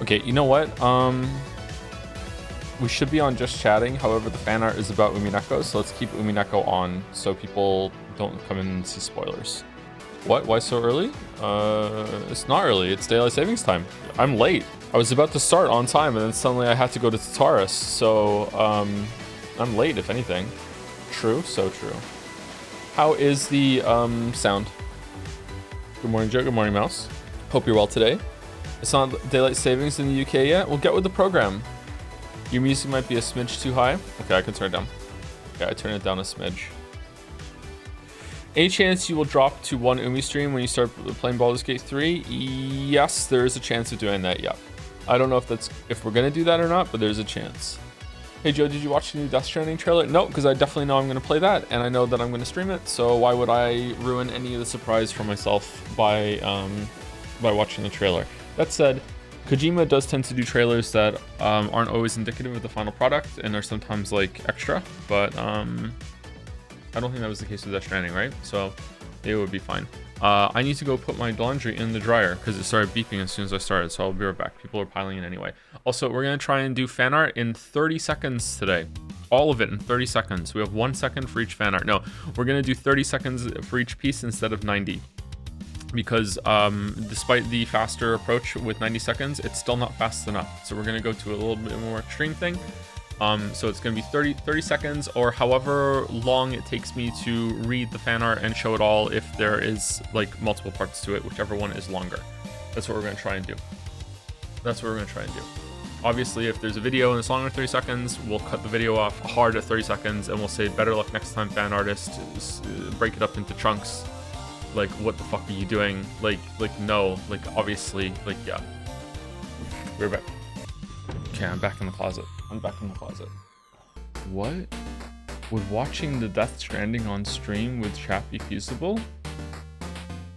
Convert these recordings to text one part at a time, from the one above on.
Okay, you know what? We should be on just chatting. However, the fan art is about Umineko, so let's keep Umineko on so people don't come in and see spoilers. What? Why so early? It's not early. It's daylight savings time. I'm late. I was about to start on time, and then suddenly I had to go to Tataris, so I'm late, if anything. True, so true. How is the sound? Good morning, Joe. Good morning, Mouse. Hope you're well today. It's not daylight savings in the UK yet. We'll get with the program. Your music might be a smidge too high. Okay, I can turn it down. Okay, I turn it down a smidge. Any chance you will drop to one Umi stream when you start playing Baldur's Gate 3? Yes, there is a chance of doing that, yeah. I don't know if we're gonna do that or not, but there's a chance. Hey Joe, did you watch the new Death Stranding trailer? No, because I definitely know I'm gonna play that, and I know that I'm gonna stream it, so why would I ruin any of the surprise for myself by watching the trailer? That said, Kojima does tend to do trailers that aren't always indicative of the final product and are sometimes like extra, but I don't think that was the case with Death Stranding, right? So it would be fine. I need to go put my laundry in the dryer because it started beeping as soon as I started, so I'll be right back. People are piling in anyway. Also, we're gonna try and do fan art in 30 seconds today. All of it in 30 seconds. We have 1 second for each fan art. No, we're gonna do 30 seconds for each piece instead of 90. Because despite the faster approach with 90 seconds, it's still not fast enough. So we're gonna go to a little bit more extreme thing. So it's gonna be 30 seconds or however long it takes me to read the fan art and show it all if there is like multiple parts to it, whichever one is longer. That's what we're gonna try and do. Obviously, if there's a video and it's longer than 30 seconds, we'll cut the video off hard at 30 seconds and we'll say better luck next time, fan artist. Break it up into chunks. Like, what the fuck are you doing? Like no, like obviously, like yeah. We're back. Okay, I'm back in the closet. What? Would watching the Death Stranding on stream with chat be feasible?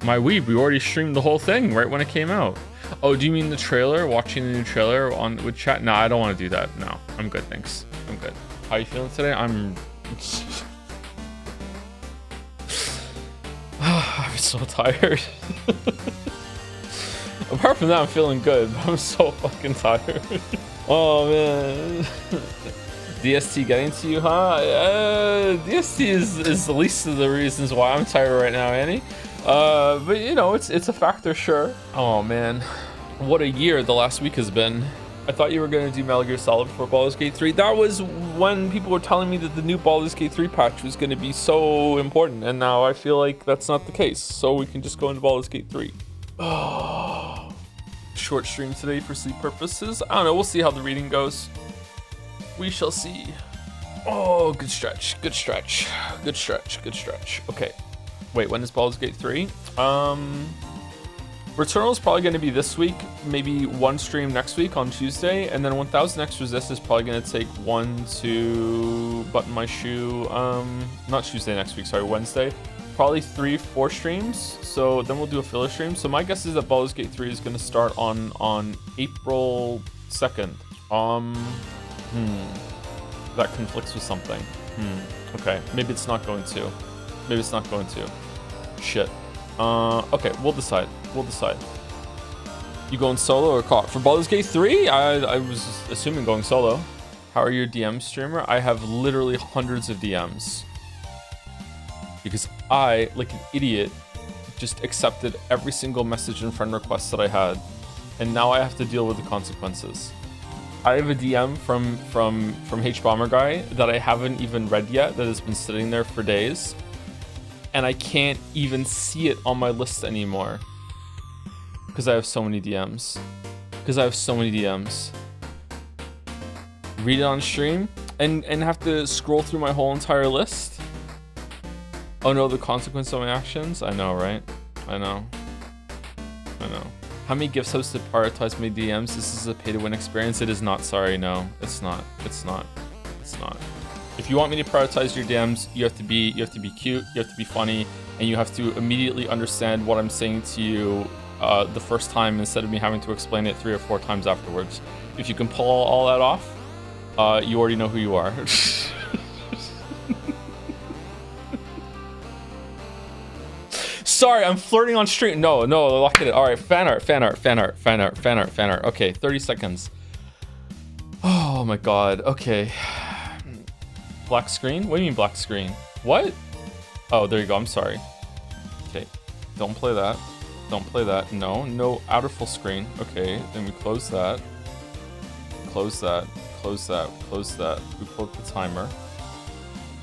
My weeb, we already streamed the whole thing right when it came out. Oh, do you mean the trailer? Watching the new trailer with chat? No, I don't want to do that. No, I'm good, thanks. I'm good. How you feeling today? I'm so tired. Apart from that, I'm feeling good, but I'm so fucking tired. Oh man. DST getting to you, huh? DST is the least of the reasons why I'm tired right now, Annie. But you know, it's a factor, sure. Oh man, what a year the last week has been. I thought you were gonna do Metal Gear Solid before Baldur's Gate 3. That was when people were telling me that the new Baldur's Gate 3 patch was gonna be so important, and now I feel like that's not the case. So we can just go into Baldur's Gate 3. Oh, short stream today for sleep purposes. I don't know. We'll see how the reading goes. We shall see. Oh, good stretch. Okay. Wait, when is Baldur's Gate 3? Returnal is probably going to be this week, maybe one stream next week on Tuesday, and then 1000 X Resist is probably going to take 1 to button my shoe, not Tuesday next week, sorry, Wednesday. Probably 3-4 streams, so then we'll do a filler stream. So my guess is that Baldur's Gate 3 is going to start on April 2nd. That conflicts with something. Okay, maybe it's not going to. Shit. Okay, we'll decide. You going solo or co-op? For Baldur's Gate 3, I was assuming going solo. How are your DMs, streamer? I have literally hundreds of DMs. Because I, like an idiot, just accepted every single message and friend request that I had. And now I have to deal with the consequences. I have a DM from H-Bomber Guy that I haven't even read yet, that has been sitting there for days. And I can't even see it on my list anymore. Because I have so many DMs. Read it on stream and have to scroll through my whole entire list. Oh no, the consequence of my actions? I know, right? I know. How many gifts hosts to prioritize my DMs? This is a pay-to-win experience. It is not. Sorry, no. It's not. If you want me to prioritize your DMs, you have to be cute, you have to be funny, and you have to immediately understand what I'm saying to you the first time instead of me having to explain it 3 or 4 times afterwards. If you can pull all that off, you already know who you are. sorry. I'm flirting on stream. No, lock it. All right, fan art. Okay, 30 seconds. Oh my god. Okay. Black screen? What do you mean black screen? What? Oh, there you go. I'm sorry. Okay. Don't play that. Don't play that. No, outer full screen. Okay, then we close that. Close that. We pull up the timer.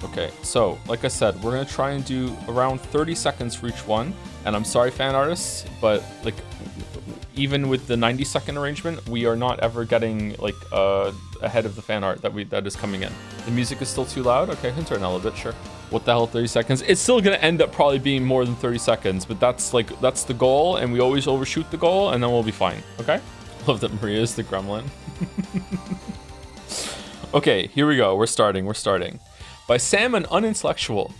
Okay, so like I said, we're gonna try and do around 30 seconds for each one. And I'm sorry, fan artists, but like even with the 90-second arrangement, we are not ever getting like ahead of the fan art that is coming in. The music is still too loud. Okay, I can turn it a little bit, sure. What the hell, 30 seconds? It's still gonna end up probably being more than 30 seconds, but that's the goal, and we always overshoot the goal, and then we'll be fine. Okay? Love that Maria is the gremlin. Okay, here we go. We're starting. By Sam, an unintellectual.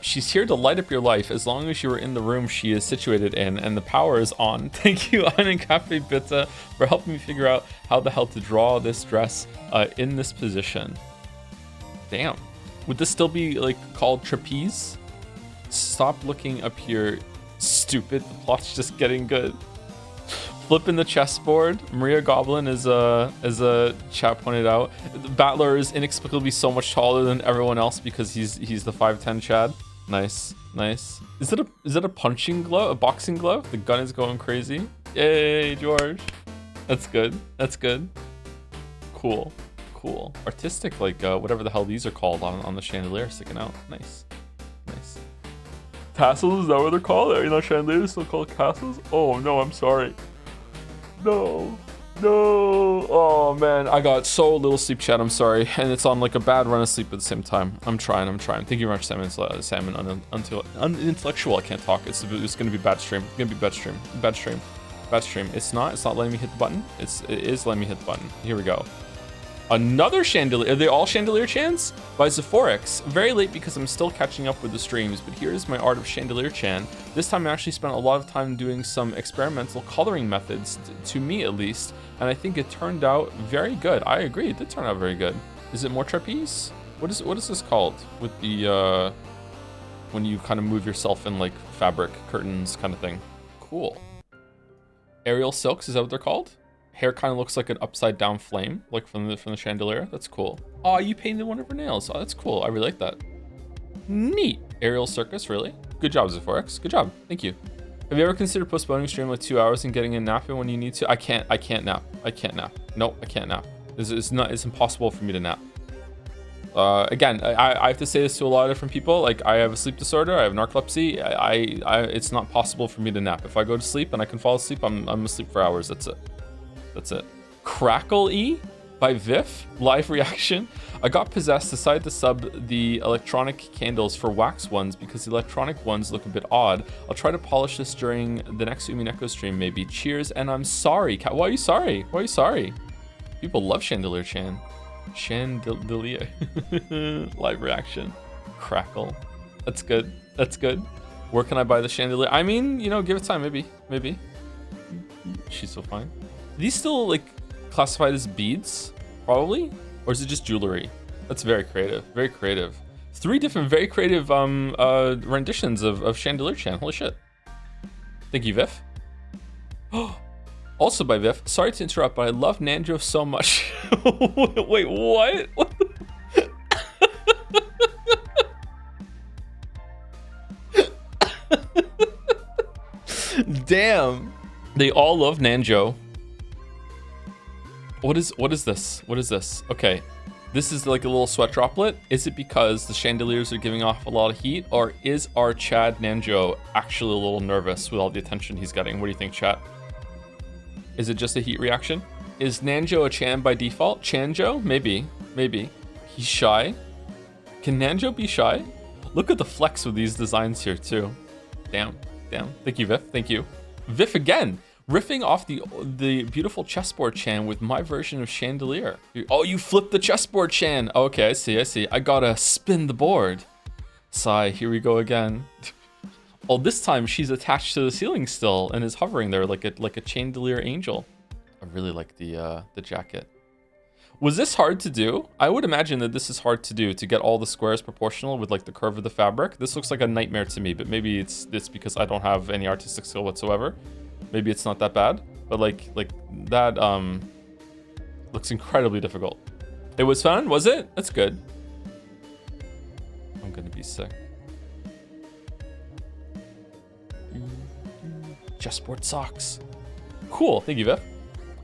She's here to light up your life as long as you are in the room she is situated in and the power is on. Thank you, An Cafe Pizza, for helping me figure out how the hell to draw this dress in this position. Damn. Would this still be like called trapeze? Stop looking up here, stupid. The plot's just getting good. Flipping the chessboard. Maria Goblin is a chat pointed out. The Battler is inexplicably so much taller than everyone else because he's the 5'10" Chad. Nice. Is it a punching glove? A boxing glove? The gun is going crazy. Yay, George. That's good. Cool. Artistic, like whatever the hell these are called on the chandelier sticking out. Nice. Tassels, is that what they're called? Are you not chandeliers still called castles? Oh no, I'm sorry. No. Oh man, I got so little sleep, chat. I'm sorry, and it's on like a bad run of sleep at the same time. I'm trying. Thank you very much, Salmon. Unintellectual. I can't talk. It's gonna be bad stream. Bad stream. It's not letting me hit the button. It is letting me hit the button. Here we go. Another chandelier. Are they all chandelier chans? By Zephorix. Very late because I'm still catching up with the streams, but here's my art of chandelier chan. This time I actually spent a lot of time doing some experimental coloring methods, to me at least, and I think it turned out very good. I agree, it did turn out very good. Is it more trapeze? What is this called? With the when you kind of move yourself in like fabric curtains kind of thing. Cool. Aerial silks, is that what they're called? Hair kind of looks like an upside down flame, like from the chandelier. That's cool. Oh, you painted one of her nails. Oh, that's cool. I really like that. Neat. Aerial circus, really? Good job, Zephorix. Good job. Thank you. Have you ever considered postponing stream like 2 hours and getting a nap in when you need to? I can't nap. Nope, I can't nap. It's impossible for me to nap. Again, I have to say this to a lot of different people. Like, I have a sleep disorder. I have narcolepsy. It's not possible for me to nap. If I go to sleep and I can fall asleep, I'm asleep for hours. That's it. Crackle E by Viff. Live reaction. I got possessed, decided to sub the electronic candles for wax ones because the electronic ones look a bit odd. I'll try to polish this during the next Umineko stream maybe. Cheers, and I'm sorry. Why are you sorry? People love Chandelier Chan. Chandelier. Live reaction. Crackle. That's good. Where can I buy the chandelier? I mean, give it time, maybe. She's so fine. Are these still like classified as beads? Probably? Or is it just jewelry? That's very creative. 3 different very creative renditions of Chandelier Chan. Holy shit. Thank you, Viff. Also by Viff. Sorry to interrupt, but I love Nanjo so much. Wait, what? Damn. They all love Nanjo. What is this? Okay. This is like a little sweat droplet. Is it because the chandeliers are giving off a lot of heat, or is our Chad Nanjo actually a little nervous with all the attention he's getting? What do you think, chat? Is it just a heat reaction? Is Nanjo a Chan by default? Chanjo? Maybe. He's shy. Can Nanjo be shy? Look at the flex with these designs here too. Damn. Thank you, Viff. Thank you. Viff again. Riffing off the beautiful chessboard Chan with my version of chandelier. Oh, you flipped the chessboard Chan. Okay, I see. I gotta spin the board. Sigh, here we go again. Oh, this time she's attached to the ceiling still and is hovering there like a chandelier angel. I really like the jacket. Was this hard to do? I would imagine that this is hard to do, to get all the squares proportional with like the curve of the fabric. This looks like a nightmare to me, but maybe it's because I don't have any artistic skill whatsoever. Maybe it's not that bad, but like that looks incredibly difficult. It was fun, was it? That's good. I'm gonna be sick. Chessboard socks. Cool, thank you, Viv.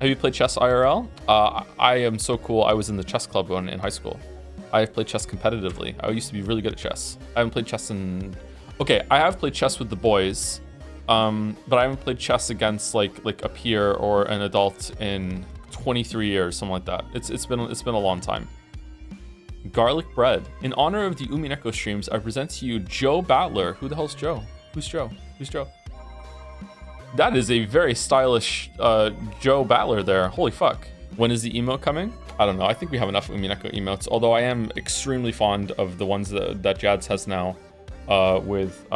Have you played chess IRL? I am so cool. I was in the chess club in high school. I have played chess competitively. I used to be really good at chess. I haven't played chess in... Okay, I have played chess with the boys, but I haven't played chess against like a peer or an adult in 23 years, something like that. It's been a long time. Garlic bread. In honor of the Umineko streams, I present to you Joe Battler. Who the hell's Joe? Who's Joe? Who's Joe? That is a very stylish Joe Battler there. Holy fuck. When is the emote coming? I don't know. I think we have enough Umineko emotes, although I am extremely fond of the ones that Jads has now with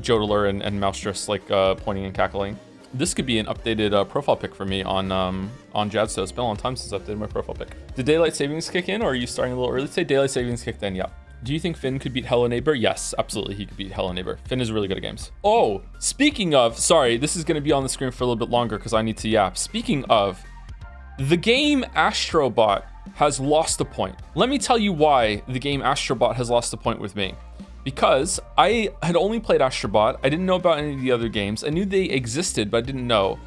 Jodeler and Moustress like pointing and cackling. This could be an updated profile pic for me on Jad's. So it's been a long time since I updated my profile pic. Did daylight savings kick in, or are you starting a little early? Say daylight savings kicked in, yeah. Do you think Finn could beat Hello Neighbor? Yes, absolutely, he could beat Hello Neighbor. Finn is really good at games. Oh, speaking of, sorry, this is gonna be on the screen for a little bit longer because I need to yap. Speaking of, the game Astrobot has lost a point. Let me tell you why the game Astrobot has lost a point with me. Because I had only played Astrobot, I didn't know about any of the other games. I knew they existed, but I didn't know.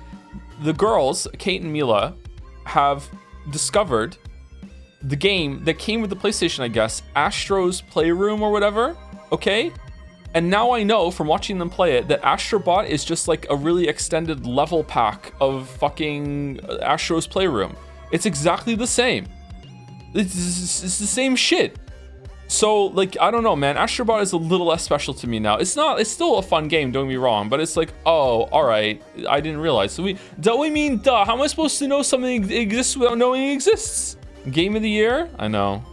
The girls, Kate and Mila, have discovered the game that came with the PlayStation, I guess, Astro's Playroom or whatever, okay? And now I know from watching them play it that Astrobot is just like a really extended level pack of fucking Astro's Playroom. It's exactly the same. It's the same shit. So, like, I don't know, man. Astrobot is a little less special to me now. It's still a fun game, don't get me wrong, but it's like, oh, all right, I didn't realize. So how am I supposed to know something exists without knowing it exists? Game of the year? I know.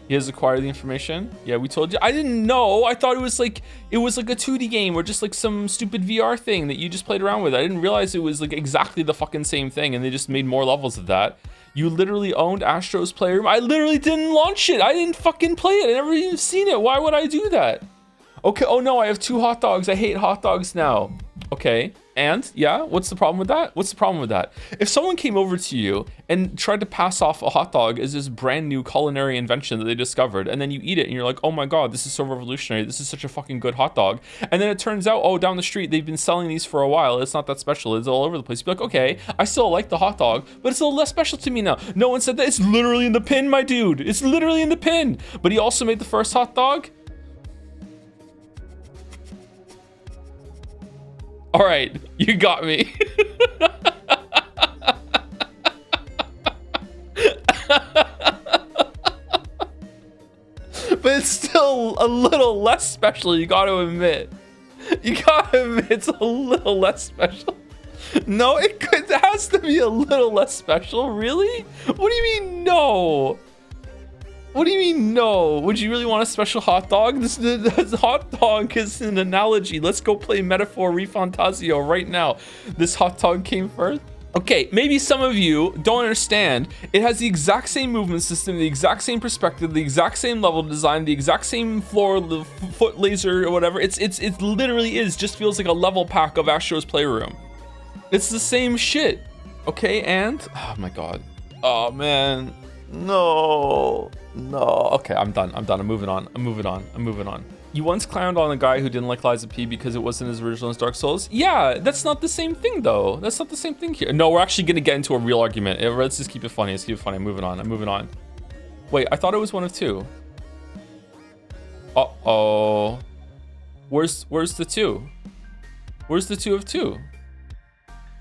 He has acquired the information. Yeah, we told you. I didn't know. I thought it was like a 2D game or just like some stupid VR thing that you just played around with. I didn't realize it was like exactly the fucking same thing and they just made more levels of that. You literally owned Astro's Playroom. I literally didn't launch it. I didn't fucking play it. I never even seen it. Why would I do that? Okay, oh no, I have 2 hot dogs. I hate hot dogs now. Okay, and yeah, what's the problem with that? What's the problem with that? If someone came over to you and tried to pass off a hot dog as this brand new culinary invention that they discovered, and then you eat it and you're like, oh my God, this is so revolutionary. This is such a fucking good hot dog. And then it turns out, oh, down the street, they've been selling these for a while. It's not that special. It's all over the place. You'd be like, okay, I still like the hot dog, but it's a little less special to me now. No one said that. It's literally in the pin, my dude. It's literally in the pin. But he also made the first hot dog. All right, you got me. But it's still a little less special, you gotta admit. You gotta admit it's a little less special. No, it has to be a little less special, really? What do you mean, no? What do you mean, no? Would you really want a special hot dog? This hot dog is an analogy. Let's go play Metaphor Refantasio right now. This hot dog came first. Okay, maybe some of you don't understand. It has the exact same movement system, the exact same perspective, the exact same level design, the exact same floor, the foot laser or whatever. It literally is, just feels like a level pack of Astro's Playroom. It's the same shit. Okay, and oh my God. Oh man, no. Okay, I'm done. I'm moving on. You once clowned on a guy who didn't like Liza P because it wasn't as original as Dark Souls. Yeah, that's not the same thing though. That's not the same thing here. No, we're actually gonna get into a real argument. Let's just keep it funny. I'm moving on. Wait, I thought it was one of 2. Uh-oh. Where's the 2? Where's the 2 of 2?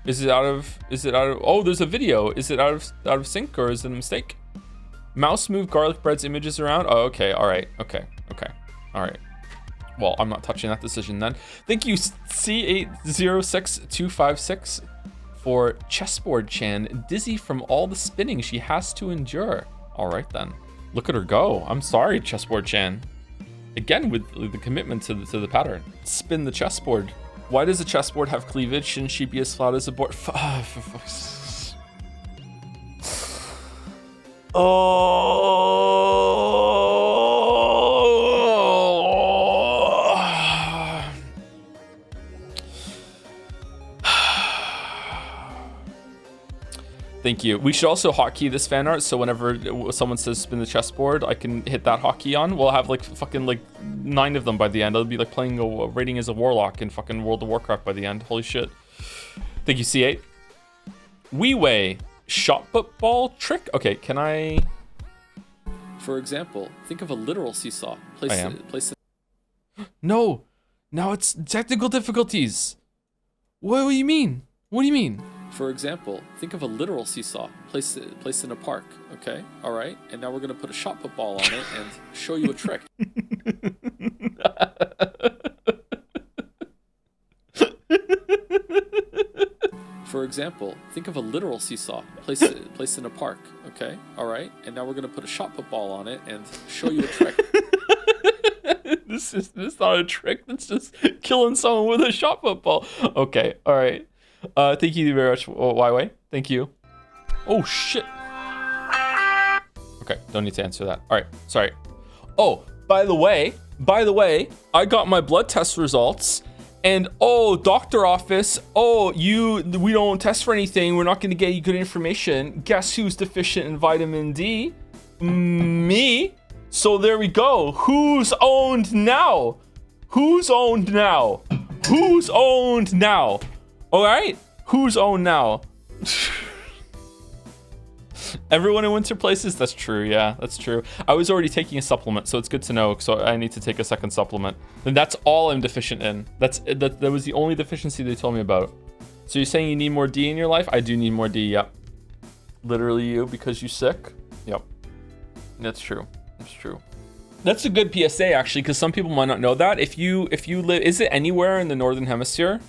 Is it out of, oh, there's a video. Is it out of sync or is it a mistake? Mouse move garlic bread's images around. Oh, okay. All right. Okay. All right. Well, I'm not touching that decision then. Thank you, C806256, for Chessboard Chan. Dizzy from all the spinning she has to endure. All right then. Look at her go. I'm sorry, Chessboard Chan. Again, with the commitment to the pattern. Spin the chessboard. Why does a chessboard have cleavage? Shouldn't she be as flat as a board? Thank you. We should also hotkey this fan art, so whenever someone says spin the chessboard, I can hit that hotkey on. We'll have like fucking like 9 of them by the end. It'll be like playing a rating as a warlock in fucking World of Warcraft by the end. Holy shit. Thank you, C8. Wee shot football trick. Okay, can I? For example, think of a literal seesaw. Place it. No, now it's technical difficulties. What do you mean? What do you mean? For example, think of a literal seesaw. Placed in a park. Okay, all right. And now we're gonna put a shot put ball on it and show you a trick. For example, think of a literal seesaw. Placed in a park. Okay, all right. And now we're gonna put a shot put ball on it and show you a trick. This is not a trick. That's just killing someone with a shot put ball. Okay, all right. Thank you very much, Wai. Thank you. Oh shit. Okay, don't need to answer that. All right, sorry. Oh, by the way, I got my blood test results, and oh, doctor office. Oh, we don't test for anything. We're not going to get you good information. Guess who's deficient in vitamin D? Me. So there we go. Who's owned now? Who's owned now? Who's owned now? All right, who's owned now? Everyone in winter places? That's true, yeah, that's true. I was already taking a supplement, so it's good to know, so I need to take a second supplement. And that's all I'm deficient in. That was the only deficiency they told me about. So you're saying you need more D in your life? I do need more D, yep. Literally you, because you sick? Yep, that's true, that's true. That's a good PSA, actually, because some people might not know that. If you live, is it anywhere in the Northern Hemisphere?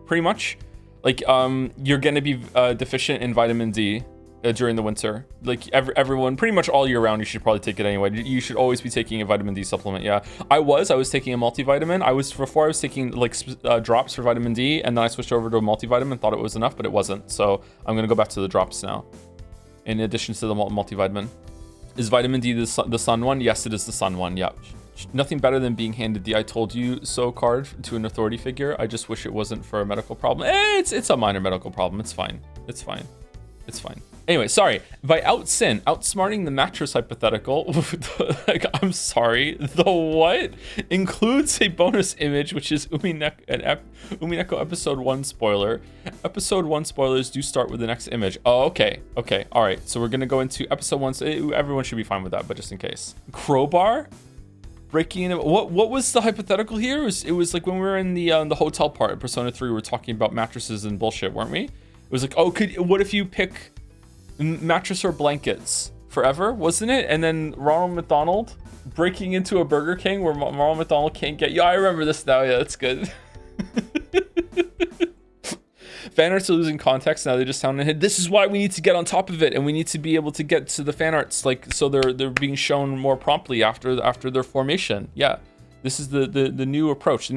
Pretty much, like you're gonna be deficient in vitamin D during the winter. Like everyone, pretty much all year round, you should probably take it anyway. You should always be taking a vitamin D supplement. Yeah, I was taking a multivitamin. Before I was taking like drops for vitamin D, and then I switched over to a multivitamin. Thought it was enough, but it wasn't. So I'm gonna go back to the drops now. In addition to the multivitamin, is vitamin D the sun one? Yes, it is the sun one. Yep. Nothing better than being handed the "I told you so" card to an authority figure. I just wish it wasn't for a medical problem. It's a minor medical problem. It's fine. It's fine. It's fine. Anyway, sorry. By outsmarting the mattress hypothetical, I'm sorry, the what? Includes a bonus image, which is Umineko episode 1 spoiler. Episode 1 spoilers do start with the next image. Oh, okay. Okay, all right. So we're going to go into episode 1. So everyone should be fine with that, but just in case. Crowbar? Breaking in. What was the hypothetical here? It was like when we were in the hotel part of Persona 3, we were talking about mattresses and bullshit, weren't we? It was like, oh, what if you pick mattress or blankets forever, wasn't it? And then Ronald McDonald breaking into a Burger King where Ronald McDonald can't get you. I remember this now. Yeah, that's good. Fan arts are losing context now. They just sound ahead. This is why we need to get on top of it, and we need to be able to get to the fan arts, like, so they're being shown more promptly after their formation. Yeah, this is the new approach.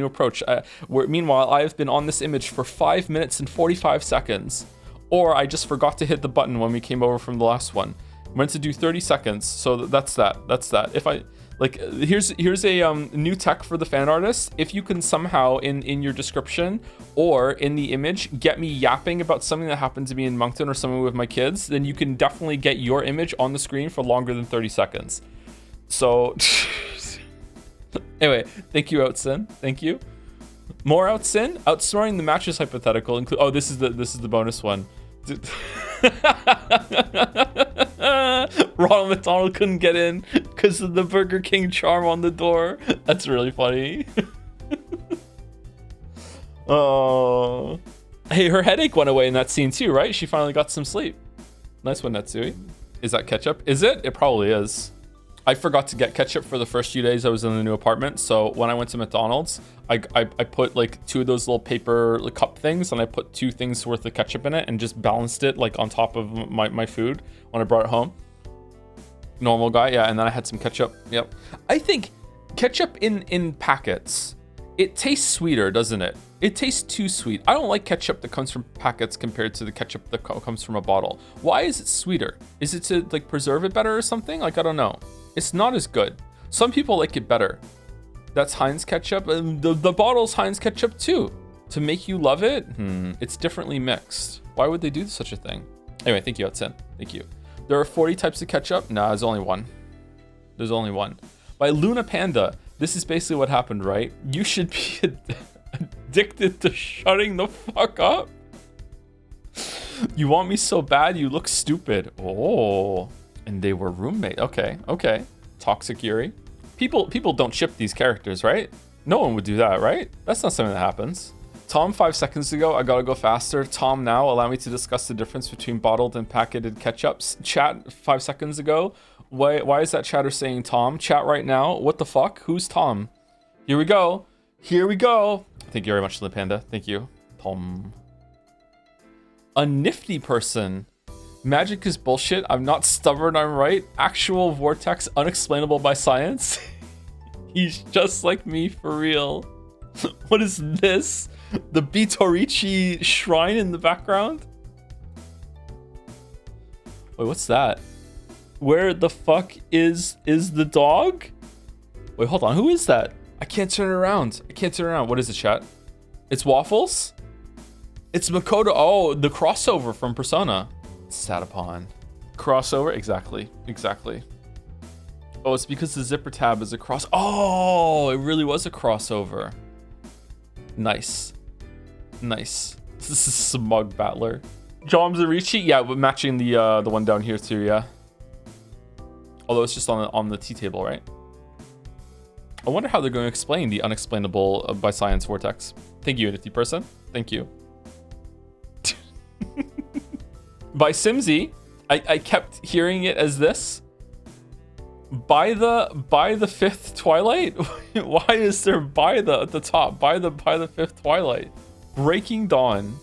Meanwhile, I've been on this image for 5 minutes and 45 seconds, or I just forgot to hit the button when we came over from the last one. I'm meant to do 30 seconds, so that's that. If I like, here's a new tech for the fan artist. If you can somehow in your description or in the image get me yapping about something that happened to me in Moncton or something with my kids, then you can definitely get your image on the screen for longer than 30 seconds. So anyway, thank you, Outsin. Thank you. More Outsin. Outsmarting the mattress hypothetical include. Oh, this is the bonus one. Ronald McDonald couldn't get in because of the Burger King charm on the door. That's really funny. Oh, hey, her headache went away in that scene too, right? She finally got some sleep. Nice one, Natsui. Is that ketchup? Is it? It probably is. I forgot to get ketchup for the first few days I was in the new apartment. So when I went to McDonald's, I put like 2 of those little paper cup things, and I put 2 things worth of ketchup in it and just balanced it like on top of my food when I brought it home. Normal guy, yeah. And then I had some ketchup. Yep. I think ketchup in packets, it tastes sweeter, doesn't it? It tastes too sweet. I don't like ketchup that comes from packets compared to the ketchup that comes from a bottle. Why is it sweeter? Is it to like preserve it better or something? Like, I don't know. It's not as good. Some people like it better. That's Heinz ketchup. And the bottle's Heinz ketchup too. To make you love it, it's differently mixed. Why would they do such a thing? Anyway, thank you, Hudson. Thank you. There are 40 types of ketchup. Nah, there's only one. There's only one. By Luna Panda, this is basically what happened, right? You should be addicted to shutting the fuck up. You want me so bad, you look stupid. Oh, and they were roommates. Okay. Toxic Yuri. People don't ship these characters, right? No one would do that, right? That's not something that happens. Tom 5 seconds ago, I gotta go faster. Tom now, allow me to discuss the difference between bottled and packaged ketchups. Chat 5 seconds ago. Why is that chatter saying Tom? Chat right now. What the fuck? Who's Tom? Here we go. Thank you very much, Lil Panda. Thank you. Tom. A nifty person. Magic is bullshit. I'm not stubborn, I'm right. Actual vortex, unexplainable by science. He's just like me for real. What is this? The Bitorichi shrine in the background? Wait, what's that? Where the fuck is the dog? Wait, hold on. Who is that? I can't turn it around. What is it, chat? It's Waffles? It's Makoto. Oh, the crossover from Persona. Satapon. Crossover? Exactly. Oh, it's because the zipper tab is a cross. Oh, it really was a crossover. Nice. This is Smug Battler. Jomzarichi? Yeah, but matching the one down here too, yeah. Although it's just on the T table, right? I wonder how they're going to explain the unexplainable by science vortex. Thank you, nifty person. Thank you. By Simsy, I kept hearing it as this. By the fifth Twilight? Why is there by the at the top? By the fifth Twilight. Breaking Dawn.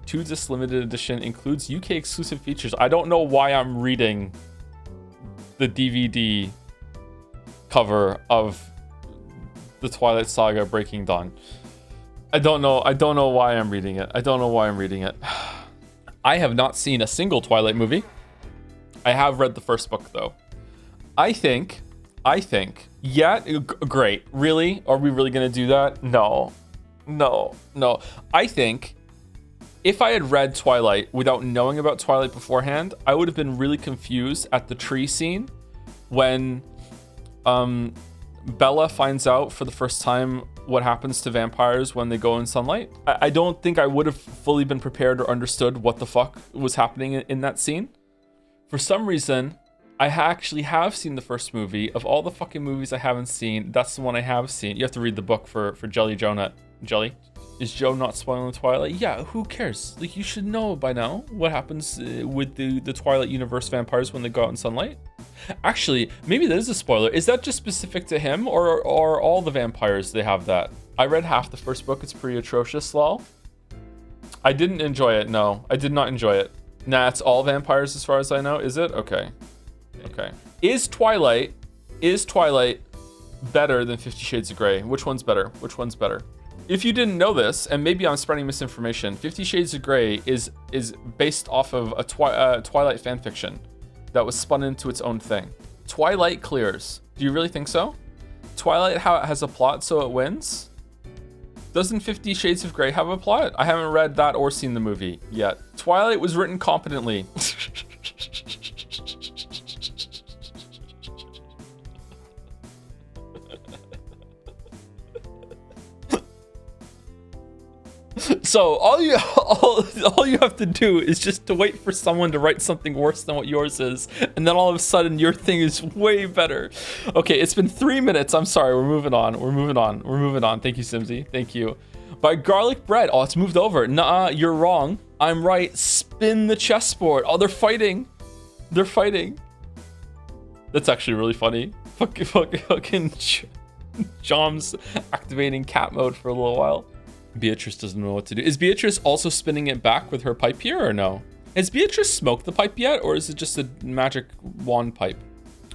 2 disc limited edition includes UK exclusive features. I don't know why I'm reading the DVD cover of the Twilight Saga Breaking Dawn. I don't know why I'm reading it. I have not seen a single Twilight movie. I have read the first book though. I think, yeah, great. Really? Are we really gonna do that? No. I think if I had read Twilight without knowing about Twilight beforehand, I would have been really confused at the tree scene when Bella finds out for the first time what happens to vampires when they go in sunlight. I don't think I would have fully been prepared or understood what the fuck was happening in that scene. For some reason, I actually have seen the first movie. Of all the fucking movies I haven't seen, that's the one I have seen. You have to read the book for Jelly Joe. Jelly? Is Joe not spoiling Twilight? Yeah, who cares? Like, you should know by now what happens with the Twilight universe vampires when they go out in sunlight. Actually, maybe that is a spoiler. Is that just specific to him, or all the vampires, they have that? I read half the first book. It's pretty atrocious, lol. I didn't enjoy it. No, I did not enjoy it. Nah, it's all vampires as far as I know. Is it? Okay. Is Twilight better than 50 Shades of Grey? Which one's better? If you didn't know this, and maybe I'm spreading misinformation, 50 Shades of Grey is based off of a Twilight fanfiction that was spun into its own thing. Twilight clears. Do you really think so? Twilight has a plot, so it wins? Doesn't 50 Shades of Grey have a plot? I haven't read that or seen the movie yet. Twilight was written competently. So all you have to do is just to wait for someone to write something worse than what yours is, and then all of a sudden your thing is way better. Okay, it's been 3 minutes. I'm sorry. We're moving on. Thank you, Simsy. Thank you. By Garlic Bread. Oh, it's moved over. Nah, you're wrong. I'm right. Spin the chessboard. Oh, they're fighting. That's actually really funny. Fucking Jom's activating cat mode for a little while. Beatrice doesn't know what to do. Is Beatrice also spinning it back with her pipe here or no? Has Beatrice smoked the pipe yet, or is it just a magic wand pipe?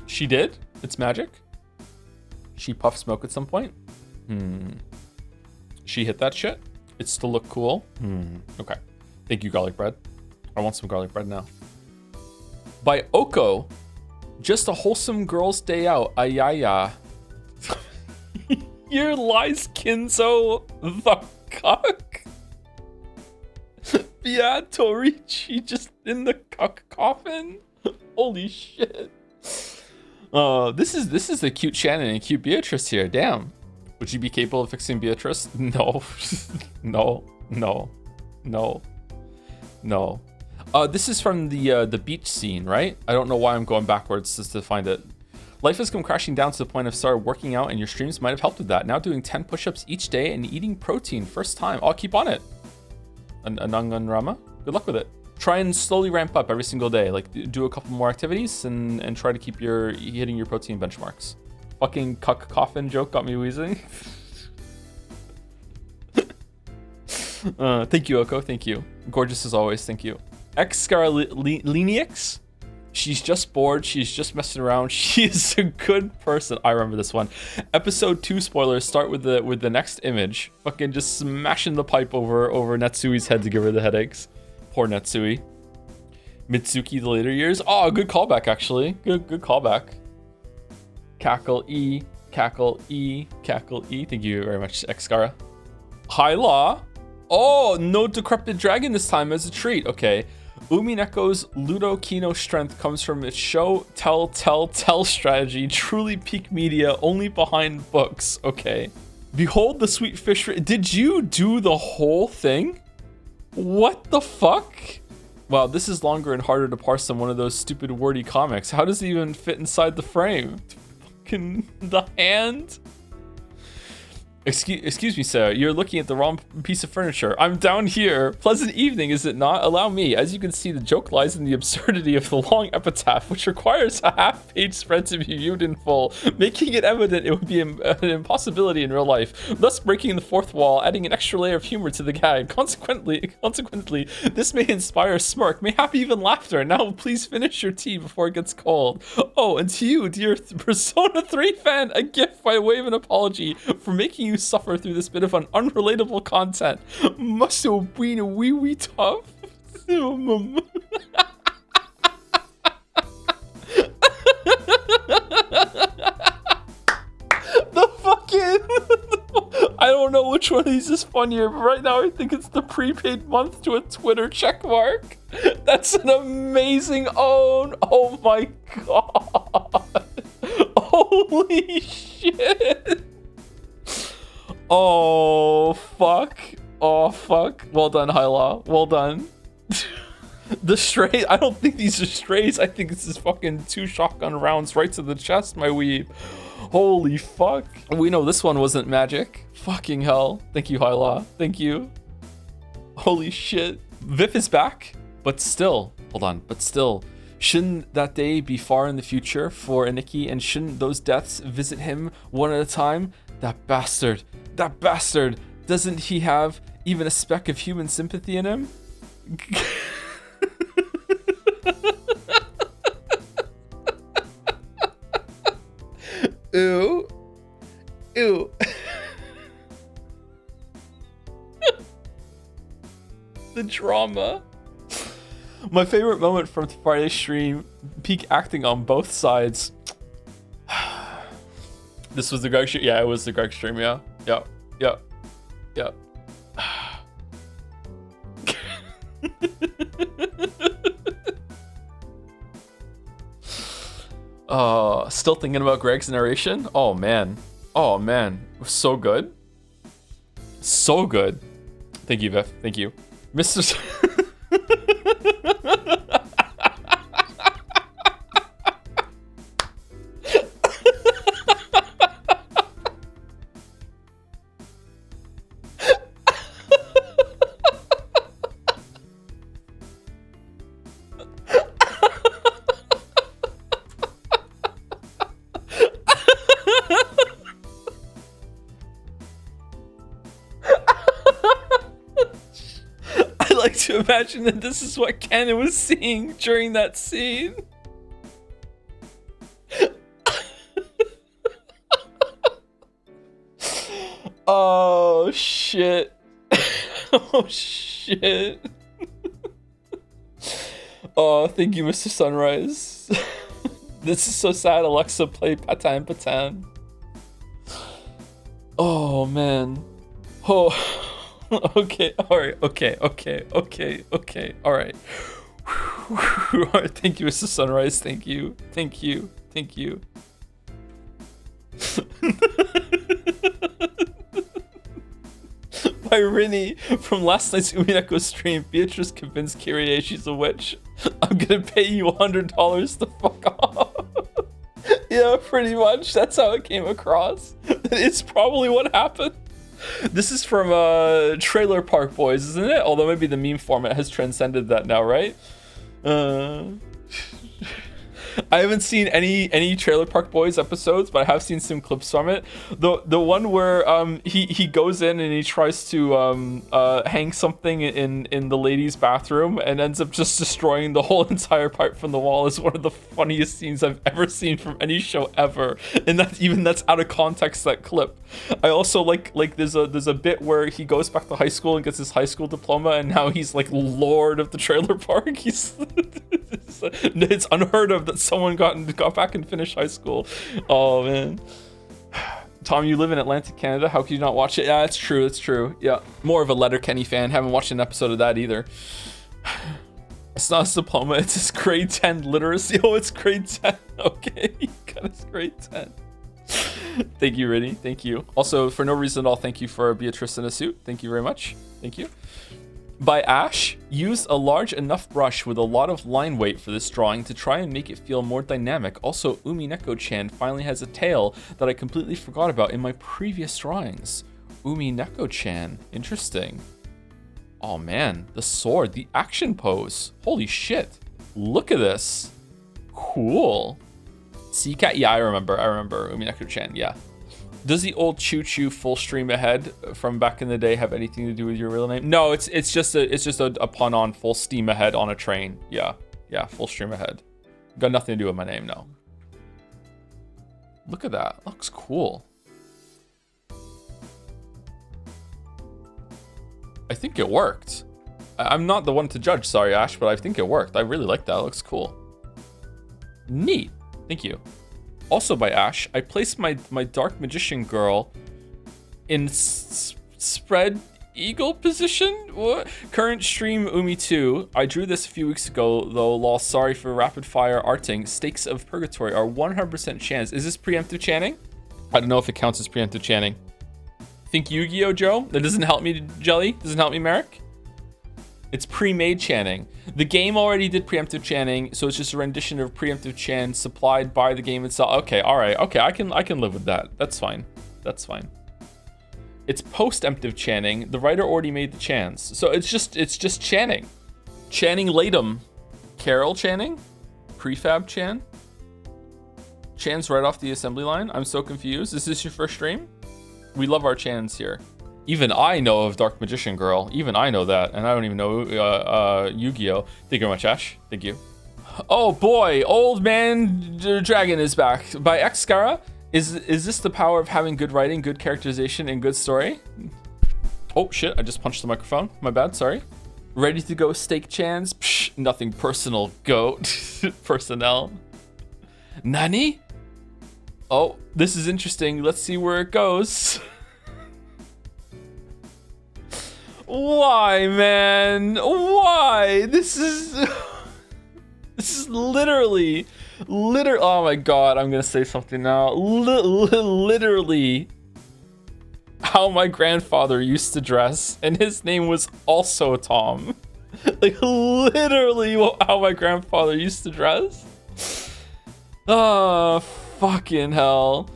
She did? It's magic? She puffed smoke at some point? She hit that shit. It still look cool. Okay. Thank you, garlic bread. I want some garlic bread now. By Oko. Just a wholesome girl's day out. Ayaya. Here lies Kinzo the cuck. Beatorici just in the cuck coffin. Holy shit. This is a cute Shannon and cute Beatrice here. Damn. Would you be capable of fixing Beatrice? No. No. This is from the beach scene, right? I don't know why I'm going backwards just to find it. Life has come crashing down to the point of started working out, and your streams might have helped with that. Now doing 10 push-ups each day and eating protein. First time. I'll keep on it. Anangan Rama. Good luck with it. Try and slowly ramp up every single day. Like do a couple more activities and try to keep hitting your protein benchmarks. Fucking cuck coffin joke got me wheezing. Thank you, Oko. Thank you. Gorgeous as always. Thank you. Xscarlinix. She's just bored. She's just messing around. She is a good person. I remember this one. Episode 2 spoilers start with the next image. Fucking just smashing the pipe over Natsui's head to give her the headaches. Poor Natsui. Mitsuki the later years. Oh, good callback actually. Good callback. Cackle E. Thank you very much, Xscara. High Law. Oh, no decrepit dragon this time as a treat. Okay. Umineko's Ludo Kino strength comes from its show, tell strategy, truly peak media, only behind books. Okay. Behold the sweet fish. Did you do the whole thing? What the fuck? Wow, this is longer and harder to parse than one of those stupid wordy comics. How does it even fit inside the frame? Fucking the hand? Excuse me, sir. You're looking at the wrong piece of furniture. I'm down here. Pleasant evening, is it not? Allow me. As you can see, the joke lies in the absurdity of the long epitaph, which requires a half-page spread to be viewed in full, making it evident it would be an impossibility in real life, thus breaking the fourth wall, adding an extra layer of humor to the gag. Consequently, this may inspire a smirk, mayhap even laughter. Now, please finish your tea before it gets cold. Oh, and to you, dear Persona 3 fan, a gift by way of an apology for making you suffer through this bit of unrelatable content. Must have been a wee tough. The fucking I don't know which one of these is funnier, but right now I think it's the prepaid month to a Twitter checkmark. That's an amazing own. Oh my god. Holy shit. Oh fuck. Well done, Hyla. Well done. The stray, I don't think these are strays. I think this is fucking 2 shotgun rounds right to the chest, my weeb. Holy fuck. We know this one wasn't magic. Fucking hell. Thank you, Hyla. Thank you. Holy shit. Vif is back, but still, hold on, shouldn't that day be far in the future for Aniki, and shouldn't those deaths visit him one at a time? That bastard, doesn't he have even a speck of human sympathy in him? Ew. The drama. My favorite moment from Friday's stream, peak acting on both sides. This was the Greg stream? Yeah, it was the Greg stream, yeah. Yep. Still thinking about Greg's narration? Oh man. It was so good. So good. Thank you, Viv. Thank you. Mr. to imagine that this is what Ken was seeing during that scene. Oh, Oh shit. Oh shit. Oh, thank you, Mr. Sunrise. This is so sad. Alexa, play Patan Patan. Oh man. Oh. Okay. All right. Okay. All right. Thank you, Mr. Sunrise. Thank you. By Rini from last night's Umineko stream, Beatrice convinced Kyrie she's a witch. I'm gonna pay you $100 to fuck off. Yeah, pretty much. That's how it came across. It's probably what happened. This is from Trailer Park Boys, isn't it? Although maybe the meme format has transcended that now, right? I haven't seen any Trailer Park Boys episodes, but I have seen some clips from it. The one where he goes in and he tries to hang something in the ladies' bathroom and ends up just destroying the whole entire pipe from the wall is one of the funniest scenes I've ever seen from any show ever. And that's out of context, that clip. I also like there's a bit where he goes back to high school and gets his high school diploma, and now he's like lord of the trailer park. He's it's unheard of that someone got back and finished high school. Oh man. Tom, you live in Atlantic Canada. How can you not watch it? Yeah, it's true. Yeah, more of a Letterkenny fan. Haven't watched an episode of that either. It's not his diploma, it's his grade 10 literacy. Oh, it's grade 10. Okay, he got his grade 10. Thank you, Riddy. Thank you. Also, for no reason at all, thank you for Beatrice in a suit. Thank you very much. Thank you. By Ash, use a large enough brush with a lot of line weight for this drawing to try and make it feel more dynamic. Also, Umineko-chan finally has a tail that I completely forgot about in my previous drawings. Umineko-chan. Interesting. Oh man, the sword, the action pose. Holy shit. Look at this. Cool. Sea Cat? Yeah, I remember Umineko-chan, yeah. Does the old Choo Choo full stream ahead from back in the day have anything to do with your real name? No, it's just a pun on full steam ahead on a train. Yeah, full stream ahead. Got nothing to do with my name, no. Look at that. Looks cool. I think it worked. I'm not the one to judge, sorry Ash, but I think it worked. I really like that. It looks cool. Neat. Thank you. Also by Ash, I placed my Dark Magician girl in spread eagle position? What? Current stream Umi 2. I drew this a few weeks ago, though, lol, sorry for rapid fire arting. Stakes of Purgatory are 100% chance. Is this preemptive chanting? I don't know if it counts as preemptive chanting. Think Yu-Gi-Oh, Joe? That doesn't help me, Jelly? Doesn't help me, Merrick? It's pre-made chanting. The game already did preemptive chanting, so it's just a rendition of preemptive chant supplied by the game itself. Okay, all right. Okay, I can live with that. That's fine. That's fine. It's post-emptive chanting. The writer already made the chants, so it's just chanting. Chanting latum. Carol chanting? Prefab chan? Chants right off the assembly line? I'm so confused. Is this your first stream? We love our chants here. Even I know of Dark Magician Girl. Even I know that. And I don't even know Yu-Gi-Oh! Thank you very much, Ash. Thank you. Oh boy, Old Man Dragon is back. By Xcara. Is this the power of having good writing, good characterization, and good story? Oh shit, I just punched the microphone. My bad, sorry. Ready to go steak chans? Psh, nothing personal, goat. Personnel. Nani? Oh, this is interesting. Let's see where it goes. Why, man? Why? This is literally, oh my god, I'm gonna say something now. Literally how my grandfather used to dress, and his name was also Tom. Like, literally how my grandfather used to dress. Oh, fucking hell.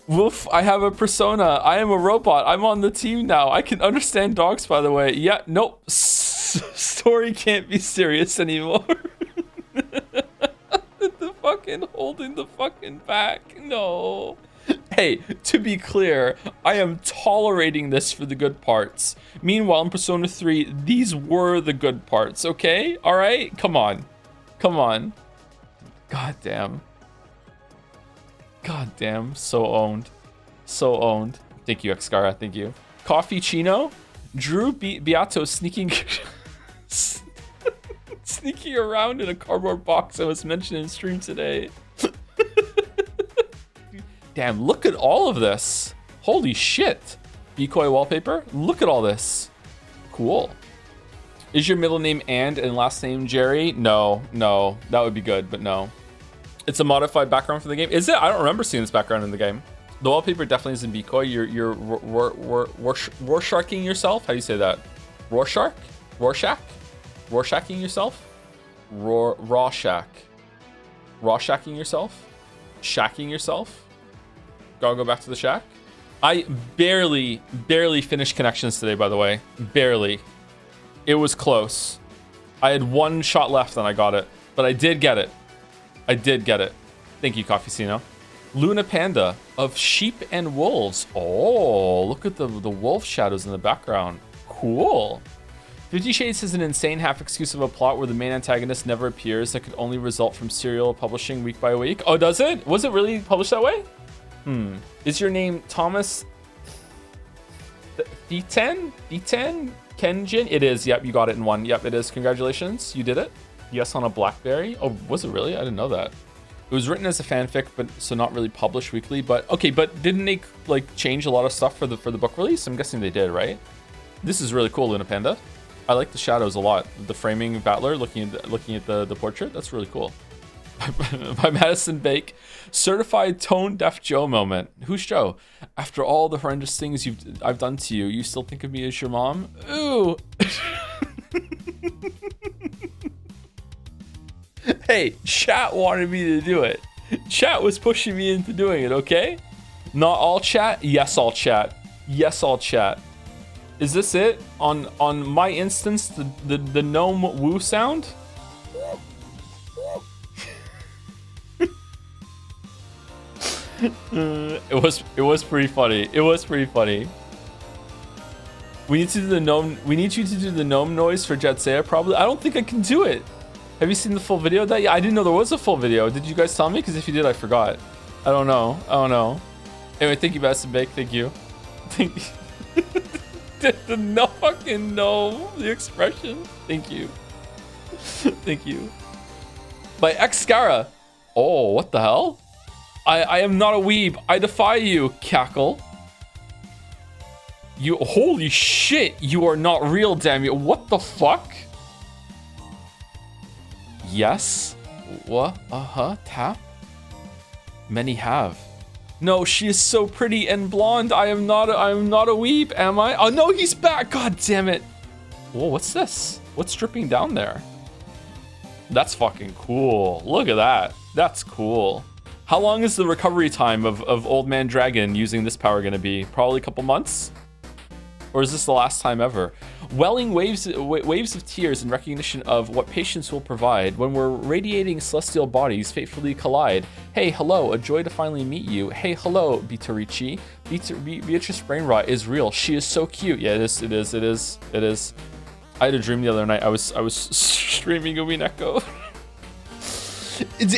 Woof, I have a persona. I am a robot. I'm on the team now. I can understand dogs, by the way. Yeah, nope. Story can't be serious anymore. The fucking holding the fucking back. No. Hey, to be clear, I am tolerating this for the good parts. Meanwhile, in Persona 3, these were the good parts, okay? All right? Come on. Come on. God damn. God damn, so owned. So owned. Thank you, Xcara, thank you. Coffee Chino, Drew Beato sneaking sneaking around in a cardboard box that was mentioned in stream today. Damn, look at all of this. Holy shit. Decoy wallpaper. Look at all this. Cool. Is your middle name and last name Jerry? No, that would be good, but no. It's a modified background for the game. Is it? I don't remember seeing this background in the game. The wallpaper definitely isn't decoy. You're Rorsharking yourself. How do you say that? Rorschach? Rorschaching yourself? Rawshack. Rawshacking yourself? Shacking yourself? Gotta go back to the shack. I barely finished connections today, by the way. Barely. It was close. I had one shot left and I got it. But I did get it. Thank you, Coffeecino. Luna Panda of Sheep and Wolves. Oh, look at the wolf shadows in the background. Cool. 50 Shades has an insane half excuse of a plot where the main antagonist never appears that could only result from serial publishing week by week. Oh, does it? Was it really published that way? Is your name Thomas D10? D10? Kenjin? It is. Yep, you got it in one. Yep, it is. Congratulations. You did it. Yes, on a BlackBerry. Oh, was it really? I didn't know that. It was written as a fanfic, but so not really published weekly. But okay, but didn't they like change a lot of stuff for the book release? I'm guessing they did, right? This is really cool, Luna Panda. I like the shadows a lot. The framing battler looking at the portrait. That's really cool. By Madison Bake, certified tone deaf Joe moment. Who's Joe? After all the horrendous things I've done to you, you still think of me as your mom? Ooh. Hey, chat wanted me to do it. Chat was pushing me into doing it, okay? Not all chat? Yes, all chat. Yes, all chat. Is this it? On my instance, the gnome woo sound? It was pretty funny. It was pretty funny. We need to do the gnome. We need you to do the gnome noise for Jetsaya. Probably. I don't think I can do it. Have you seen the full video of that? Yeah, I didn't know there was a full video. Did you guys tell me? Because if you did, I forgot. I don't know. Anyway, thank you, Best Bake. Thank you. Thank you. No fucking no. The expression. Thank you. Thank you. By Xscara. Oh, what the hell? I am not a weeb. I defy you, Cackle. You, holy shit, you are not real, damn you. What the fuck? Yes. What? Tap? Many have. No, she is so pretty and blonde. I am not a weeb, am I? Oh no, he's back. God damn it. Whoa, what's this? What's dripping down there? That's fucking cool. Look at that. That's cool. How long is the recovery time of Old Man Dragon using this power gonna be? Probably a couple months? Or is this the last time ever? Welling waves of tears in recognition of what patience will provide when we're radiating celestial bodies fatefully collide. Hey, hello, a joy to finally meet you. Hey, hello, Beatrice. Beatrice Brainrot is real. She is so cute. Yeah, it is. I had a dream the other night. I was streaming Umineko.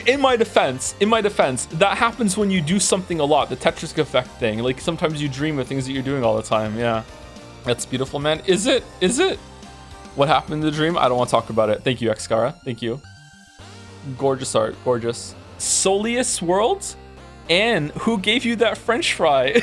In my defense, that happens when you do something a lot. The Tetris effect thing. Like sometimes you dream of things that you're doing all the time. Yeah. That's beautiful, man. Is it? What happened in the dream? I don't want to talk about it. Thank you, Xscara. Thank you. Gorgeous art. Gorgeous. Soleus World? And who gave you that French fry?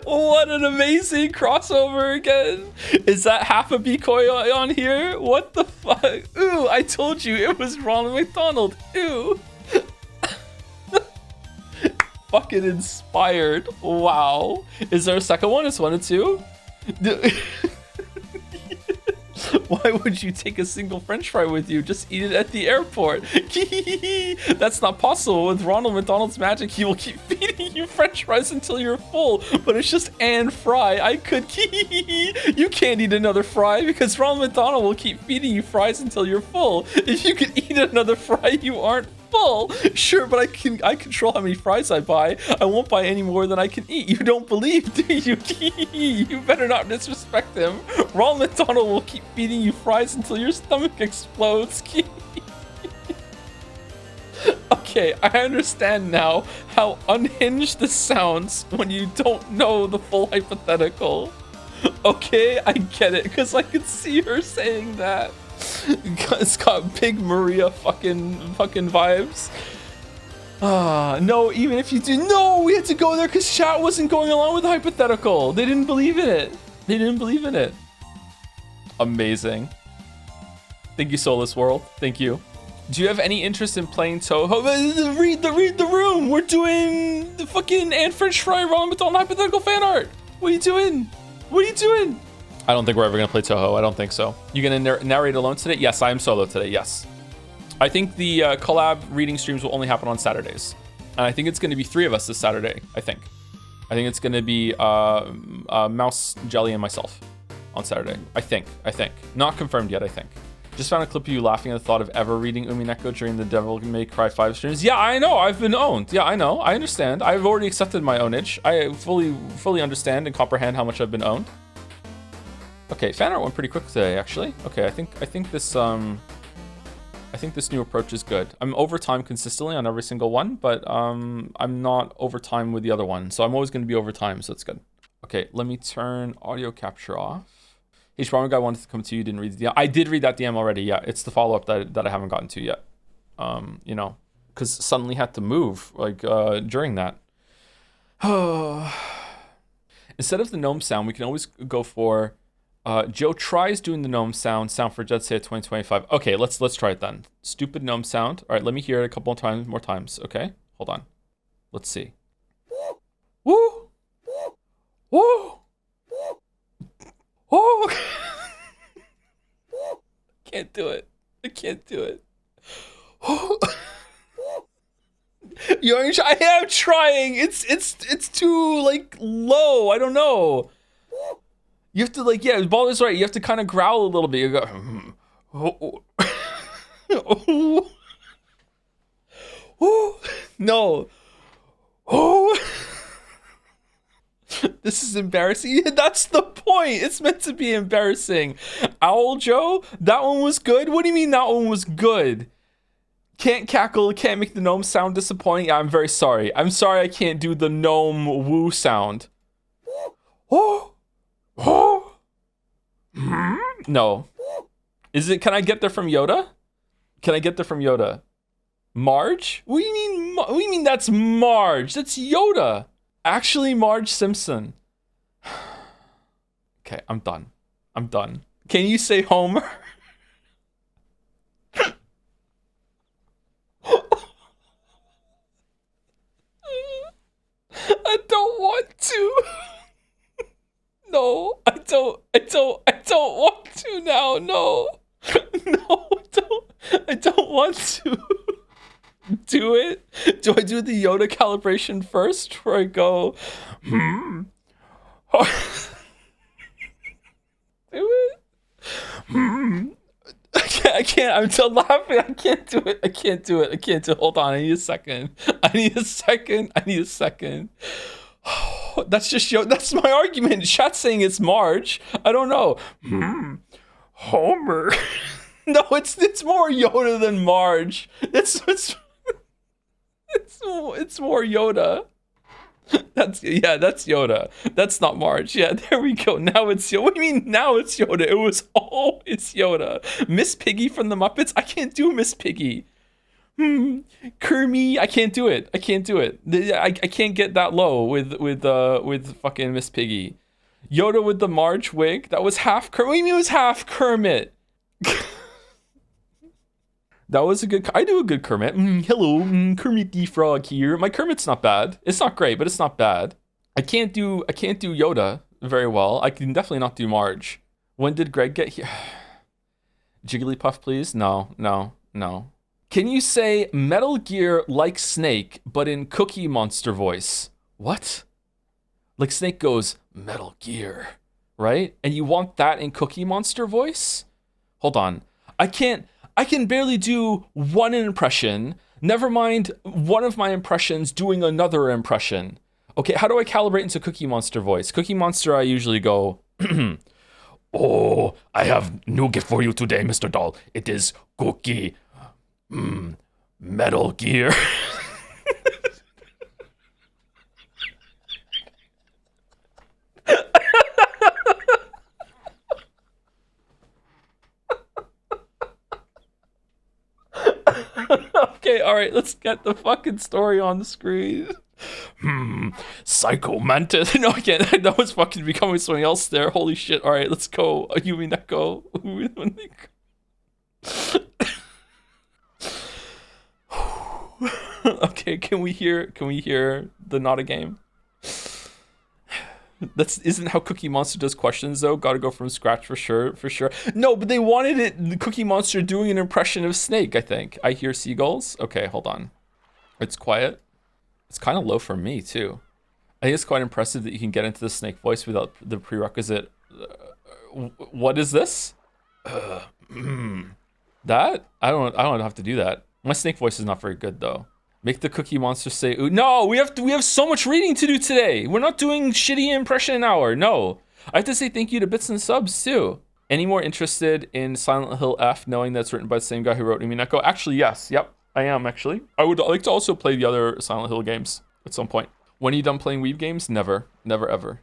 What an amazing crossover again. Is that half a decoy on here? What the fuck? Ooh, I told you it was Ronald McDonald. Ooh. Fucking inspired. Wow. Is there a second one? It's 1 and 2? Why would you take a single French fry with you? Just eat it at the airport. That's not possible. With Ronald McDonald's magic, he will keep feeding you French fries until you're full. But it's just and fry. I could. You can't eat another fry because Ronald McDonald will keep feeding you fries until you're full. If you could eat another fry, you aren't full. Sure, but I control how many fries I buy. I won't buy any more than I can eat. You don't believe, do you? You better not disrespect him. Ronald McDonald will keep feeding you fries until your stomach explodes. Okay, I understand now how unhinged this sounds when you don't know the full hypothetical. Okay, I get it, because I could see her saying that. It's got big Maria fucking vibes. No, even if you do, no, we had to go there because chat wasn't going along with the hypothetical. They didn't believe in it. They didn't believe in it. Amazing. Thank you, Soulless World. Thank you. Do you have any interest in playing Toho? Read the room. We're doing the fucking and French fry Ronald McDonald hypothetical fan art. What are you doing? What are you doing? I don't think we're ever gonna play Toho. I don't think so. You gonna narrate alone today? Yes, I am solo today. Yes. I think the collab reading streams will only happen on Saturdays, and I think it's gonna be 3 of us this Saturday. I think it's gonna be Mouse, Jelly, and myself on Saturday. I think. Not confirmed yet. I think. Just found a clip of you laughing at the thought of ever reading Umineko during the Devil May Cry 5 streams. Yeah, I know. I've been owned. Yeah, I know. I understand. I've already accepted my ownage. I fully understand and comprehend how much I've been owned. Okay, fan art went pretty quick today, actually. Okay, I think this new approach is good. I'm over time consistently on every single one, but I'm not over time with the other one, so I'm always going to be over time, so it's good. Okay, let me turn audio capture off. Hey, Shawarma Guy wanted to come to you, didn't read the DM. I did read that DM already, yeah. It's the follow-up that I haven't gotten to yet. You know, because suddenly had to move, like, during that. Instead of the gnome sound, we can always go for, Joe tries doing the gnome sound for Jet Set 2025. Okay, let's try it then. Stupid gnome sound. All right, let me hear it a couple of more times, okay? Hold on. Let's see. Woo! Woo! Oh! Can't do it. I can't do it. I am trying. It's too like low. I don't know. You have to like, yeah, Balder's right. You have to kind of growl a little bit. You go. No. Oh. This is embarrassing. That's the point. It's meant to be embarrassing. Owl Joe, that one was good. What do you mean that one was good? Can't cackle, can't make the gnome sound disappointing. I'm very sorry. I'm sorry I can't do the gnome woo sound. Oh. Oh. No. Is it, can I get there from Yoda? Can I get there from Yoda? Marge? What do you mean that's Marge? That's Yoda. Actually, Marge Simpson. Okay, I'm done. Can you say Homer? I don't want to. No, I don't want to now. No, I don't want to. Do it? Do I do the Yoda calibration first where I go, Do it? I can't. I'm still laughing. I can't do it. Hold on. I need a second. That's just Yoda. That's my argument. Chat's saying it's Marge. I don't know. Homer. No, it's more Yoda than Marge. It's more Yoda. That's Yoda. That's not Marge. Yeah, there we go. Now it's Yoda. What do you mean now it's Yoda? It was always Yoda. Miss Piggy from the Muppets? I can't do Miss Piggy. Kermie, I can't do it. I can't get that low with fucking Miss Piggy. Yoda with the Marge wig. That was half Kermit. What do you mean it was half Kermit? That was a good. I do a good Kermit. Hello, Kermit the Frog here. My Kermit's not bad. It's not great, but it's not bad. I can't do Yoda very well. I can definitely not do Marge. When did Greg get here? Jigglypuff, please. No. Can you say Metal Gear like Snake, but in Cookie Monster voice? What? Like Snake goes Metal Gear, right? And you want that in Cookie Monster voice? Hold on. I can barely do one impression. Never mind one of my impressions doing another impression. Okay, how do I calibrate into Cookie Monster voice? Cookie Monster, I usually go, oh, I have new gift for you today, Mr. Doll. It is Cookie Metal Gear. Okay, alright, let's get the fucking story on the screen. Psycho Mantis. No, I can't. That was fucking becoming something else there. Holy shit. Alright, let's go. Umineko. Okay, can we hear the not a game? That's isn't how Cookie Monster does questions though. Gotta go from scratch for sure. No, but they wanted it the Cookie Monster doing an impression of Snake, I think. I hear seagulls. Okay, hold on. It's quiet. It's kind of low for me too. I think it's quite impressive that you can get into the Snake voice without the prerequisite. What is this? That? I don't have to do that. My Snake voice is not very good though. Make the Cookie Monster say, ooh. No, we have so much reading to do today. We're not doing shitty impression an hour. No. I have to say thank you to Bits and Subs too. Any more interested in Silent Hill F, knowing that's written by the same guy who wrote Umineko? Actually, yes. Yep, I am actually. I would like to also play the other Silent Hill games at some point. When are you done playing Weave games? Never. Never, ever.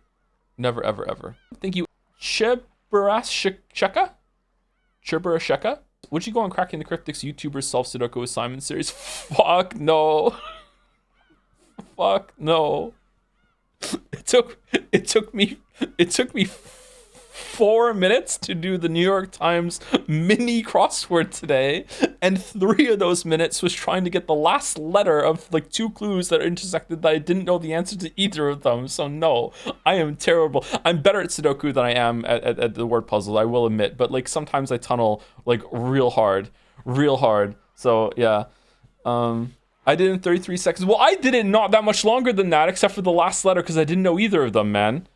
Never, ever, ever. Thank you. Chiburasheka? Chiburasheka? Would you go on Cracking the Cryptics YouTuber Solve Sudoku assignment series? Fuck no. Fuck no. It took me 4 minutes to do the New York Times mini crossword today, and 3 of those minutes was trying to get the last letter of like 2 clues that intersected that I didn't know the answer to either of them. So no, I am terrible. I'm better at Sudoku than I am at the word puzzle, I will admit, but like sometimes I tunnel like real hard. So yeah. I did it in 33 seconds. Well, I did it not that much longer than that, except for the last letter, because I didn't know either of them, man.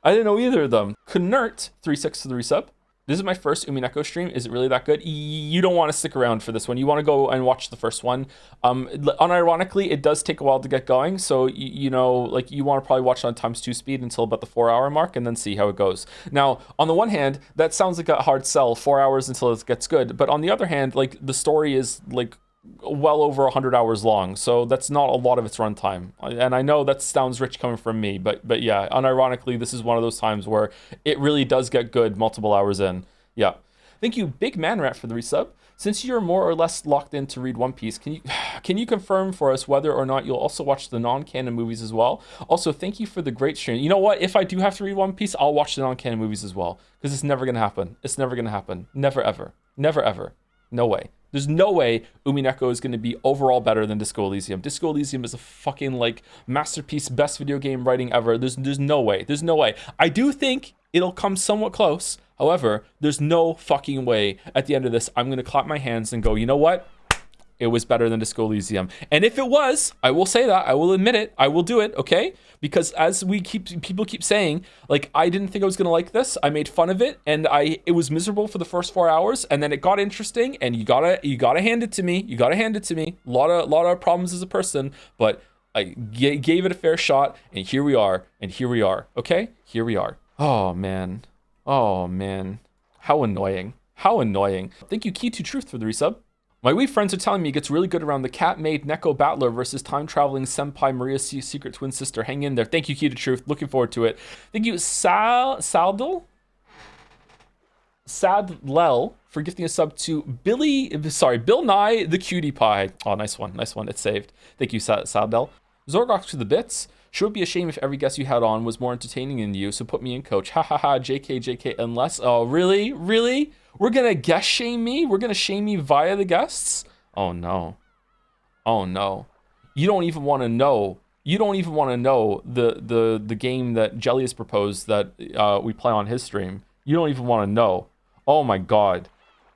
I didn't know either of them. Knert, 36 to the resub. This is my first Umineko stream. Is it really that good? You don't want to stick around for this one. You want to go and watch the first one. Unironically, it does take a while to get going. So, you know, like you want to probably watch on ×2 speed until about the 4-hour mark and then see how it goes. Now, on the one hand, that sounds like a hard sell, 4 hours until it gets good. But on the other hand, like the story is like well over 100 hours long, so that's not a lot of its runtime. And I know that sounds rich coming from me, but yeah, unironically, this is one of those times where it really does get good multiple hours in. Yeah. Thank you, Big Man Rat, for the resub. Since you're more or less locked in to read One Piece, can you confirm for us whether or not you'll also watch the non-canon movies as well? Also, thank you for the great stream. You know what? If I do have to read One Piece, I'll watch the non-canon movies as well, because it's never gonna happen. It's never gonna happen. Never ever. Never ever. No way. There's no way Umineko is going to be overall better than Disco Elysium. Disco Elysium is a fucking like masterpiece, best video game writing ever. There's no way. There's no way. I do think it'll come somewhat close. However, there's no fucking way at the end of this I'm going to clap my hands and go, you know what? It was better than Disco Elysium. And if it was, I will say that. I will admit it. I will do it, okay? Because as people keep saying, like, I didn't think I was going to like this. I made fun of it, and it was miserable for the first 4 hours, and then it got interesting, and you gotta hand it to me. You gotta hand it to me. A lot of problems as a person, but I gave it a fair shot, and here we are, okay? Here we are. Oh, man. How annoying. Thank you, Key to Truth, for the resub. My wee friends are telling me it gets really good around the cat-made Neko Battler versus time-traveling Senpai Maria's secret twin sister. Hang in there. Thank you, Key to Truth. Looking forward to it. Thank you, Sadlel, for gifting a sub to Bill Nye the Cutie Pie. Oh, nice one. It's saved. Thank you, Sadlel. Zorgox to the bits. Sure would be a shame if every guest you had on was more entertaining than you, so put me in, coach. Ha ha ha, JK, unless... Oh, really? We're gonna guest shame me? We're gonna shame me via the guests? Oh no. You don't even want to know. The game that Jelly has proposed that we play on his stream. You don't even want to know. Oh my god.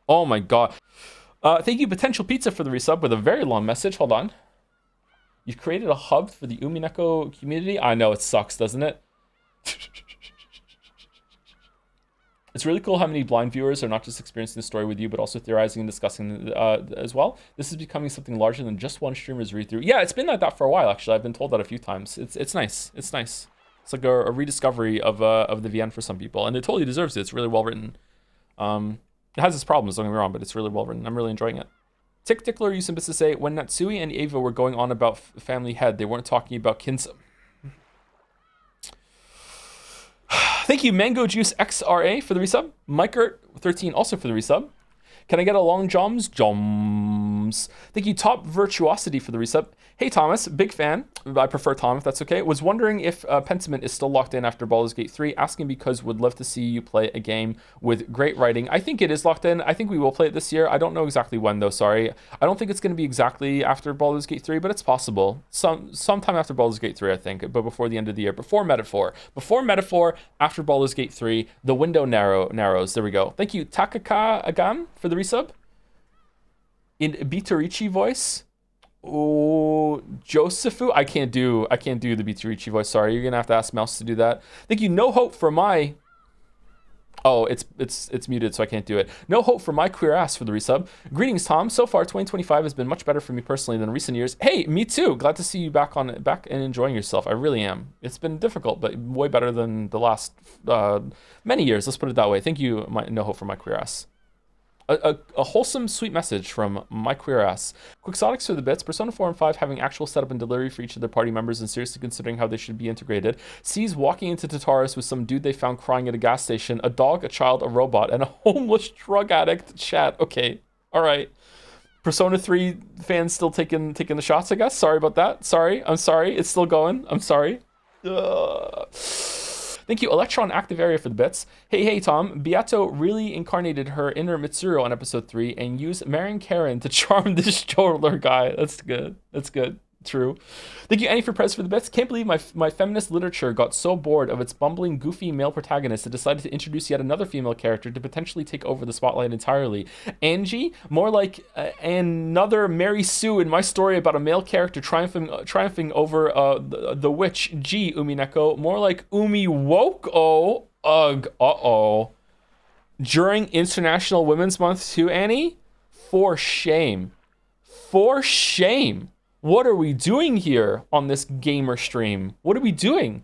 Thank you, Potential Pizza, for the resub with a very long message. Hold on. You've created a hub for the Umineko community? I know, it sucks, doesn't it? It's really cool how many blind viewers are not just experiencing the story with you, but also theorizing and discussing as well. This is becoming something larger than just one streamer's read-through. Yeah, it's been like that for a while, actually. I've been told that a few times. It's nice. It's nice. It's like a rediscovery of the VN for some people, and it totally deserves it. It's really well written. It has its problems, don't get me wrong, but it's really well written. I'm really enjoying it. Tick Tickler used to say, when Natsui and Ava were going on about family head, they weren't talking about Kinsa. Thank you, Mango Juice XRA for the resub. Mikert13 also for the resub. Can I get a long joms? Joms. Thank you, Top Virtuosity for the resub. Hey, Thomas, big fan. I prefer Tom, if that's okay. Was wondering if Pentiment is still locked in after Baldur's Gate 3. Asking because would love to see you play a game with great writing. I think it is locked in. I think we will play it this year. I don't know exactly when, though, sorry. I don't think it's going to be exactly after Baldur's Gate 3, but it's possible. Sometime after Baldur's Gate 3, I think, but before the end of the year. Before Metaphor. Before Metaphor, after Baldur's Gate 3, the window narrows. There we go. Thank you, Takaka Agan, for the resub. In Bitorichi voice. Oh, Josephu, I can't do the Bitorichi voice. Sorry, you're gonna have to ask Mouse to do that. Thank you. No hope for my. Oh, it's muted, so I can't do it. No hope for my queer ass for the resub. Greetings, Tom. So far, 2025 has been much better for me personally than recent years. Hey, me too. Glad to see you back and enjoying yourself. I really am. It's been difficult, but way better than the last many years. Let's put it that way. Thank you. No hope for my queer ass. A wholesome, sweet message from my queer ass. Quixotics for the bits. Persona 4 and 5 having actual setup and delivery for each of their party members and seriously considering how they should be integrated. Sees walking into Tataris with some dude they found crying at a gas station, a dog, a child, a robot, and a homeless drug addict. Chat. Okay. All right. Persona 3 fans still taking the shots, I guess. Sorry about that. Sorry. I'm sorry. It's still going. I'm sorry. Thank you, Electron Active Area for the bits. Hey, Tom. Beato really incarnated her inner Mitsuru on episode 3 and used Marin Karen to charm this Jodler guy. That's good. That's good. True. Thank you, Annie, for press for the bits. Can't believe my feminist literature got so bored of its bumbling, goofy male protagonist it decided to introduce yet another female character to potentially take over the spotlight entirely. Angie, more like another Mary Sue in my story about a male character triumphing over the witch. G, Umineko, more like Umi Woke. Oh, ugh, uh-oh. During International Women's Month too, Annie? For shame. For shame. What are we doing here on this gamer stream? What are we doing?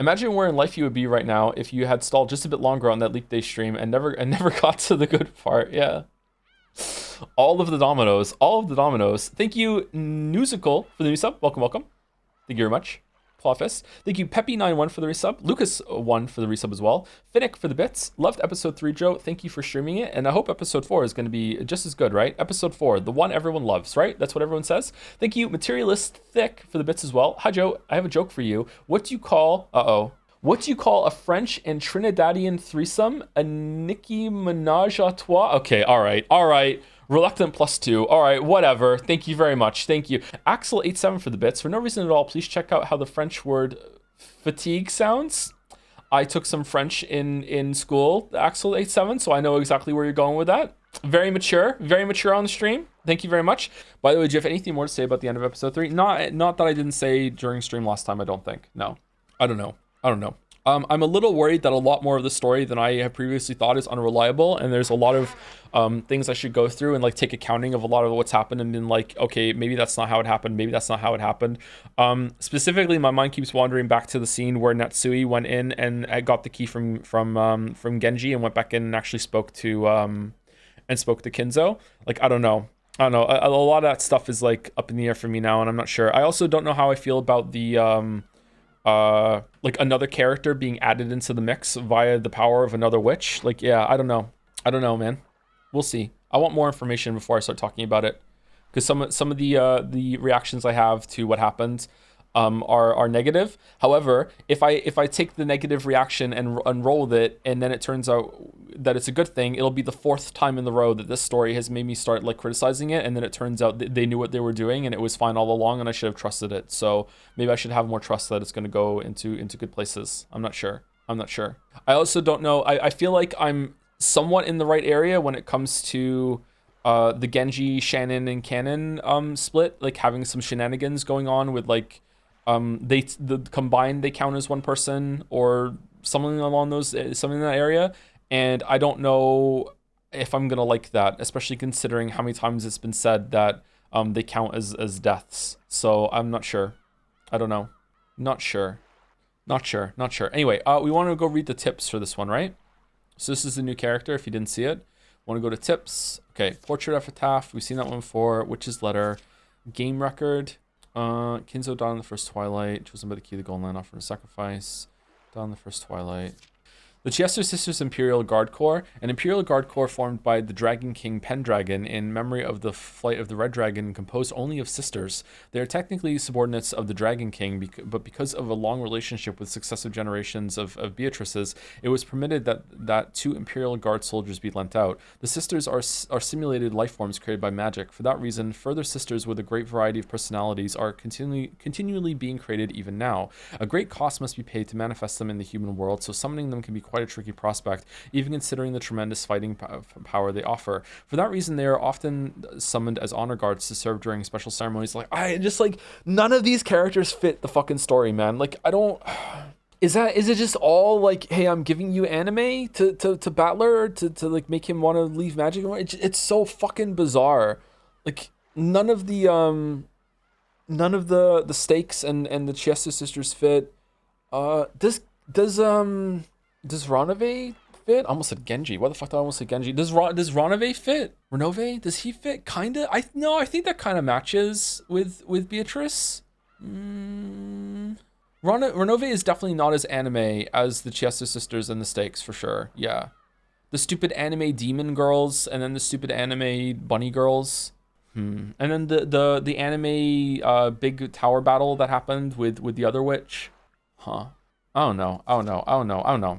Imagine where in life you would be right now if you had stalled just a bit longer on that Leap Day stream and never got to the good part. Yeah. All of the dominoes. Thank you, Newsical, for the new sub. Welcome. Thank you very much. Clawfist. Thank you, Peppy91 for the resub. Lucas1 for the resub as well. Finnick for the bits. Loved episode 3, Joe. Thank you for streaming it. And I hope episode 4 is going to be just as good, right? Episode 4, the one everyone loves, right? That's what everyone says. Thank you, Materialist Thick for the bits as well. Hi, Joe. I have a joke for you. What do you call a French and Trinidadian threesome? A Nicki Minaj à trois? Okay, all right. Reluctant +2. All right, whatever. Thank you very much. Thank you. Axel87 for the bits. For no reason at all, please check out how the French word fatigue sounds. I took some French in school, Axel87, so I know exactly where you're going with that. Very mature on the stream. Thank you very much. By the way, do you have anything more to say about the end of episode 3? Not that I didn't say during stream last time, I don't think. No. I don't know. I'm a little worried that a lot more of the story than I have previously thought is unreliable, and there's a lot of things I should go through and like take accounting of a lot of what's happened and then like, okay, maybe that's not how it happened. Specifically, my mind keeps wandering back to the scene where Natsui went in and got the key from Genji and went back in and actually spoke to Kinzo. Like, I don't know. A lot of that stuff is like up in the air for me now, and I'm not sure. I also don't know how I feel about the like another character being added into the mix via the power of another witch. Like, yeah, I don't know, man. We'll see. I want more information before I start talking about it, because some of the reactions I have to what happened are negative. However, if I take the negative reaction and roll with it, and then it turns out that it's a good thing, it'll be the 4th time in the row that this story has made me start like criticizing it, and then it turns out they knew what they were doing and it was fine all along, and I should have trusted it. So maybe I should have more trust that it's going to go into good places. I'm not sure. I also don't know. I feel like I'm somewhat in the right area when it comes to the Genji, Shannon, and Canon split, like having some shenanigans going on with like the combined they count as one person or something in that area. And I don't know if I'm gonna like that, especially considering how many times it's been said that they count as deaths. So I'm not sure. I don't know. Not sure. Not sure. Not sure. Anyway, we want to go read the tips for this one, right? So this is the new character. If you didn't see it, want to go to tips. Okay, portrait epitaph. We've seen that one before. Witch's letter, game record. Kinzo died in the first twilight. Chosen by the key of the golden land, offered a sacrifice. Died in the first twilight. The Chiester Sisters Imperial Guard Corps, an Imperial Guard Corps formed by the Dragon King Pendragon in memory of the flight of the Red Dragon, composed only of sisters. They are technically subordinates of the Dragon King, but because of a long relationship with successive generations of Beatrices, it was permitted that 2 Imperial Guard soldiers be lent out. The sisters are simulated life forms created by magic. For that reason, further sisters with a great variety of personalities are continually being created even now. A great cost must be paid to manifest them in the human world, so summoning them can be quite a tricky prospect, even considering the tremendous fighting power they offer. For that reason, they are often summoned as honor guards to serve during special ceremonies. None of these characters fit the fucking story, man. Like, I don't... Is it just all like, hey, I'm giving you anime to Battler to like make him want to leave magic? It's so fucking bizarre. Like, none of the stakes and the Chiesa sisters fit. Does Ranove fit? I almost said Genji. Why the fuck did I almost say Genji? Does Ranove fit? Renove? Does he fit? Kinda? I think that kind of matches with Beatrice. Renove is definitely not as anime as the Chiesa sisters and the Stakes, for sure. Yeah. The stupid anime demon girls, and then the stupid anime bunny girls. And then the anime big tower battle that happened with the other witch. Huh. I don't know.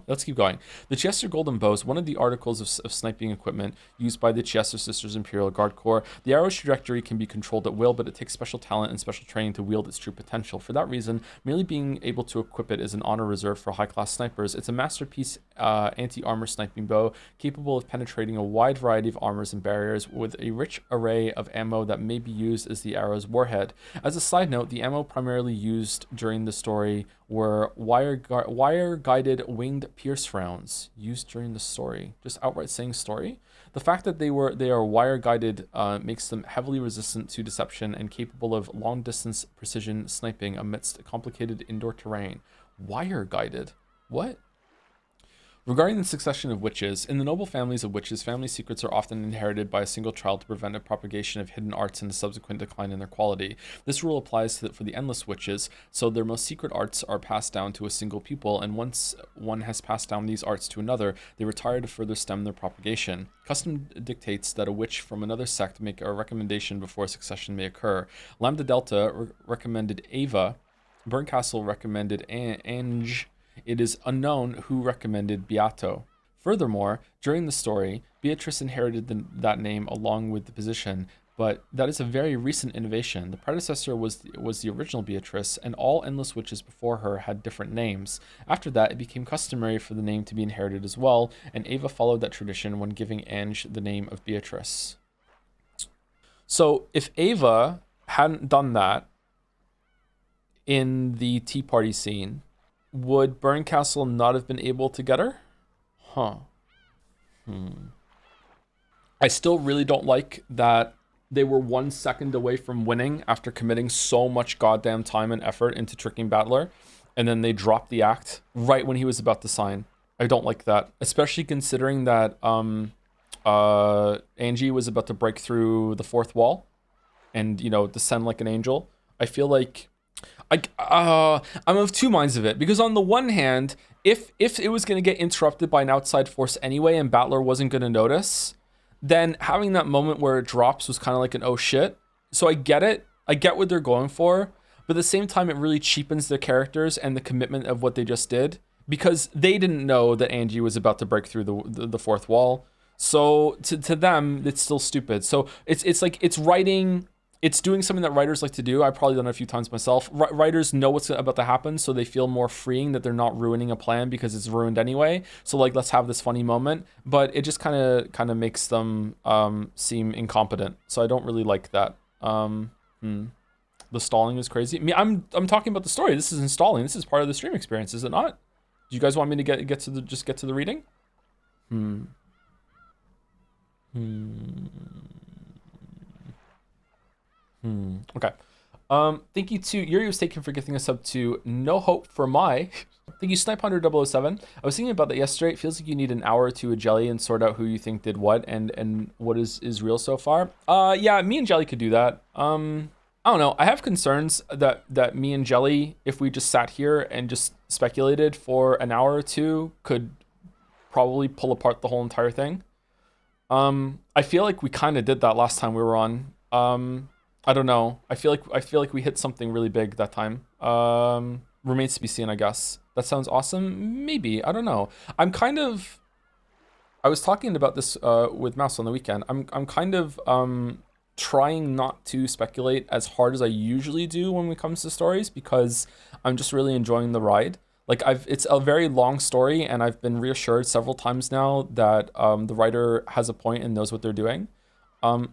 Let's keep going. The Chester Golden Bow is one of the articles of sniping equipment used by the Chester Sisters Imperial Guard Corps. The arrow's trajectory can be controlled at will, but it takes special talent and special training to wield its true potential. For that reason, merely being able to equip it is an honor reserved for high-class snipers. It's a masterpiece anti-armor sniping bow, capable of penetrating a wide variety of armors and barriers with a rich array of ammo that may be used as the arrow's warhead. As a side note, the ammo primarily used during the story were wire-guided winged pierce rounds used during the story. Just outright saying story. The fact that they are wire-guided makes them heavily resistant to deception and capable of long-distance precision sniping amidst complicated indoor terrain. Wire-guided? What? Regarding the succession of witches, in the noble families of witches, family secrets are often inherited by a single child to prevent a propagation of hidden arts and a subsequent decline in their quality. This rule applies for the endless witches, so their most secret arts are passed down to a single pupil, and once one has passed down these arts to another, they retire to further stem their propagation. Custom dictates that a witch from another sect make a recommendation before succession may occur. Lambda Delta recommended Ava, Burncastle recommended Ange. It is unknown who recommended Beato. Furthermore, during the story, Beatrice inherited that name along with the position, but that is a very recent innovation. The predecessor was the original Beatrice, and all endless witches before her had different names. After that, it became customary for the name to be inherited as well, and Ava followed that tradition when giving Ange the name of Beatrice. So if Ava hadn't done that in the Tea Party scene, would Burncastle not have been able to get her? Huh. I still really don't like that they were 1 second away from winning after committing so much goddamn time and effort into tricking Battler, and then they dropped the act right when he was about to sign. I don't like that, especially considering that Angie was about to break through the 4th wall and, descend like an angel. I feel like I'm of two minds of it, because on the one hand, if it was going to get interrupted by an outside force anyway and Battler wasn't going to notice, then having that moment where it drops was kind of like an oh shit. So I get it. I get what they're going for, but at the same time, it really cheapens their characters and the commitment of what they just did, because they didn't know that Angie was about to break through the 4th wall. So to them, it's still stupid. So it's like it's writing. It's doing something that writers like to do. I've probably done it a few times myself. Writers know what's about to happen, so they feel more freeing that they're not ruining a plan because it's ruined anyway. So like, let's have this funny moment, but it just kind of makes them seem incompetent. So I don't really like that. The stalling is crazy. I mean, I'm talking about the story. This is installing. This is part of the stream experience, is it not? Do you guys want me to get to the reading? Hmm. Hmm. Hmm. Okay. Thank you to Yuri was taken for gifting us up to No Hope for My. Thank you, Snipe Hunter 007. I was thinking about that yesterday. It feels like you need an hour or two of Jelly and sort out who you think did what and what is real so far. Yeah, me and Jelly could do that. I don't know. I have concerns that me and Jelly, if we just sat here and just speculated for an hour or two, could probably pull apart the whole entire thing. I feel like we kind of did that last time we were on. I don't know. I feel like we hit something really big that time. Remains to be seen, I guess. That sounds awesome. Maybe. I don't know. I was talking about this with Mouse on the weekend. I'm kind of trying not to speculate as hard as I usually do when it comes to stories because I'm just really enjoying the ride. Like it's a very long story, and I've been reassured several times now that the writer has a point and knows what they're doing.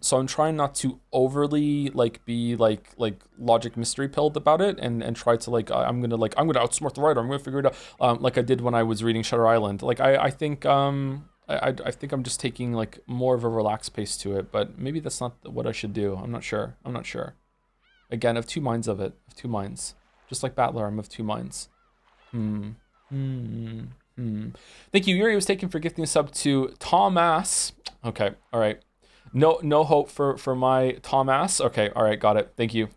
So I'm trying not to overly be logic mystery pilled about it and try to I'm gonna outsmart the writer. I'm gonna figure it out like I did when I was reading Shutter Island. I think I think I'm just taking more of a relaxed pace to it, but maybe that's not what I should do. I'm not sure. Again, I have two minds of it. I have two minds. Just like Battler, I'm of two minds. Thank you. Yuri was taken for gifting a sub to Thomas. Okay, all right. No hope for my Thomas. Okay, all right, got it. Thank you.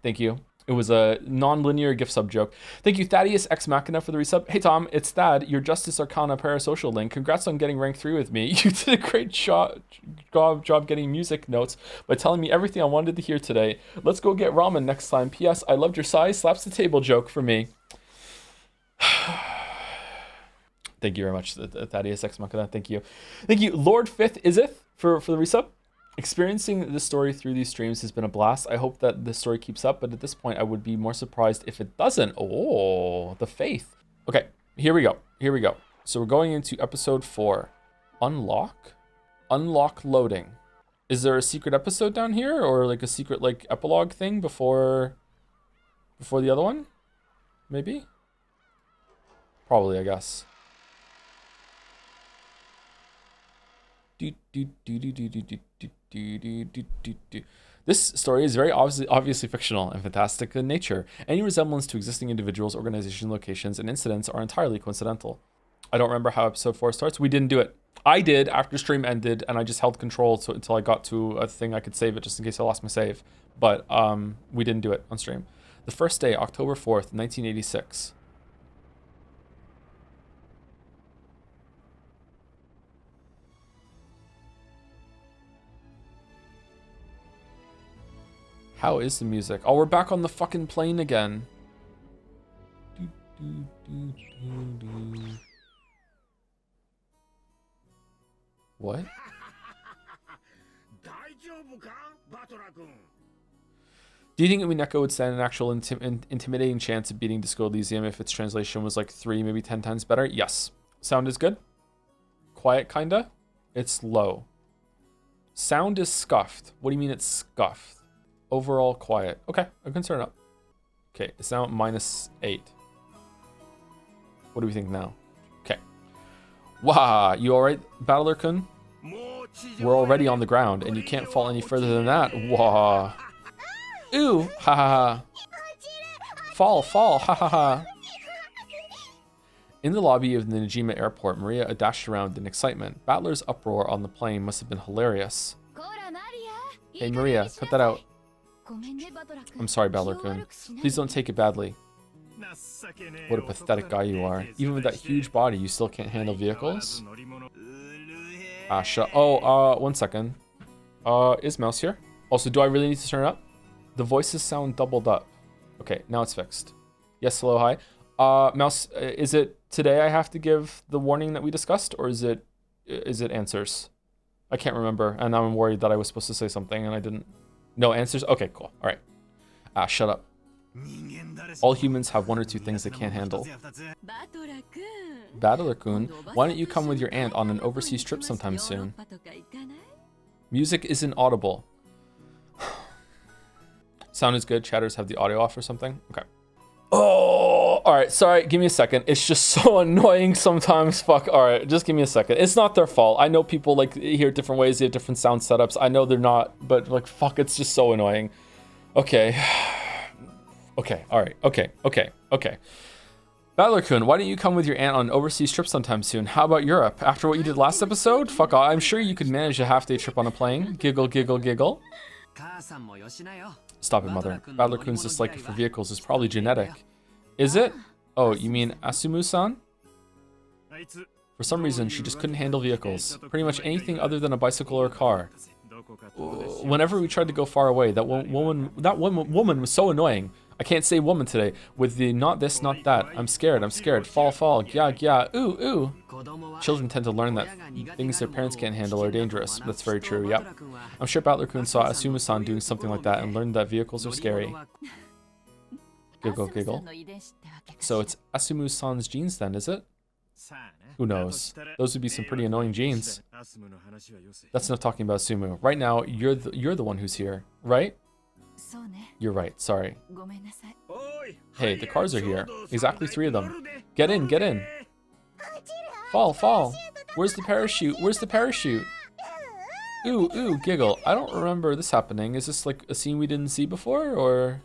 It was a non-linear gift sub joke. Thank you, Thaddeus Ex Machina, for the resub. Hey Tom, it's Thad, your Justice Arcana Parasocial link. Congrats on getting rank 3 with me. You did a great job getting music notes by telling me everything I wanted to hear today. Let's go get ramen next time. P.S. I loved your size slaps the table joke for me. Thank you very much, Thaddeus Ex Machina. Thank you, Lord Fifth Isith for the resub. Experiencing this story through these streams has been a blast. I hope that this story keeps up, but at this point I would be more surprised if it doesn't. Oh, the faith. Okay, here we go. So we're going into episode 4. Unlock loading. Is there a secret episode down here, or a secret epilogue thing before the other one? Maybe? Probably, I guess. This story is very obviously fictional and fantastic in nature. Any resemblance to existing individuals, organizations, locations, and incidents are entirely coincidental. I don't remember how episode 4 starts. We didn't do it. I did after stream ended, and I just held control until I got to a thing I could save it just in case I lost my save. But we didn't do it on stream. The first day, October 4th, 1986. How is the music? Oh, we're back on the fucking plane again. What? Do you think Umineko would stand an actual intimidating chance of beating Disco Elysium if its translation was 3, maybe 10 times better? Yes. Sound is good. Quiet, kinda. It's low. Sound is scuffed. What do you mean it's scuffed? Overall quiet. Okay, I can turn it up. Okay, it's now at -8. What do we think now? Okay. Wah, you alright, Battler-kun? We're already on the ground, and you can't fall any further than that. Wah. Ooh, ha ha ha. Fall, ha ha ha. In the lobby of the Najima airport, Maria dashed around in excitement. Battler's uproar on the plane must have been hilarious. Hey Maria, cut that out. I'm sorry, Battler-kun. Please don't take it badly. What a pathetic guy you are. Even with that huge body, you still can't handle vehicles? One second. Is Mouse here? Also, do I really need to turn it up? The voices sound doubled up. Okay, now it's fixed. Yes, hello, hi. Mouse, is it today I have to give the warning that we discussed, or is it answers? I can't remember, and now I'm worried that I was supposed to say something and I didn't. No answers? Okay, cool. All right. Shut up. All humans have one or two things they can't handle. Battler-kun, why don't you come with your aunt on an overseas trip sometime soon? Music isn't audible. Sound is good. Chatters have the audio off or something. Okay. Oh, all right, sorry, give me a second. It's just so annoying sometimes. Fuck, all right, just give me a second. It's not their fault. I know people like hear it different ways, they have different sound setups. I know they're not, but like, fuck, it's just so annoying. Okay. Okay, all right, okay. Battler-kun, why don't you come with your aunt on an overseas trip sometime soon? How about Europe? After what you did last episode? Fuck off, I'm sure you could manage a half-day trip on a plane. Giggle, giggle, giggle. Stop it, mother. Battler-kun's dislike for vehicles is probably genetic. Is it? Oh, you mean Asumu-san? For some reason, she just couldn't handle vehicles. Pretty much anything other than a bicycle or a car. Whenever we tried to go far away, that woman was so annoying. I can't say woman today. With the not this, not that. I'm scared. Fall, gya, gya, ooh. Children tend to learn that things their parents can't handle are dangerous. That's very true, yep. I'm sure Battler-kun saw Asumu-san doing something like that and learned that vehicles are scary. Giggle, giggle. So it's Asumu-san's genes then, is it? Who knows? Those would be some pretty annoying genes. That's not talking about Sumu. Right now, you're the one who's here, right? You're right, sorry. Hey, the cars are here. Exactly 3 of them. Get in, get in. Fall. Where's the parachute? Ooh, giggle. I don't remember this happening. Is this like a scene we didn't see before, or?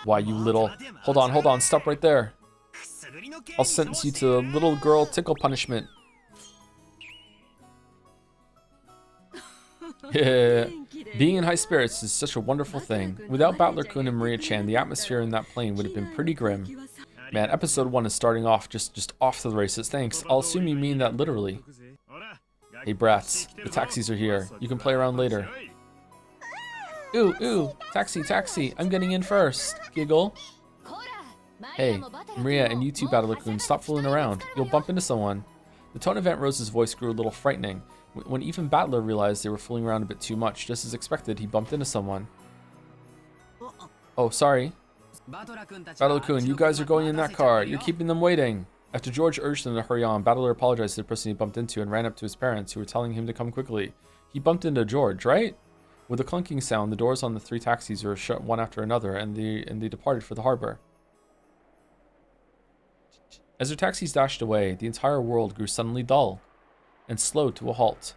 Why, you little... Hold on, stop right there. I'll sentence you to little girl tickle punishment. Yeah. Being in high spirits is such a wonderful thing. Without Battler-kun and Maria-chan, the atmosphere in that plane would have been pretty grim. Man, episode 1 is starting off just off to the races. Thanks. I'll assume you mean that literally. Hey brats, the taxis are here. You can play around later. Ooh, taxi. I'm getting in first. Giggle. Hey, Maria and you two, Battler-kun, stop fooling around. You'll bump into someone. The tone of Aunt Rose's voice grew a little frightening. When even Battler realized they were fooling around a bit too much, just as expected, he bumped into someone. Oh, sorry. Battler-kun, you guys are going in that car. You're keeping them waiting. After George urged them to hurry on, Battler apologized to the person he bumped into and ran up to his parents, who were telling him to come quickly. He bumped into George, right? With a clunking sound, the doors on the 3 taxis were shut one after another, and they departed for the harbor. As their taxis dashed away, the entire world grew suddenly dull and slowed to a halt.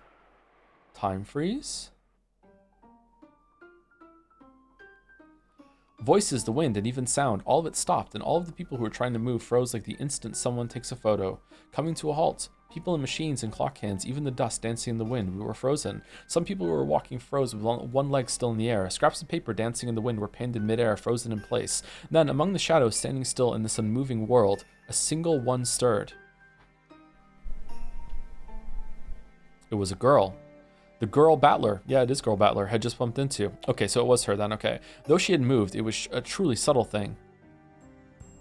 Time freeze? Voices, the wind, and even sound, all of it stopped, and all of the people who were trying to move froze like the instant someone takes a photo. Coming to a halt. People and machines and clock hands, even the dust dancing in the wind, we were frozen. Some people who were walking froze with one leg still in the air. Scraps of paper dancing in the wind were pinned in midair, frozen in place. Then, among the shadows standing still in this unmoving world, a single one stirred. It was a girl. The girl Battler, yeah, it is girl Battler, had just bumped into. Okay, so it was her then, okay. Though she had moved, it was a truly subtle thing.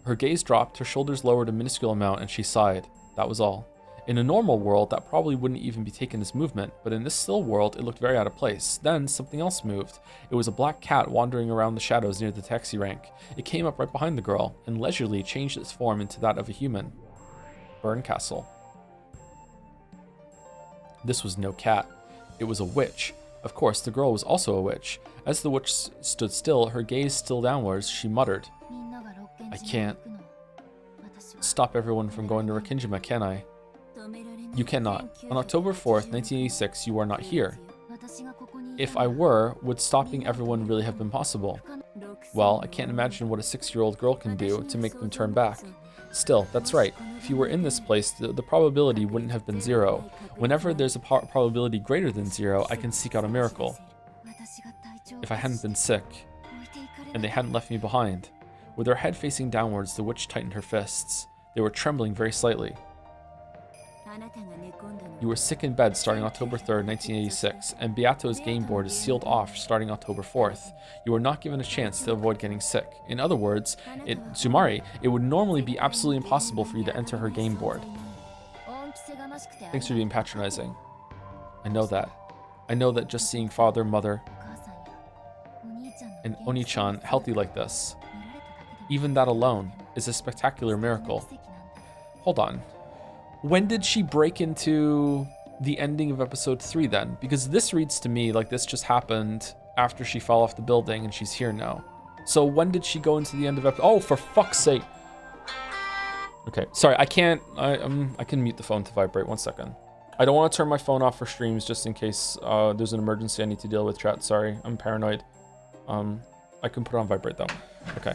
Her gaze dropped, her shoulders lowered a minuscule amount, and she sighed. That was all. In a normal world, that probably wouldn't even be taken as movement, but in this still world, it looked very out of place. Then, something else moved. It was a black cat wandering around the shadows near the taxi rank. It came up right behind the girl, and leisurely changed its form into that of a human. Burncastle. This was no cat. It was a witch. Of course, the girl was also a witch. As the witch stood still, her gaze still downwards, she muttered, I can't stop everyone from going to Rakinjima, can I? You cannot. On October 4th, 1986, you are not here. If I were, would stopping everyone really have been possible? Well, I can't imagine what a 6-year-old girl can do to make them turn back. Still, that's right. If you were in this place, the probability wouldn't have been 0. Whenever there's a probability greater than 0, I can seek out a miracle. If I hadn't been sick, and they hadn't left me behind. With her head facing downwards, the witch tightened her fists. They were trembling very slightly. You were sick in bed starting October 3rd, 1986, and Beato's game board is sealed off starting October 4th. You are not given a chance to avoid getting sick. In other words, Tsumari, it would normally be absolutely impossible for you to enter her game board. Thanks for being patronizing. I know that. I know that just seeing father, mother, and Oni-chan healthy like this, even that alone, is a spectacular miracle. Hold on. When did she break into the ending of episode 3 then? Because this reads to me like this just happened after she fell off the building and she's here now. So when did she go into the end of episode? Oh, for fuck's sake. Okay, sorry, I can't. I can mute the phone to vibrate. 1 second. I don't want to turn my phone off for streams just in case there's an emergency I need to deal with. Chat. Sorry, I'm paranoid. I can put it on vibrate though. Okay.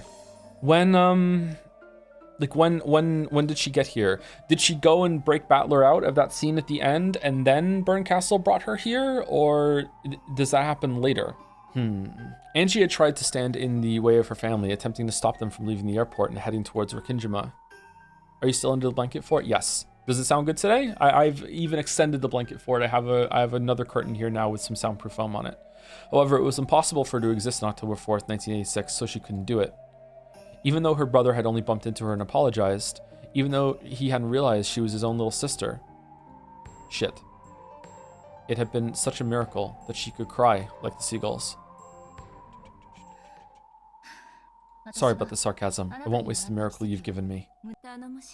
When when did she get here? Did she go and break Battler out of that scene at the end, and then Burncastle brought her here, or does that happen later? Angie had tried to stand in the way of her family, attempting to stop them from leaving the airport and heading towards Rikinjima. Are you still under the blanket fort? Yes. Does it sound good today? I've even extended the blanket fort. I have another curtain here now with some soundproof foam on it. However, it was impossible for her to exist on October 4th, 1986, so she couldn't do it. Even though her brother had only bumped into her and apologized, even though he hadn't realized she was his own little sister. Shit. It had been such a miracle that she could cry like the seagulls. Sorry about the sarcasm. I won't waste the miracle you've given me.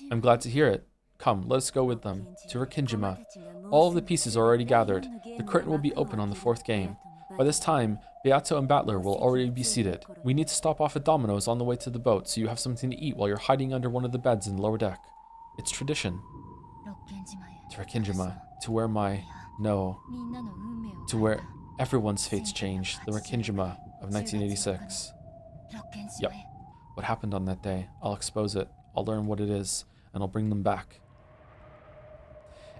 I'm glad to hear it. Come, let us go with them. To Rikinjima. All of the pieces are already gathered. The curtain will be open on the 4th game. By this time, Beato and Battler will already be seated. We need to stop off at Domino's on the way to the boat so you have something to eat while you're hiding under one of the beds in the lower deck. It's tradition. To Rikinjima. To where everyone's fates change. The Rikinjima of 1986. Yep. What happened on that day? I'll expose it. I'll learn what it is, and I'll bring them back.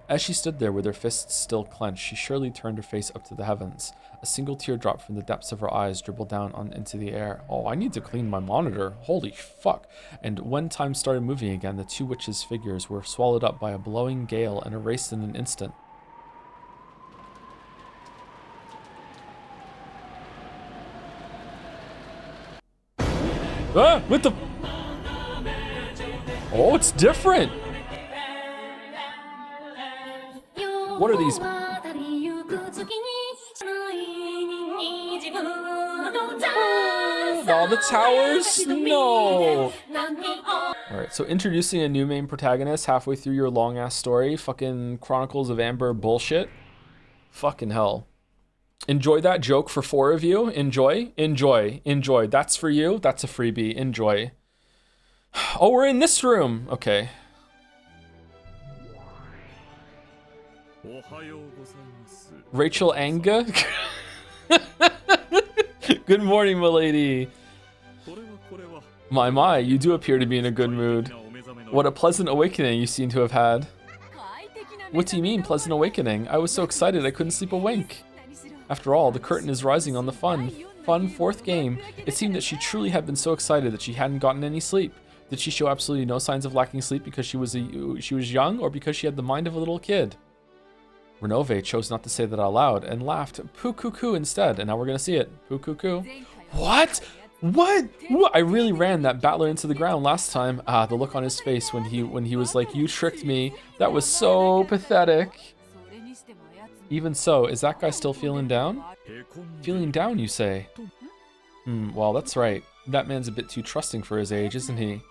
As she stood there with her fists still clenched, she surely turned her face up to the heavens. A single teardrop from the depths of her eyes dribbled down into the air. Oh, I need to clean my monitor. Holy fuck. And when time started moving again, the two witches' figures were swallowed up by a blowing gale and erased in an instant. Ah, what the? Oh, it's different. What are these? All the towers? No. Alright, so introducing a new main protagonist halfway through your long ass story. Fucking Chronicles of Amber bullshit. Fucking hell. Enjoy that joke for 4 of you. Enjoy. That's for you. That's a freebie. Enjoy. Oh, we're in this room. Okay. Rachel Anga? Good morning, milady. My, you do appear to be in a good mood. What a pleasant awakening you seem to have had. What do you mean, pleasant awakening? I was so excited I couldn't sleep a wink. After all, the curtain is rising on the fun 4th game. It seemed that she truly had been so excited that she hadn't gotten any sleep. Did she show absolutely no signs of lacking sleep because she was young, or because she had the mind of a little kid? Renove chose not to say that out loud and laughed poo coo coo instead, and now we're gonna see it. Poo coo coo. What? What? I really ran that Battler into the ground last time. Ah, the look on his face when he was like, you tricked me. That was so pathetic. Even so, is that guy still feeling down? Feeling down, you say? Well, that's right. That man's a bit too trusting for his age, isn't he?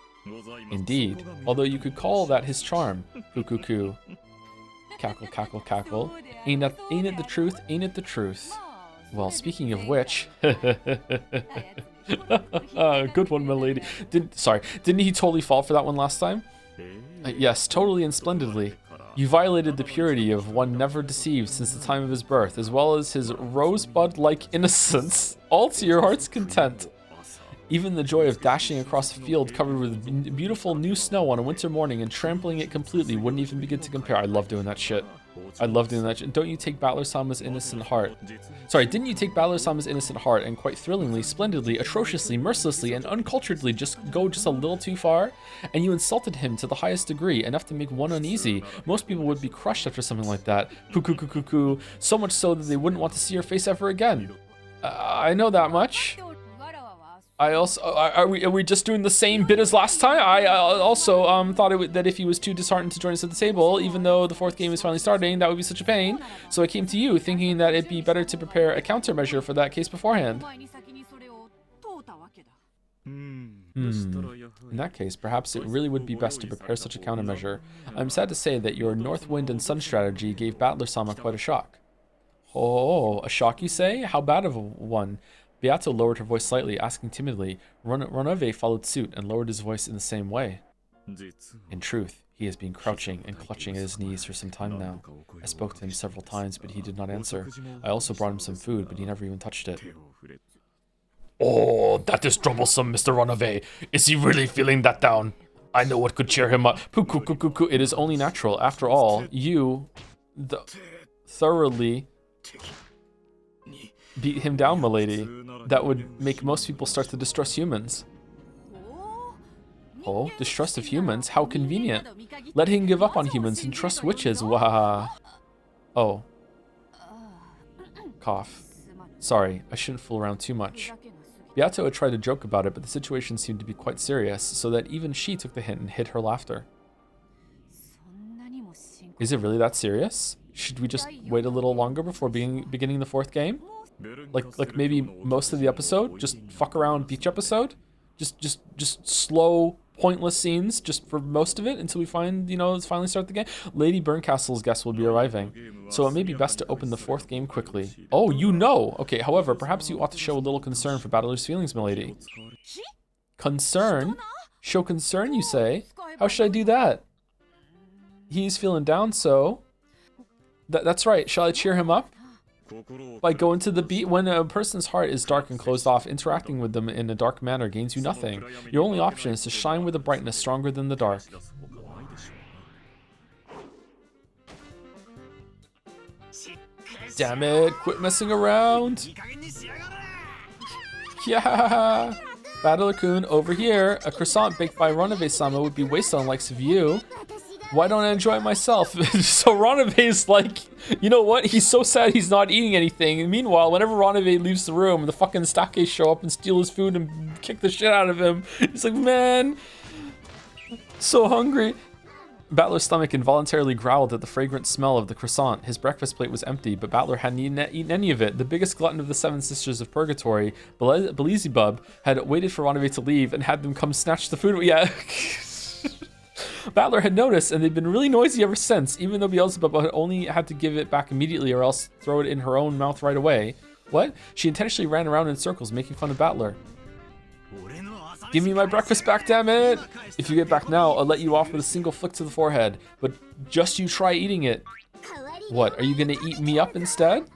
Indeed. Although you could call that his charm. Poo coo coo. Cackle, cackle, cackle. Ain't it the truth? Ain't it the truth? Well, speaking of which... good one, my lady. Didn't he totally fall for that one last time? Yes, totally and splendidly. You violated the purity of one never deceived since the time of his birth, as well as his rosebud-like innocence, all to your heart's content. Even the joy of dashing across a field covered with beautiful new snow on a winter morning and trampling it completely wouldn't even begin to compare. I love doing that shit. I love doing that shit. Don't you take Battler-sama's innocent heart? Sorry, didn't you take Battler-sama's innocent heart and quite thrillingly, splendidly, atrociously, mercilessly, and unculturedly just a little too far? And you insulted him to the highest degree, enough to make one uneasy. Most people would be crushed after something like that. Poo coo coo coo coo. So much so that they wouldn't want to see your face ever again. I know that much. I also, are we just doing the same bit as last time? I also thought that if he was too disheartened to join us at the table, even though the 4th game is finally starting, that would be such a pain. So I came to you, thinking that it'd be better to prepare a countermeasure for that case beforehand. In that case, perhaps it really would be best to prepare such a countermeasure. I'm sad to say that your North Wind and Sun strategy gave Battler-sama quite a shock. Oh, a shock you say? How bad of a one? Beato lowered her voice slightly, asking timidly. Renove followed suit and lowered his voice in the same way. In truth, he has been crouching and clutching at his knees for some time now. I spoke to him several times, but he did not answer. I also brought him some food, but he never even touched it. Oh, that is troublesome, Mr. Runaway. Is he really feeling that down? I know what could cheer him up. It is only natural. After all, you thoroughly beat him down, milady. That would make most people start to distrust humans. Oh, distrust of humans? How convenient. Let him give up on humans and trust witches. Wah. Oh. Cough. Sorry, I shouldn't fool around too much. Beato had tried to joke about it, but the situation seemed to be quite serious, so that even she took the hint and hid her laughter. Is it really that serious? Should we just wait a little longer before beginning the 4th game? Like maybe most of the episode? Just fuck around beach episode? Just slow, pointless scenes just for most of it until we find, finally start the game. Lady Burncastle's guests will be arriving, so it may be best to open the 4th game quickly. Oh, Okay, however, perhaps you ought to show a little concern for Battler's feelings, milady. Concern? Show concern, you say? How should I do that? He's feeling down, so... That's right, shall I cheer him up? By going to the beat. When a person's heart is dark and closed off, interacting with them in a dark manner gains you nothing. Your only option is to shine with a brightness stronger than the dark. Damn it, quit messing around. Yeah. Battler-kun, over here. A croissant baked by Runaway-sama would be wasted on the likes of you. Why don't I enjoy it myself? So Ranaway's like, you know what? He's so sad he's not eating anything. And meanwhile, whenever Ranaway leaves the room, the fucking Stake show up and steal his food and kick the shit out of him. He's like, man, so hungry. Battler's stomach involuntarily growled at the fragrant smell of the croissant. His breakfast plate was empty, but Battler hadn't eaten any of it. The biggest glutton of the 7 sisters of Purgatory, Beelzebub, had waited for Ranaway to leave and had them come snatch the food. Yeah. Battler had noticed, and they'd been really noisy ever since, even though Beelzebub had only had to give it back immediately or else throw it in her own mouth right away. What? She intentionally ran around in circles, making fun of Battler. Give me my breakfast back, damn it! If you get back now, I'll let you off with a single flick to the forehead, but just you try eating it. What, are you gonna eat me up instead?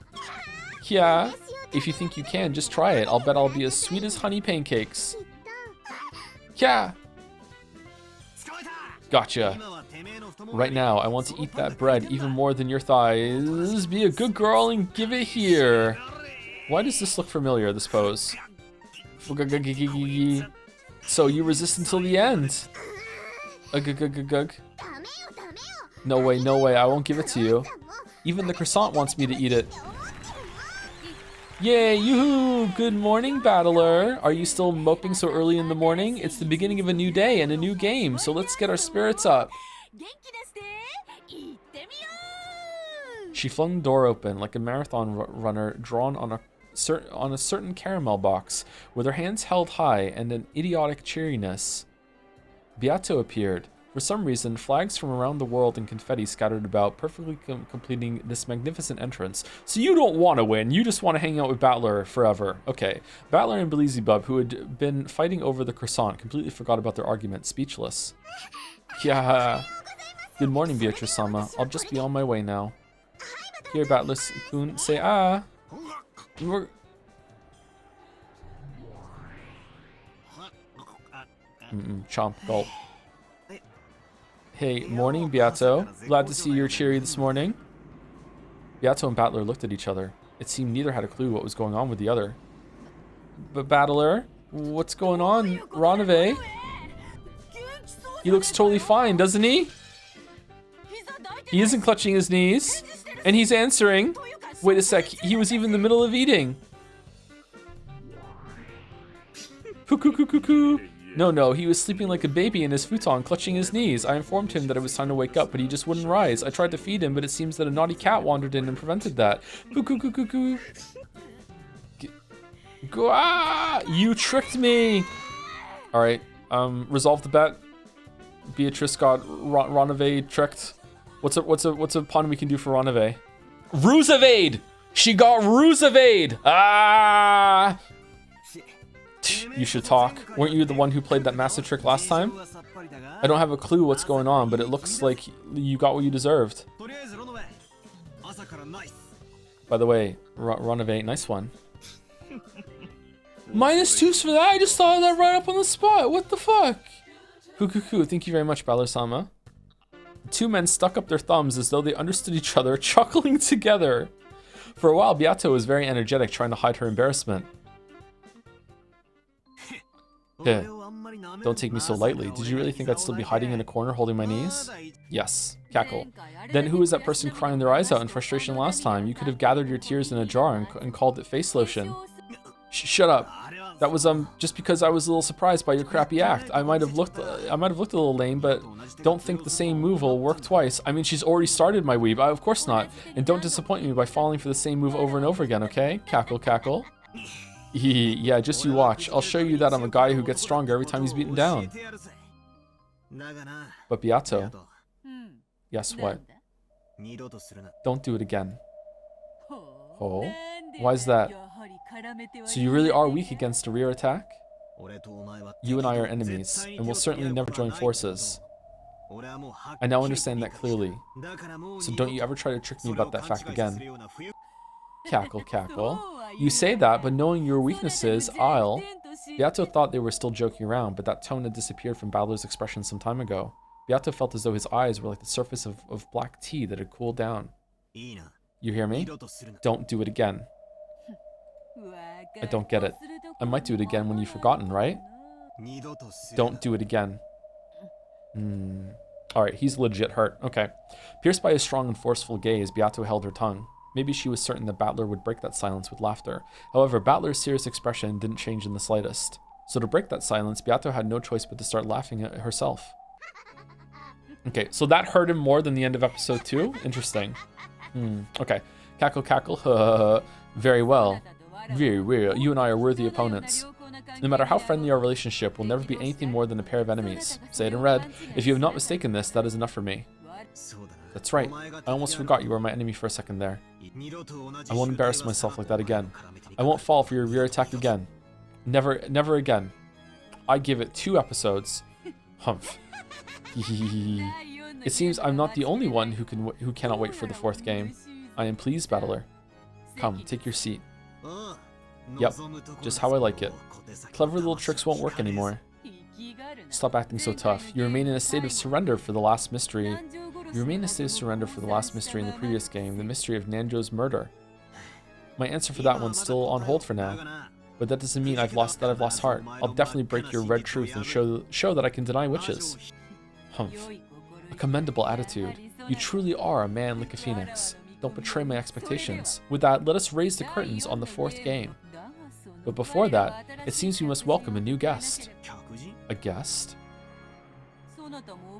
Yeah, if you think you can, just try it. I'll bet I'll be as sweet as honey pancakes. Yeah. Gotcha. Right now, I want to eat that bread even more than your thighs. Be a good girl and give it here. Why does this look familiar, this pose? So you resist until the end. No way, I won't give it to you. Even the croissant wants me to eat it. Yay, yoo-hoo! Good morning, Battler. Are you still moping so early in the morning? It's the beginning of a new day and a new game, so let's get our spirits up. She flung the door open like a marathon runner drawn on a certain caramel box, with her hands held high and an idiotic cheeriness. Beato appeared. For some reason, flags from around the world and confetti scattered about, perfectly completing this magnificent entrance. So you don't want to win, you just want to hang out with Battler forever. Okay. Battler and Beelzebub, who had been fighting over the croissant, completely forgot about their argument, speechless. Yeah. Good morning, Beatrice-sama. I'll just be on my way now. Here, Battler-kun, say ah. Chomp, gulp. Hey, morning, Beato. Glad to see you're cheery this morning. Beato and Battler looked at each other. It seemed neither had a clue what was going on with the other. But Battler, what's going on, Ranaway? He looks totally fine, doesn't he? He isn't clutching his knees. And he's answering. Wait a sec, he was even in the middle of eating. Cuckoo. No, he was sleeping like a baby in his futon, clutching his knees. I informed him that it was time to wake up, but he just wouldn't rise. I tried to feed him, but it seems that a naughty cat wandered in and prevented that. Cuckoo. You tricked me. All right, resolve the bet. Beatrice got Ranaway tricked. What's a pun we can do for Ranaway? Ruse evade. She got ruse evade. Ah. You should talk. Weren't you the one who played that master trick last time? I don't have a clue what's going on, but it looks like you got what you deserved. By the way, Runaway, nice one. -2s for that? I just thought of that right up on the spot. What the fuck? Kukuku, thank you very much, Baller-sama. The two men stuck up their thumbs as though they understood each other, chuckling together. For a while, Beato was very energetic, trying to hide her embarrassment. Yeah. Don't take me so lightly. Did you really think I'd still be hiding in a corner holding my knees? Yes. Cackle. Then who was that person crying their eyes out in frustration last time? You could have gathered your tears in a jar and called it face lotion. Shut up. That was just because I was a little surprised by your crappy act. I might have looked a little lame, but don't think the same move will work twice. I mean, she's already started my weeb. Of course not. And don't disappoint me by falling for the same move over and over again, okay? Cackle, cackle. Yeah, just you watch. I'll show you that I'm a guy who gets stronger every time he's beaten down. But Beato. Yes, what? Don't do it again. Oh? Why's that? So you really are weak against a rear attack? You and I are enemies, and we'll certainly never join forces. I now understand that clearly. So don't you ever try to trick me about that fact again. Cackle, cackle. You say that, but knowing your weaknesses, I'll... Beato thought they were still joking around, but that tone had disappeared from Balor's expression some time ago. Beato felt as though his eyes were like the surface of black tea that had cooled down. You hear me? Don't do it again. I don't get it. I might do it again when you've forgotten, right? Don't do it again. Alright, he's legit hurt. Okay. Pierced by his strong and forceful gaze, Beato held her tongue. Maybe she was certain that Battler would break that silence with laughter. However, Battler's serious expression didn't change in the slightest. So to break that silence, Beato had no choice but to start laughing at herself. Okay, so that hurt him more than the end of episode 2? Interesting. Okay. Cackle, cackle. Very well. Very well. You and I are worthy opponents. No matter how friendly our relationship, we'll never be anything more than a pair of enemies. Say it in red. If you have not mistaken this, that is enough for me. That's right. I almost forgot you were my enemy for a second there. I won't embarrass myself like that again. I won't fall for your rear attack again. Never, never again. I give it 2 episodes. Humph. It seems I'm not the only one who cannot wait for the 4th game. I am pleased, Battler. Come, take your seat. Yep, just how I like it. Clever little tricks won't work anymore. Stop acting so tough. You remain in a state of surrender for the last mystery. You remain in a state of surrender for the last mystery in the previous game, the mystery of Nanjo's murder. My answer for that one's still on hold for now. But that doesn't mean I've lost heart. I'll definitely break your red truth and show that I can deny witches. Humph. A commendable attitude. You truly are a man like a phoenix. Don't betray my expectations. With that, let us raise the curtains on the 4th game. But before that, it seems we must welcome a new guest. A guest?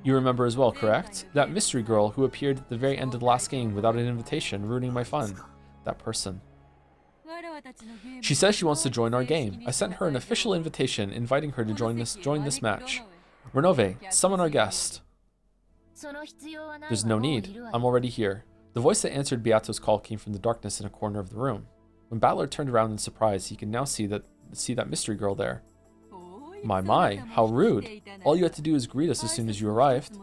You remember as well, correct? That mystery girl who appeared at the very end of the last game without an invitation, ruining my fun. That person. She says she wants to join our game. I sent her an official invitation inviting her to join this match. Renove, summon our guest. There's no need. I'm already here. The voice that answered Beato's call came from the darkness in a corner of the room. When Battler turned around in surprise, he could now see that mystery girl there. My, how rude. All you had to do is greet us as soon as you arrived.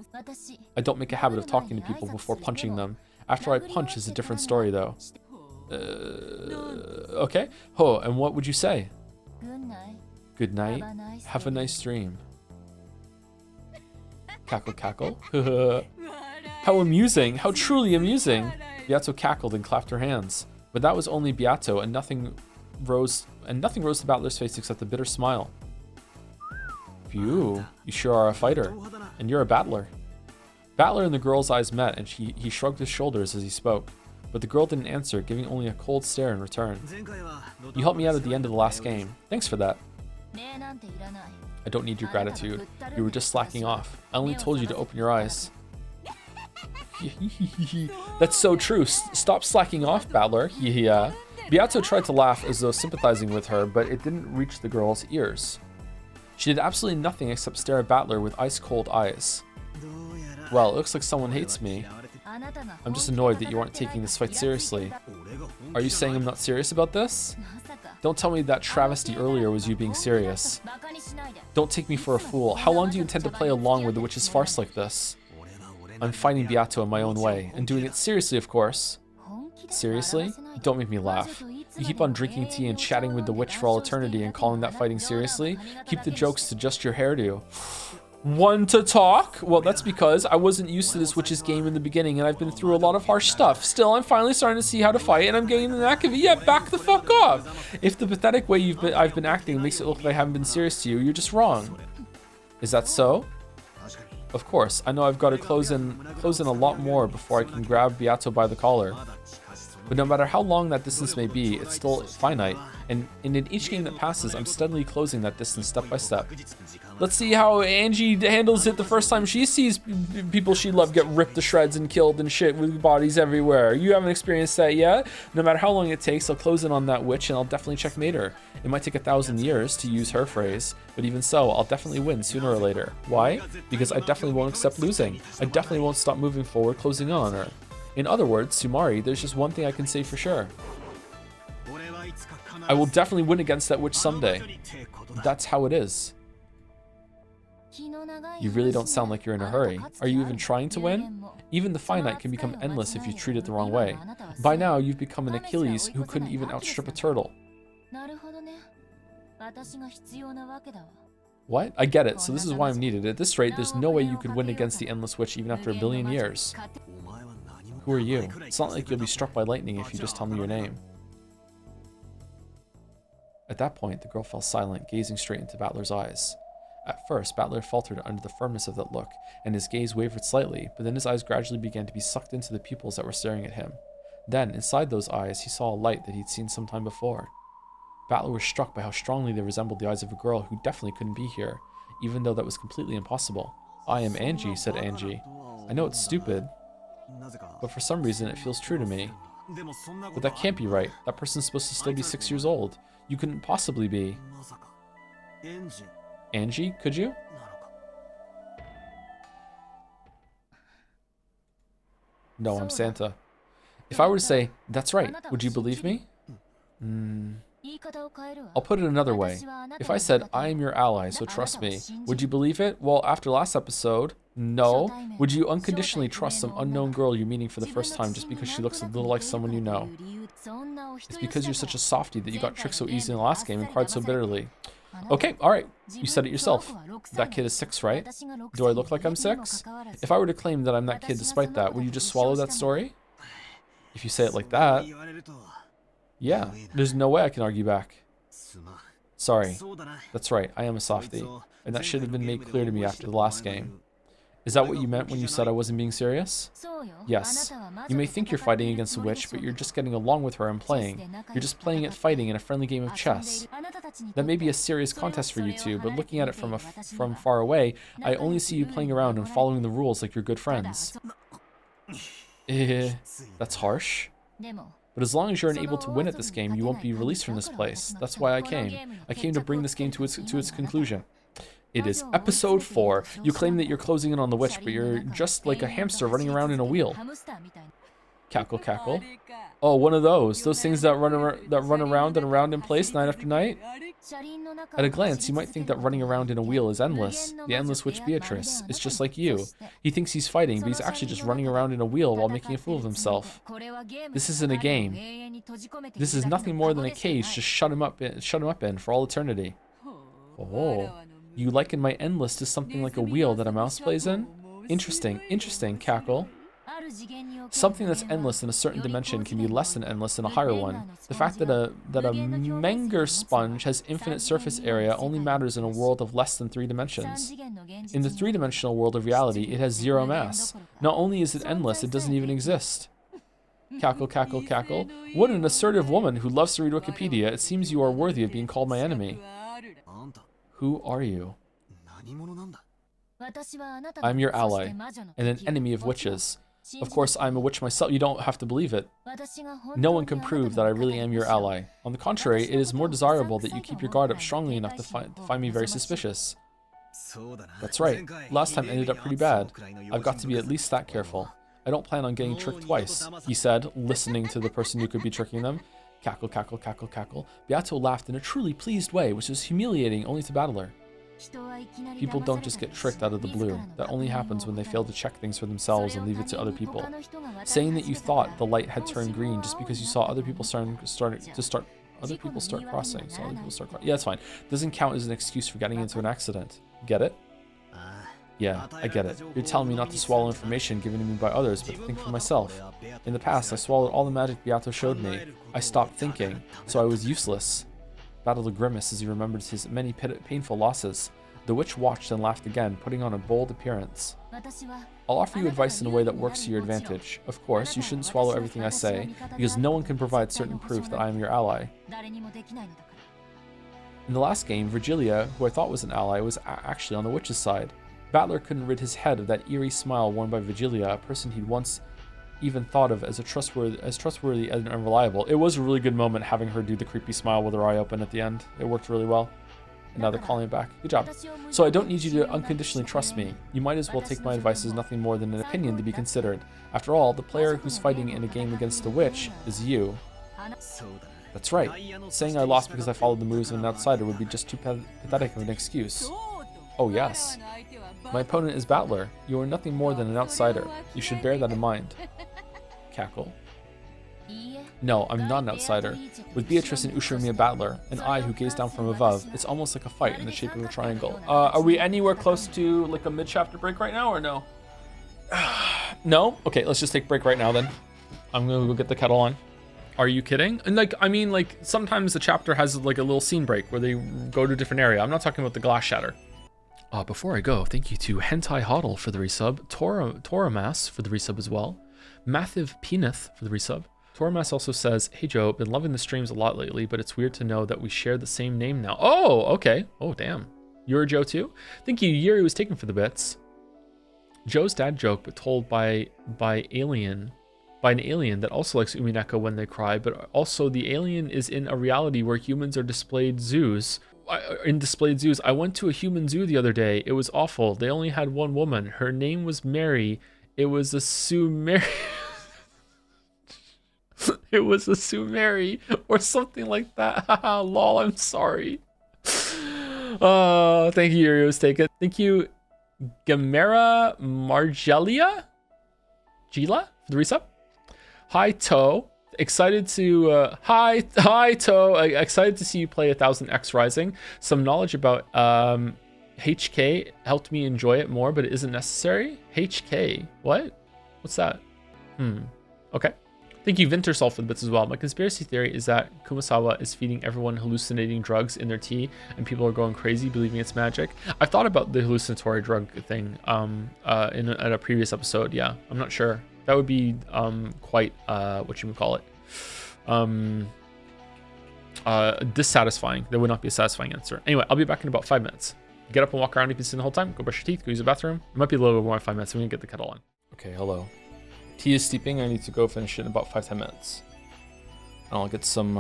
I don't make a habit of talking to people before punching them. After I punch is a different story, though. Okay. Oh, and what would you say? Good night. Have a nice dream. Cackle, cackle. How amusing. How truly amusing. Beato cackled and clapped her hands. But that was only Beato, and nothing rose to Battler's face except a bitter smile. Phew, you sure are a fighter. And you're a battler. Battler and the girl's eyes met, and he shrugged his shoulders as he spoke. But the girl didn't answer, giving only a cold stare in return. You helped me out at the end of the last game. Thanks for that. I don't need your gratitude. You were just slacking off. I only told you to open your eyes. That's so true. Stop slacking off, Battler. Yeah. Beato tried to laugh as though sympathizing with her, but it didn't reach the girl's ears. She did absolutely nothing except stare at Battler with ice-cold eyes. Well, it looks like someone hates me. I'm just annoyed that you aren't taking this fight seriously. Are you saying I'm not serious about this? Don't tell me that travesty earlier was you being serious. Don't take me for a fool. How long do you intend to play along with the witch's farce like this? I'm fighting Beato in my own way, and doing it seriously, of course. Seriously? Don't make me laugh. You keep on drinking tea and chatting with the witch for all eternity and calling that fighting seriously? Keep the jokes to just your hairdo. One to talk? Well, that's because I wasn't used to this witch's game in the beginning, and I've been through a lot of harsh stuff. Still, I'm finally starting to see how to fight, and I'm getting the knack of it. Yeah, back the fuck off! If the pathetic way I've been acting makes it look like I haven't been serious to you, you're just wrong. Is that so? Of course, I know I've got to close in a lot more before I can grab Beato by the collar. But no matter how long that distance may be, it's still finite, and in each game that passes, I'm steadily closing that distance step by step. Let's see how Angie handles it the first time she sees people she loved get ripped to shreds and killed and shit with bodies everywhere. You haven't experienced that yet? No matter how long it takes, I'll close in on that witch and I'll definitely checkmate her. It might take 1,000 years, to use her phrase, but even so, I'll definitely win sooner or later. Why? Because I definitely won't accept losing. I definitely won't stop moving forward, closing in on her. In other words, Sumari, there's just one thing I can say for sure. I will definitely win against that witch someday. That's how it is. You really don't sound like you're in a hurry. Are you even trying to win? Even the finite can become endless if you treat it the wrong way. By now, you've become an Achilles who couldn't even outstrip a turtle. What? I get it, so this is why I'm needed. At this rate, there's no way you could win against the Endless Witch even after 1 billion years. Who are you? It's not like you'll be struck by lightning if you just tell me your name. At that point, the girl fell silent, gazing straight into Battler's eyes. At first, Battler faltered under the firmness of that look, and his gaze wavered slightly, but then his eyes gradually began to be sucked into the pupils that were staring at him. Then, inside those eyes, he saw a light that he'd seen some time before. Battler was struck by how strongly they resembled the eyes of a girl who definitely couldn't be here, even though that was completely impossible. I am Angie, said Angie. I know it's stupid, but for some reason it feels true to me. But that can't be right. That person's supposed to still be 6 years old. You couldn't possibly be. Angie, could you? No, I'm Santa. If I were to say, that's right, would you believe me? I'll put it another way. If I said, I am your ally, so trust me, would you believe it? Well, after last episode, no. Would you unconditionally trust some unknown girl you're meeting for the first time just because she looks a little like someone you know? It's because you're such a softie that you got tricked so easy in the last game and cried so bitterly. Okay, alright. You said it yourself. That kid is 6, right? Do I look like I'm 6? If I were to claim that I'm that kid despite that, would you just swallow that story? If you say it like that... Yeah, there's no way I can argue back. Sorry. That's right, I am a softie. And that should have been made clear to me after the last game. Is that what you meant when you said I wasn't being serious? Yes. You may think you're fighting against a witch, but you're just getting along with her and playing. You're just playing at fighting in a friendly game of chess. That may be a serious contest for you two, but looking at it from far away, I only see you playing around and following the rules like you're good friends. That's harsh. But as long as you're unable to win at this game, you won't be released from this place. That's why I came. I came to bring this game to its conclusion. It is episode 4. You claim that you're closing in on the witch, but you're just like a hamster running around in a wheel. Cackle, cackle. Oh, one of those. Those things that run around and around in place night after night. At a glance, you might think that running around in a wheel is endless. The endless witch Beatrice is just like you. He thinks he's fighting, but he's actually just running around in a wheel while making a fool of himself. This isn't a game. This is nothing more than a cage to shut him up in for all eternity. Oh. You liken my endless to something like a wheel that a mouse plays in? Interesting, interesting, cackle. Something that's endless in a certain dimension can be less than endless in a higher one. The fact that a Menger sponge has infinite surface area only matters in a world of less than 3 dimensions. In the 3-dimensional world of reality, it has 0 mass. Not only is it endless, it doesn't even exist. Cackle, cackle, cackle. What an assertive woman who loves to read Wikipedia. It seems you are worthy of being called my enemy. Who are you? I'm your ally, and an enemy of witches. Of course, I'm a witch myself. You don't have to believe it. No one can prove that I really am your ally. On the contrary, it is more desirable that you keep your guard up strongly enough to find me very suspicious. That's right. Last time ended up pretty bad. I've got to be at least that careful. I don't plan on getting tricked twice, he said, listening to the person who could be tricking them. Cackle, cackle, cackle, cackle. Beato laughed in a truly pleased way, which was humiliating only to Battler. People don't just get tricked out of the blue. That only happens when they fail to check things for themselves and leave it to other people. Saying that you thought the light had turned green just because you saw other people start crossing. Yeah, it's fine. Doesn't count as an excuse for getting into an accident. Get it? Yeah, I get it. You're telling me not to swallow information given to me by others, but to think for myself. In the past, I swallowed all the magic Beato showed me. I stopped thinking, so I was useless. Battler grimaced as he remembered his many painful losses. The witch watched and laughed again, putting on a bold appearance. I'll offer you advice in a way that works to your advantage. Of course, you shouldn't swallow everything I say, because no one can provide certain proof that I am your ally. In the last game, Virgilia, who I thought was an ally, was actually on the witch's side. Battler couldn't rid his head of that eerie smile worn by Virgilia, a person he'd once even thought of as trustworthy and unreliable. It was a really good moment having her do the creepy smile with her eye open at the end. It worked really well. And now they're calling it back. Good job. So I don't need you to unconditionally trust me. You might as well take my advice as nothing more than an opinion to be considered. After all, the player who's fighting in a game against the witch is you. That's right. Saying I lost because I followed the moves of an outsider would be just too pathetic of an excuse. Oh yes. My opponent is Battler. You are nothing more than an outsider. You should bear that in mind. Cackle. No, I'm not an outsider. With Beatrice and Ushiromiya Battler, and I who gaze down from above, it's almost like a fight in the shape of a triangle. Are we anywhere close to like a mid-chapter break right now, or no? No? Okay, let's just take a break right now then. I'm gonna go get the kettle on. Are you kidding? And like, I mean, like, sometimes the chapter has like a little scene break where they go to a different area. I'm not talking about the glass shatter. Before I go, thank you to Hentai Hoddle for the resub, Toramas for the resub as well, Mathiv Penith for the resub. Toramas also says, hey Joe, been loving the streams a lot lately, but it's weird to know that we share the same name now. Oh, okay. Oh, damn. You're a Joe too? Thank you, Yuri was taken for the bits. Joe's dad joke, but told by an alien that also likes Umineko when they cry, but also the alien is in a reality where humans are displayed zoos. I went to a human zoo the other day. It was awful. They only had one woman. Her name was Mary. It was a Sumeri. It was a Sumeri or something like that. Lol, I'm sorry. Thank you, Yuri was taken. Thank you, Gamera Margelia? Gila for the resub. Hi, Toe. Excited to hi Toe. Excited to see you play 1000X Rising. Some knowledge about HK helped me enjoy it more, but it isn't necessary. HK, what? What's that? Okay. Thank you, Vintersol, for the bits as well. My conspiracy theory is that Kumasawa is feeding everyone hallucinating drugs in their tea, and people are going crazy believing it's magic. I've thought about the hallucinatory drug thing at a previous episode. Yeah, I'm not sure. That would be quite what you would call it, dissatisfying. That would not be a satisfying answer. Anyway, I'll be back in about 5 minutes. Get up and walk around. You can see the whole time. Go brush your teeth. Go use the bathroom. It might be a little bit more than 5 minutes. I'm gonna get the kettle on. Okay, hello. Tea is steeping. I need to go finish it in about 5-10 minutes. And I'll get some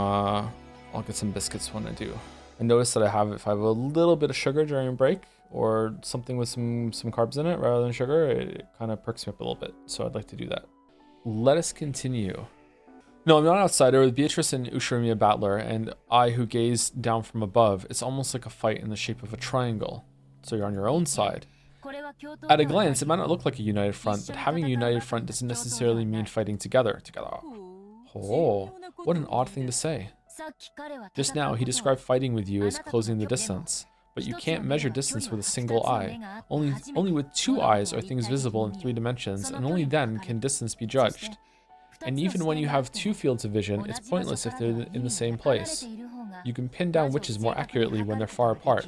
biscuits when I do. I noticed that if I have a little bit of sugar during a break, or something with some carbs in it rather than sugar, it kind of perks me up a little bit. So I'd like to do that. Let us continue. No, I'm not an outsider. With Beatrice and Ushiromiya Battler, and I who gaze down from above, it's almost like a fight in the shape of a triangle. So you're on your own side. At a glance, it might not look like a united front, but having a united front doesn't necessarily mean fighting together. Oh, what an odd thing to say. Just now, he described fighting with you as closing the distance. But you can't measure distance with a single eye. Only with 2 eyes are things visible in 3 dimensions, and only then can distance be judged. And even when you have 2 fields of vision, it's pointless if they're in the same place. You can pin down witches more accurately when they're far apart,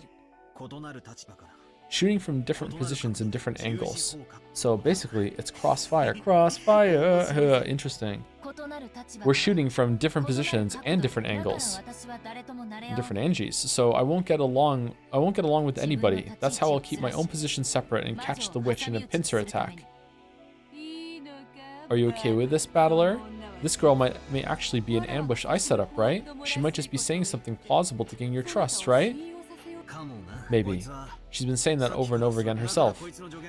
shooting from different positions and different angles. So basically, it's crossfire. Crossfire! Interesting. We're shooting from different positions and different angles. Different Angies. So I won't get along with anybody. That's how I'll keep my own position separate and catch the witch in a pincer attack. Are you okay with this, Battler? This girl may actually be an ambush I set up, right? She might just be saying something plausible to gain your trust, right? Maybe. She's been saying that over and over again herself.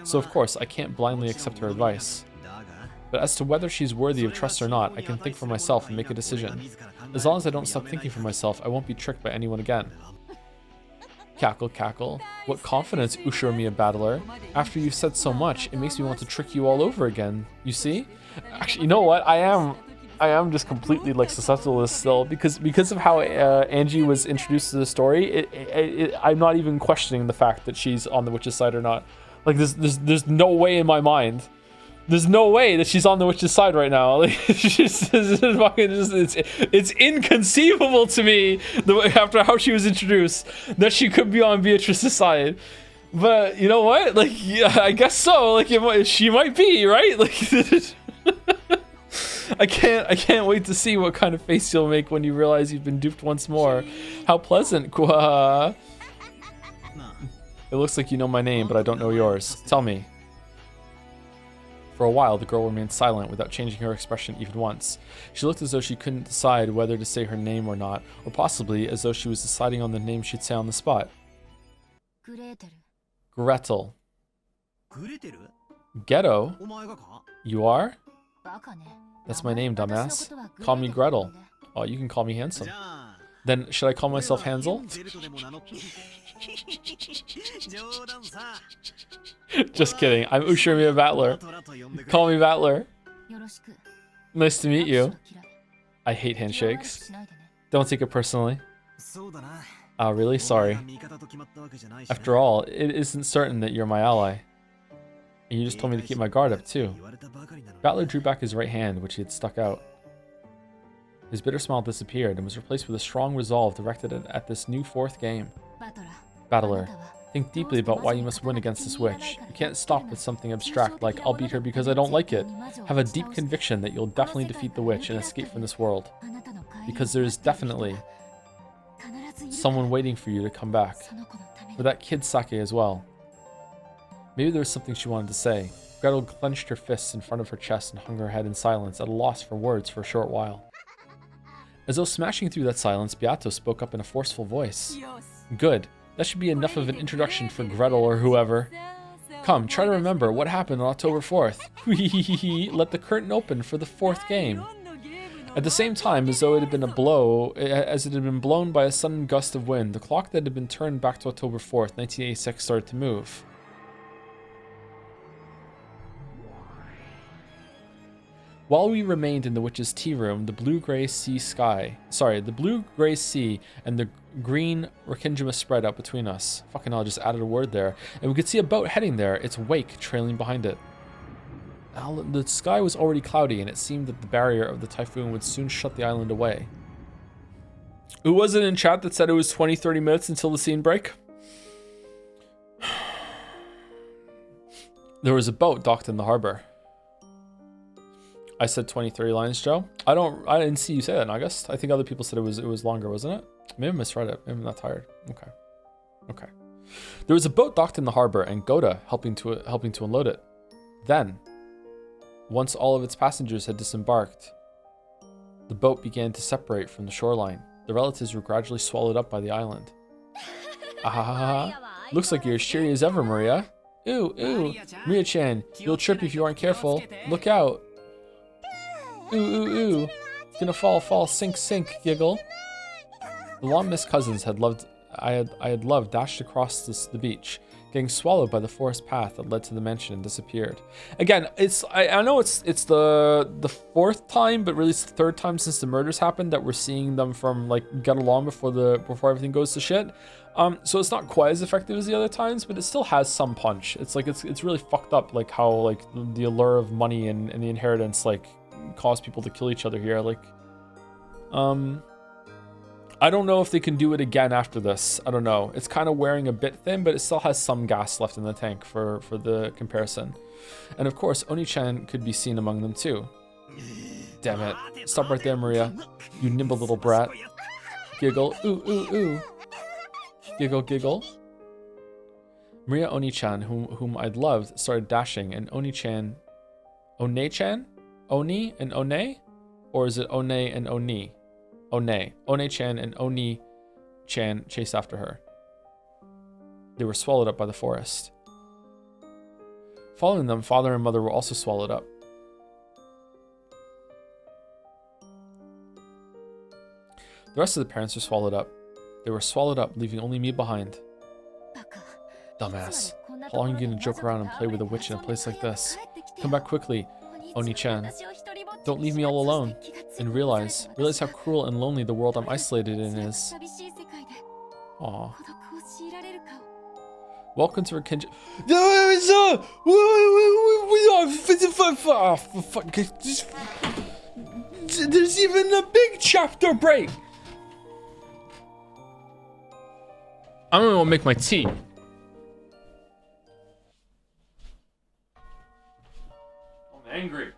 So of course, I can't blindly accept her advice. But as to whether she's worthy of trust or not, I can think for myself and make a decision. As long as I don't stop thinking for myself, I won't be tricked by anyone again. Cackle, cackle. What confidence, Ushiromiya Battler. After you've said so much, it makes me want to trick you all over again. You see? Actually, you know what? I am just completely like susceptible to this still because of how Angie was introduced to the story. I'm not even questioning the fact that she's on the witch's side or not. Like there's no way in my mind. There's no way that she's on the witch's side right now. Like, it's inconceivable to me after how she was introduced that she could be on Beatrice's side. But you know what? Like, yeah, I guess so. Like, she might be, right? Like, I can't wait to see what kind of face you'll make when you realize you've been duped once more. How pleasant, Kwa. It looks like you know my name, but I don't know yours. Tell me. For a while, the girl remained silent without changing her expression even once. She looked as though she couldn't decide whether to say her name or not, or possibly as though she was deciding on the name she'd say on the spot. Gretel. Ghetto? You are? That's my name, dumbass. Call me Gretel. Oh, you can call me Handsome. Then, should I call myself Hansel? Just kidding. I'm Ushiromiya Battler. Call me Battler. Nice to meet you. I hate handshakes. Don't take it personally. Oh, really? Sorry. After all, it isn't certain that you're my ally. And you just told me to keep my guard up, too. Battler drew back his right hand, which he had stuck out. His bitter smile disappeared and was replaced with a strong resolve directed at this new fourth game. Battler, think deeply about why you must win against this witch. You can't stop with something abstract like, I'll beat her because I don't like it. Have a deep conviction that you'll definitely defeat the witch and escape from this world. Because there is definitely someone waiting for you to come back. For that kid Sake as well. Maybe there was something she wanted to say. Gretel clenched her fists in front of her chest and hung her head in silence, at a loss for words for a short while. As though smashing through that silence, Beato spoke up in a forceful voice. Good. That should be enough of an introduction for Gretel or whoever. Come, try to remember what happened on October 4th. Let the curtain open for the fourth game. At the same time, as it had been blown by a sudden gust of wind, the clock that had been turned back to October 4th, 1986 started to move. While we remained in the witch's tea room, the blue-gray sea and the green Rikingima spread out between us. Fucking hell, I just added a word there. And we could see a boat heading there, its wake trailing behind it. The sky was already cloudy, and it seemed that the barrier of the typhoon would soon shut the island away. Who was it in chat that said it was 20-30 minutes until the scene break? There was a boat docked in the harbor. I said 20-30 lines, Joe. I didn't see you say that in August. I think other people said it was longer, wasn't it? Maybe I misread it. Maybe I'm not tired. Okay. There was a boat docked in the harbor, and Goda helping to unload it. Then, once all of its passengers had disembarked, the boat began to separate from the shoreline. The relatives were gradually swallowed up by the island. Looks like you're as cheery as ever, Maria. Ooh. Maria-chan, you'll trip if you aren't careful. Look out. Ooh. Gonna fall, sink, giggle. The long-missed cousins I had loved dashed across the beach, getting swallowed by the forest path that led to the mansion and disappeared. Again, I know it's the fourth time, but really it's the third time since the murders happened that we're seeing them from like get along before everything goes to shit. So it's not quite as effective as the other times, but it still has some punch. It's like it's really fucked up, like how like the allure of money and the inheritance like cause people to kill each other here. Like, I don't know if they can do it again after this. I don't know. It's kind of wearing a bit thin, but it still has some gas left in the tank for the comparison. And of course, Oni-chan could be seen among them too. Damn it. Stop right there, Maria. You nimble little brat. Giggle. Ooh. Giggle. Maria Oni-chan, whom I'd loved, started dashing, and Oni-chan... One-chan? Oni and One? Or is it One and Oni? One-chan and Oni-chan chased after her. They were swallowed up by the forest. Following them, father and mother were also swallowed up. The rest of the parents are swallowed up. They were swallowed up, leaving only me behind. Dumbass. How long are you gonna joke around and play with a witch in a place like this? Come back quickly, Oni-chan. Don't leave me all alone. And realize how cruel and lonely the world I'm isolated in is. Aww. Welcome to Rakinja. There's even a big chapter break. I don't want to make my tea. I'm angry.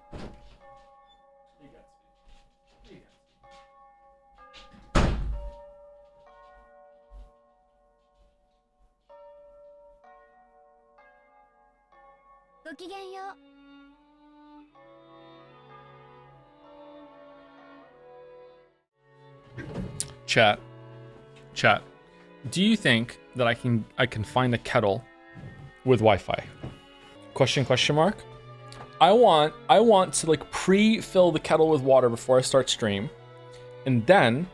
Chat. Do you think that I can find a kettle with Wi-Fi? Question mark. I want to like pre-fill the kettle with water before I start stream. And then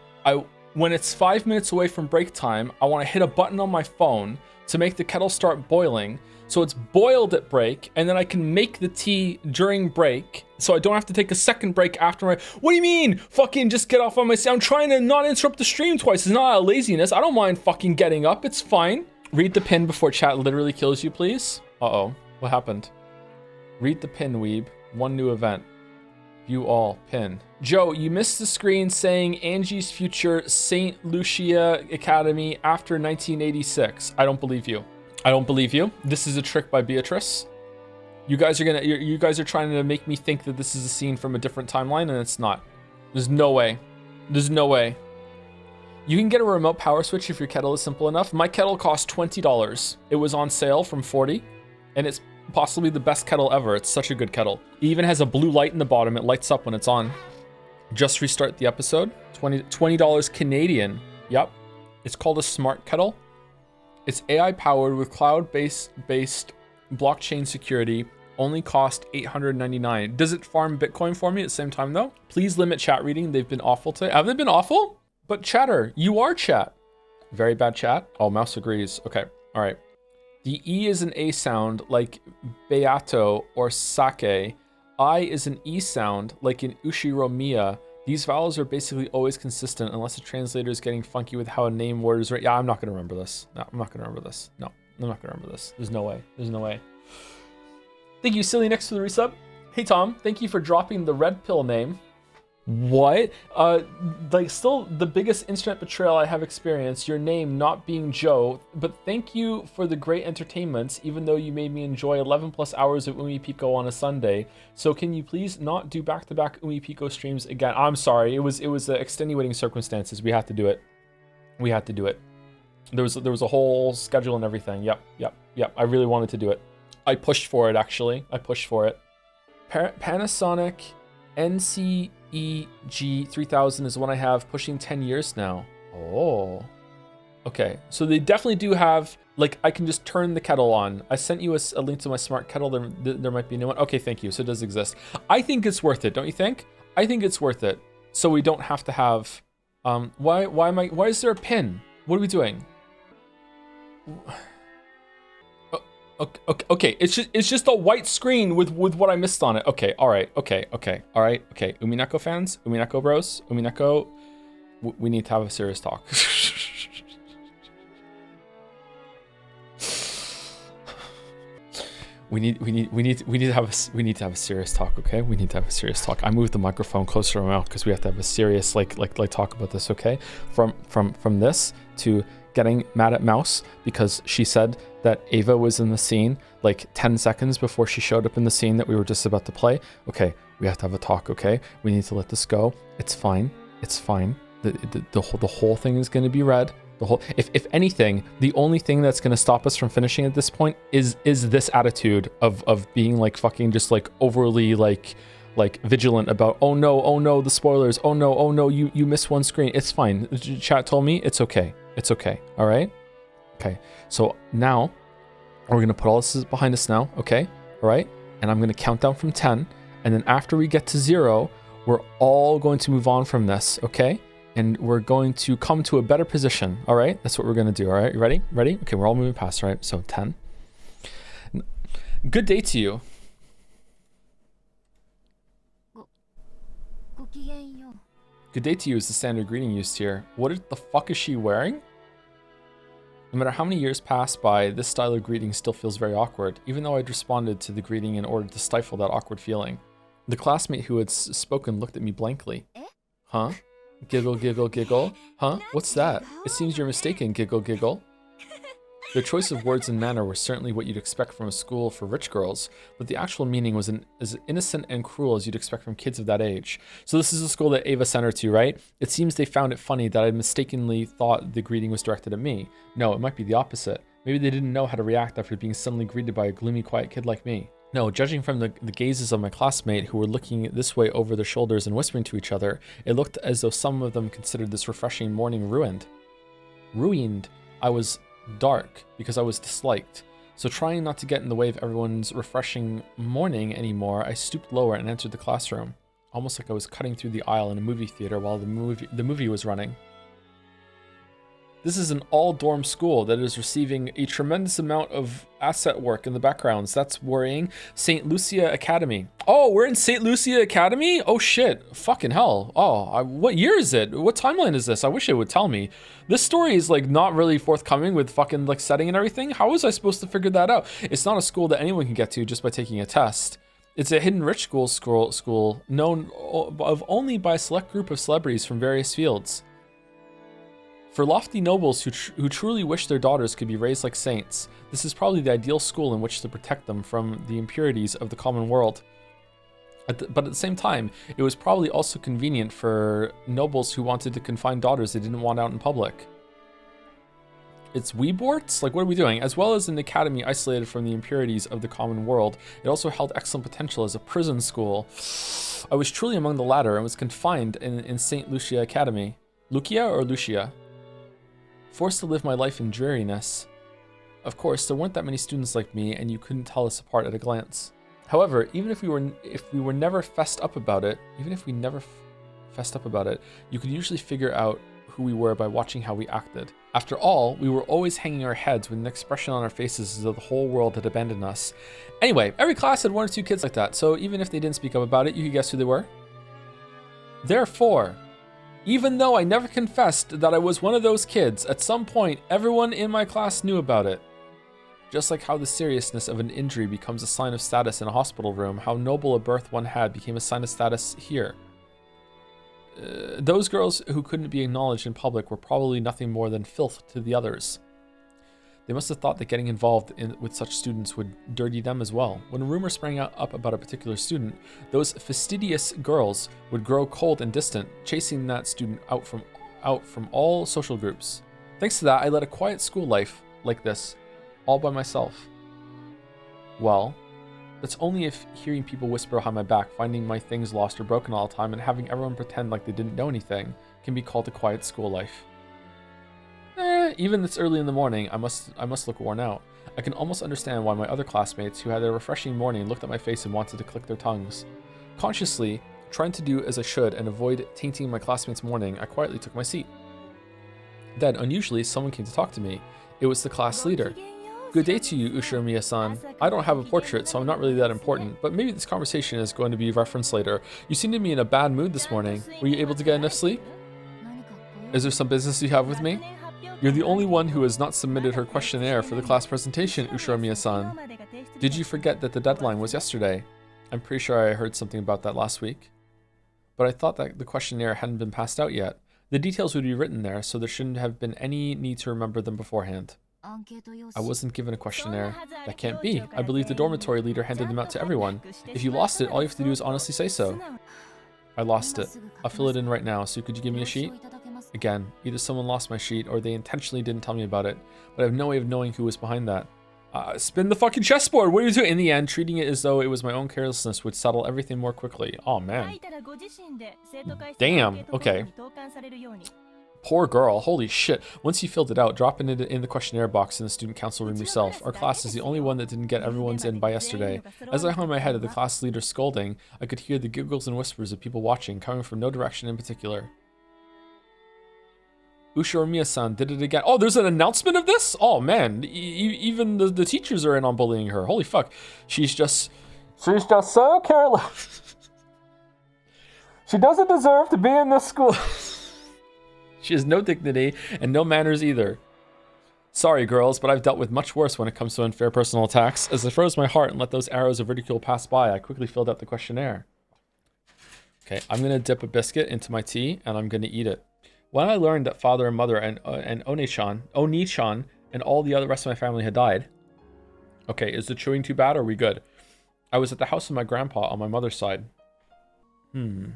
when it's 5 minutes away from break time, I want to hit a button on my phone to make the kettle start boiling. So it's boiled at break, and then I can make the tea during break, so I don't have to take a second break after my... What do you mean? Fucking just get off on my... I'm trying to not interrupt the stream twice. It's not a laziness. I don't mind fucking getting up. It's fine. Read the pin before chat literally kills you, please. Uh-oh. What happened? Read the pin, weeb. One new event. View all. Pin. Joe, you missed the screen saying Angie's future St. Lucia Academy after 1986. I don't believe you. I don't believe you. This is a trick by Beatrice. You guys are trying to make me think that this is a scene from a different timeline, and it's not. There's no way. There's no way. You can get a remote power switch if your kettle is simple enough. My kettle cost $20. It was on sale from $40, and it's possibly the best kettle ever. It's such a good kettle. It even has a blue light in the bottom. It lights up when it's on. Just restart the episode. $20 Canadian. Yep. It's called a smart kettle. It's AI powered with cloud-based blockchain security. Only cost $899. Does it farm Bitcoin for me at the same time though? Please limit chat reading. They've been awful today. Have they been awful? But chatter, you are chat. Very bad chat. Oh, mouse agrees. Okay. All right. The E is an A sound like Beato or Sake. I is an E sound like in Ushiromiya. These vowels are basically always consistent unless the translator is getting funky with how a name word is written. Yeah, I'm not going to remember this. No, I'm not going to remember this. No, I'm not going to remember this. There's no way. There's no way. Thank you, Silly Next for the resub. Hey, Tom. Thank you for dropping the red pill name. What? Like, still the biggest internet betrayal I have experienced, your name not being Joe, but thank you for the great entertainment, even though you made me enjoy 11 plus hours of Umineko on a Sunday. So can you please not do back-to-back Umineko streams again? I'm sorry, it was extenuating circumstances. We had to do it. We had to do it. There was a whole schedule and everything. Yep. I really wanted to do it. I pushed for it, actually. I pushed for it. Panasonic NCEG 3000 is one I have pushing 10 years now. Oh. Okay, so they definitely do have, like, I can just turn the kettle on. I sent you a link to my smart kettle. There might be a new one. Okay, thank you. So it does exist. I think it's worth it, don't you think? I think it's worth it. So we don't have to have, why is there a pin? What are we doing? Okay, it's just a white screen with what I missed on it. Okay, all right, okay. Umineko fans, Umineko bros, Umineko, we need to have a serious talk. we need to have a serious talk. Okay, we need to have a serious talk. I moved the microphone closer to my mouth because we have to have a serious like talk about this. Okay, from this to getting mad at Mouse because she said that Ava was in the scene like 10 seconds before she showed up in the scene that we were just about to play. Okay, we have to have a talk, okay? We need to let this go. It's fine. It's fine. The whole thing is going to be read. If anything, the only thing that's going to stop us from finishing at this point is this attitude of being like fucking just like overly like vigilant about, oh no, the spoilers. Oh no, you missed one screen. It's fine. Chat told me it's okay. It's okay. All right. Okay. So now we're going to put all this behind us now. Okay. All right. And I'm going to count down from 10. And then after we get to 0, we're all going to move on from this. Okay. and we're going to come to a better position. All right, that's what we're going to do. All right, you ready? Ready? Okay, we're all moving past. All right, so 10. Good day to you. Good day to you is the standard greeting used here. What the fuck is she wearing? No matter how many years pass by, this style of greeting still feels very awkward, even though I'd responded to the greeting in order to stifle that awkward feeling. The classmate who had spoken looked at me blankly. Huh? Giggle, giggle, giggle. Huh? What's that? It seems you're mistaken, giggle, giggle. Their choice of words and manner were certainly what you'd expect from a school for rich girls, but the actual meaning was as innocent and cruel as you'd expect from kids of that age. So this is a school that Ava sent her to, right? It seems they found it funny that I mistakenly thought the greeting was directed at me. No, it might be the opposite. Maybe they didn't know how to react after being suddenly greeted by a gloomy, quiet kid like me. No, judging from the gazes of my classmate who were looking this way over their shoulders and whispering to each other, it looked as though some of them considered this refreshing morning ruined. Ruined. I was dark because I was disliked. So trying not to get in the way of everyone's refreshing morning anymore, I stooped lower and entered the classroom, almost like I was cutting through the aisle in a movie theater while the movie was running. This is an all-dorm school that is receiving a tremendous amount of asset work in the backgrounds. That's worrying. St. Lucia Academy. Oh, we're in St. Lucia Academy? Oh shit, fucking hell. Oh, what year is it? What timeline is this? I wish it would tell me. This story is like not really forthcoming with fucking like setting and everything. How was I supposed to figure that out? It's not a school that anyone can get to just by taking a test. It's a hidden rich school known of only by a select group of celebrities from various fields. For lofty nobles who truly wish their daughters could be raised like saints, this is probably the ideal school in which to protect them from the impurities of the common world. But at the same time, it was probably also convenient for nobles who wanted to confine daughters they didn't want out in public. It's Weeborts? Like, what are we doing? As well as an academy isolated from the impurities of the common world, it also held excellent potential as a prison school. I was truly among the latter and was confined in St. Lucia Academy. Lucia or Lucia? Forced to live my life in dreariness. Of course, there weren't that many students like me, and you couldn't tell us apart at a glance. However, even if we never fessed up about it, you could usually figure out who we were by watching how we acted. After all, we were always hanging our heads with an expression on our faces as though the whole world had abandoned us. Anyway, every class had one or two kids like that, so even if they didn't speak up about it, you could guess who they were. Therefore, even though I never confessed that I was one of those kids, at some point, everyone in my class knew about it. Just like how the seriousness of an injury becomes a sign of status in a hospital room, how noble a birth one had became a sign of status here. Those girls who couldn't be acknowledged in public were probably nothing more than filth to the others. They must have thought that getting involved with such students would dirty them as well. When a rumor sprang up about a particular student, those fastidious girls would grow cold and distant, chasing that student out from all social groups. Thanks to that, I led a quiet school life like this, all by myself. Well, that's only if hearing people whisper behind my back, finding my things lost or broken all the time, and having everyone pretend like they didn't know anything can be called a quiet school life. Even this early in the morning, I must look worn out. I can almost understand why my other classmates who had a refreshing morning looked at my face and wanted to click their tongues. Consciously, trying to do as I should and avoid tainting my classmates' morning, I quietly took my seat. Then, unusually, someone came to talk to me. It was the class leader. Good day to you, Ushiramiya-san. I don't have a portrait, so I'm not really that important, but maybe this conversation is going to be referenced later. You seem to be in a bad mood this morning. Were you able to get enough sleep? Is there some business you have with me? You're the only one who has not submitted her questionnaire for the class presentation, Ushiramiya-san. Did you forget that the deadline was yesterday? I'm pretty sure I heard something about that last week. But I thought that the questionnaire hadn't been passed out yet. The details would be written there, so there shouldn't have been any need to remember them beforehand. I wasn't given a questionnaire. That can't be. I believe the dormitory leader handed them out to everyone. If you lost it, all you have to do is honestly say so. I lost it. I'll fill it in right now, so could you give me a sheet? Again, either someone lost my sheet or they intentionally didn't tell me about it, but I have no way of knowing who was behind that. Spin the fucking chessboard! What are you doing? In the end, treating it as though it was my own carelessness would settle everything more quickly. Oh man. Damn, okay. Poor girl, holy shit. Once you filled it out, drop it in the questionnaire box in the student council room yourself. Our class is the only one that didn't get everyone's in by yesterday. As I hung my head at the class leader scolding, I could hear the giggles and whispers of people watching coming from no direction in particular. Ushoromiya-san did it again. Oh, there's an announcement of this? Oh, man. Even the teachers are in on bullying her. Holy fuck. She's just so careless. She doesn't deserve to be in this school. She has no dignity and no manners either. Sorry, girls, but I've dealt with much worse when it comes to unfair personal attacks. As I froze my heart and let those arrows of ridicule pass by, I quickly filled out the questionnaire. Okay, I'm going to dip a biscuit into my tea, and I'm going to eat it. When I learned that father and mother and Oni-chan, and all the other rest of my family had died. Okay, is the chewing too bad, or are we good? I was at the house of my grandpa on my mother's side. The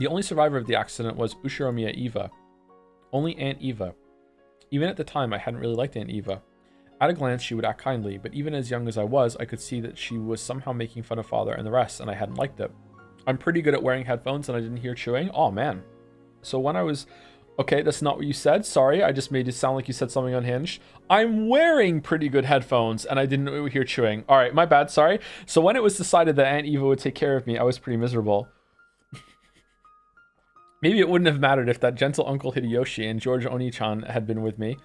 only survivor of the accident was Ushiromiya Eva. Only Aunt Eva. Even at the time, I hadn't really liked Aunt Eva. At a glance, she would act kindly, but even as young as I was, I could see that she was somehow making fun of father and the rest, and I hadn't liked it. I'm pretty good at wearing headphones, and I didn't hear chewing. Oh, man. So when I was... Okay, that's not what you said. Sorry, I just made it sound like you said something unhinged. I'm wearing pretty good headphones, and I didn't hear chewing. All right, my bad, sorry. So when it was decided that Aunt Eva would take care of me, I was pretty miserable. Maybe it wouldn't have mattered if that gentle Uncle Hideyoshi and George Oni-chan had been with me.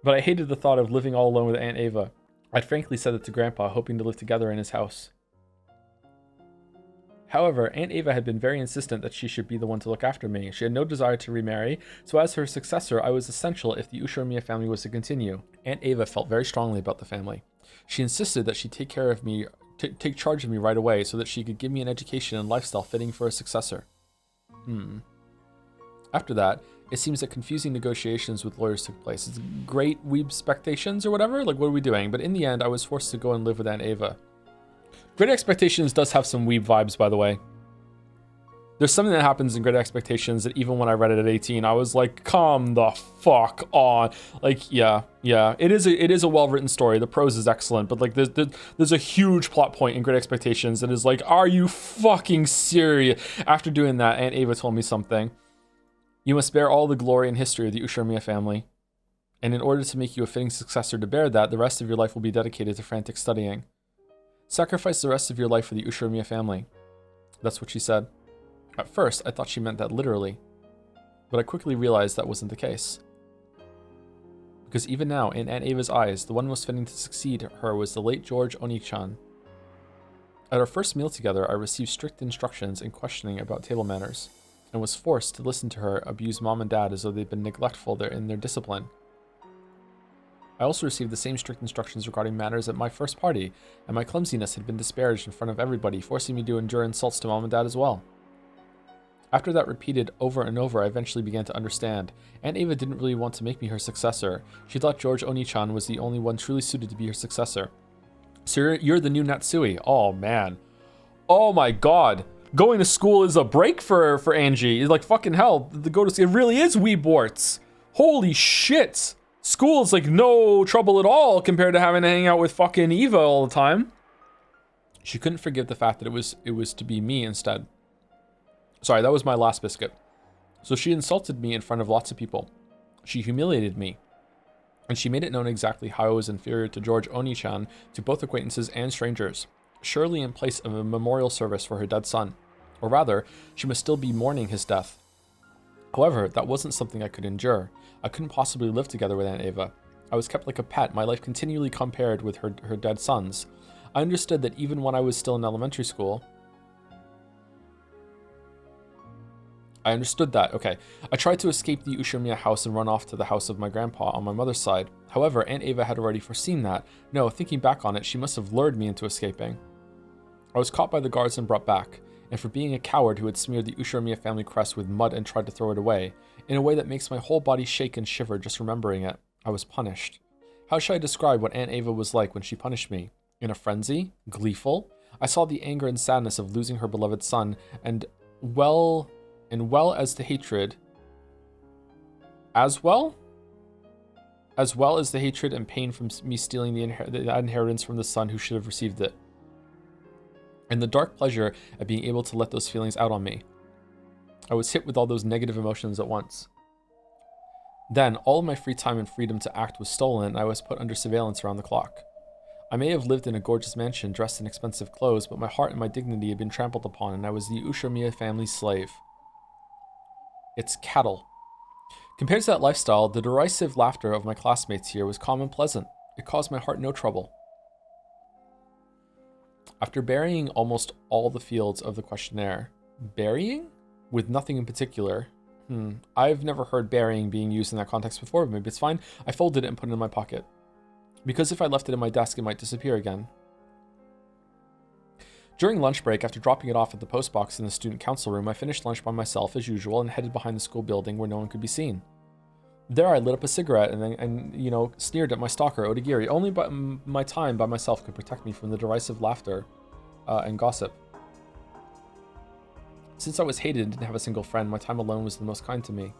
But I hated the thought of living all alone with Aunt Eva. I'd frankly said it to Grandpa, hoping to live together in his house. However, Aunt Eva had been very insistent that she should be the one to look after me. She had no desire to remarry, so as her successor, I was essential if the Ushoromiya family was to continue. Aunt Eva felt very strongly about the family. She insisted that she take care of me, take charge of me right away, so that she could give me an education and lifestyle fitting for a successor. After that, it seems that confusing negotiations with lawyers took place. It's great weeb expectations or whatever. Like, what are we doing? But in the end, I was forced to go and live with Aunt Eva. Great Expectations does have some weeb vibes, by the way. There's something that happens in Great Expectations that even when I read it at 18, I was like, come the fuck on. Like, yeah. It is a well-written story. The prose is excellent, but like there's a huge plot point in Great Expectations that is like, are you fucking serious? After doing that, Aunt Eva told me something. You must bear all the glory and history of the Ushoromiya family. And in order to make you a fitting successor to bear that, the rest of your life will be dedicated to frantic studying. Sacrifice the rest of your life for the Ushoromiya family. That's what she said. At first, I thought she meant that literally, but I quickly realized that wasn't the case. Because even now, in Aunt Ava's eyes, the one most fitting to succeed her was the late George Oni-chan. At our first meal together, I received strict instructions and questioning about table manners, and was forced to listen to her abuse mom and dad as though they'd been neglectful in their discipline. I also received the same strict instructions regarding manners at my first party, and my clumsiness had been disparaged in front of everybody, forcing me to endure insults to mom and dad as well. After that repeated over and over, I eventually began to understand. Aunt Eva didn't really want to make me her successor. She thought George Oni-chan was the only one truly suited to be her successor. So you're the new Natsui. Oh, man. Oh, my God. Going to school is a break for Angie. Like, fucking hell. It really is Weeborts. Holy shit. School is, like, no trouble at all compared to having to hang out with fucking Eva all the time. She couldn't forgive the fact that it was to be me instead. Sorry, that was my last biscuit. So she insulted me in front of lots of people. She humiliated me. And she made it known exactly how I was inferior to George Oni-chan to both acquaintances and strangers, surely in place of a memorial service for her dead son. Or rather, she must still be mourning his death. However, that wasn't something I could endure. I couldn't possibly live together with Aunt Eva. I was kept like a pet, my life continually compared with her dead son's. I understood that even when I was still in elementary school... I understood that, okay. I tried to escape the Ushoromiya house and run off to the house of my grandpa on my mother's side. However, Aunt Eva had already foreseen that. No, thinking back on it, she must have lured me into escaping. I was caught by the guards and brought back, and for being a coward who had smeared the Ushoromiya family crest with mud and tried to throw it away, in a way that makes my whole body shake and shiver just remembering it, I was punished. How should I describe what Aunt Eva was like when she punished me? In a frenzy? Gleeful? I saw the anger and sadness of losing her beloved son, and well as the hatred and pain from me stealing the inheritance from the son who should have received it. And the dark pleasure of being able to let those feelings out on me. I was hit with all those negative emotions at once. Then, all of my free time and freedom to act was stolen, and I was put under surveillance around the clock. I may have lived in a gorgeous mansion dressed in expensive clothes, but my heart and my dignity had been trampled upon, and I was the Ushoromiya family's slave. It's cattle. Compared to that lifestyle, the derisive laughter of my classmates here was calm and pleasant. It caused my heart no trouble. After burying almost all the fields of the questionnaire, burying? With nothing in particular. I've never heard burying being used in that context before, but maybe it's fine. I folded it and put it in my pocket. Because if I left it in my desk, it might disappear again. During lunch break, after dropping it off at the post box in the student council room, I finished lunch by myself as usual and headed behind the school building where no one could be seen. There I lit up a cigarette and sneered at my stalker, Odagiri. Only my time by myself could protect me from the derisive laughter and gossip. Since I was hated and didn't have a single friend, my time alone was the most kind to me.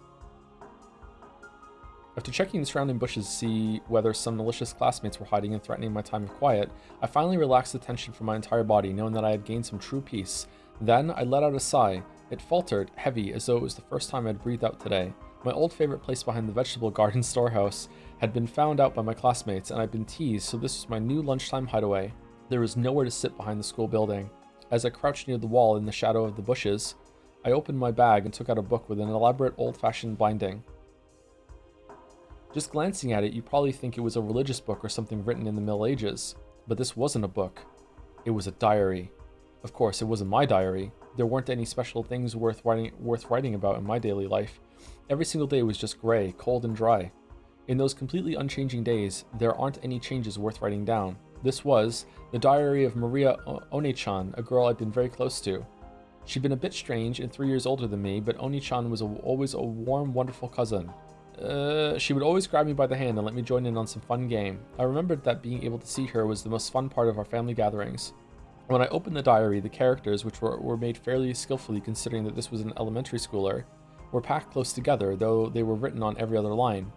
After checking the surrounding bushes to see whether some malicious classmates were hiding and threatening my time of quiet, I finally relaxed the tension from my entire body, knowing that I had gained some true peace. Then I let out a sigh. It faltered, heavy, as though it was the first time I had breathed out today. My old favorite place behind the vegetable garden storehouse had been found out by my classmates, and I'd been teased, so this was my new lunchtime hideaway. There was nowhere to sit behind the school building. As I crouched near the wall in the shadow of the bushes, I opened my bag and took out a book with an elaborate old-fashioned binding. Just glancing at it, you probably think it was a religious book or something written in the Middle Ages. But this wasn't a book. It was a diary. Of course, it wasn't my diary. There weren't any special things worth writing about in my daily life. Every single day was just gray, cold, and dry. In those completely unchanging days, there aren't any changes worth writing down. This was the diary of Maria One-chan, a girl I'd been very close to. She'd been a bit strange and 3 years older than me, but One-chan was always a warm, wonderful cousin. She would always grab me by the hand and let me join in on some fun game. I remembered that being able to see her was the most fun part of our family gatherings. When I opened the diary, the characters, which were made fairly skillfully considering that this was an elementary schooler, were packed close together, though they were written on every other line.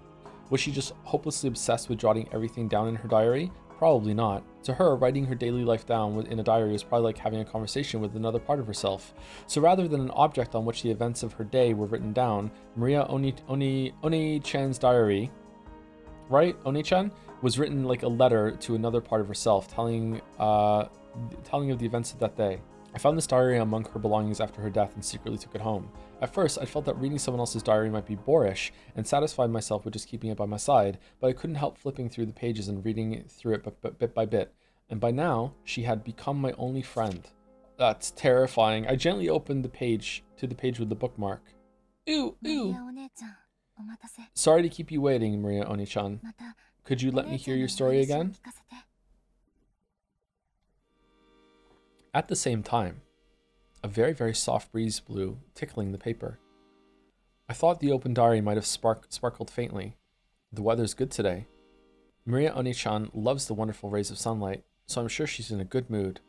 Was she just hopelessly obsessed with jotting everything down in her diary? Probably not. To her, writing her daily life down in a diary was probably like having a conversation with another part of herself. So rather than an object on which the events of her day were written down, Maria One-chan's diary, right? One-chan was written like a letter to another part of herself, telling of the events of that day. I found this diary among her belongings after her death and secretly took it home. At first, I felt that reading someone else's diary might be boorish, and satisfied myself with just keeping it by my side, but I couldn't help flipping through the pages and reading through it bit by bit. And by now, she had become my only friend. That's terrifying. I gently opened the page with the bookmark. Ooh. Sorry to keep you waiting, Maria One-chan. Could you let me hear your story again? At the same time, a very, very soft breeze blew, tickling the paper. I thought the open diary might have sparkled faintly. The weather's good today. Maria One-chan loves the wonderful rays of sunlight, so I'm sure she's in a good mood.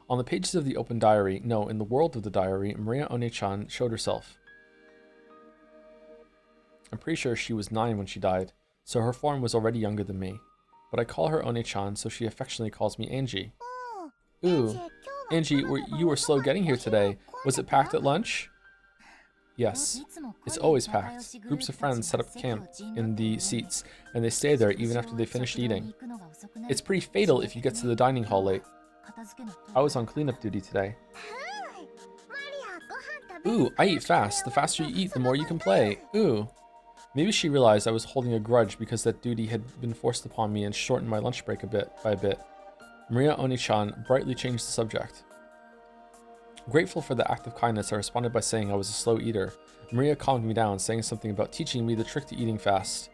On the pages of the open diary, no, in the world of the diary, Maria One-chan showed herself. I'm pretty sure she was 9 when she died, so her form was already younger than me. But I call her One-chan, so she affectionately calls me Angie. Ooh. Angie, you were slow getting here today. Was it packed at lunch? Yes, it's always packed. Groups of friends set up camp in the seats, and they stay there even after they finished eating. It's pretty fatal if you get to the dining hall late. I was on cleanup duty today. Ooh, I eat fast. The faster you eat, the more you can play. Ooh. Maybe she realized I was holding a grudge because that duty had been forced upon me and shortened my lunch break by a bit. Maria One-chan brightly changed the subject. Grateful for the act of kindness, I responded by saying I was a slow eater. Maria calmed me down, saying something about teaching me the trick to eating fast.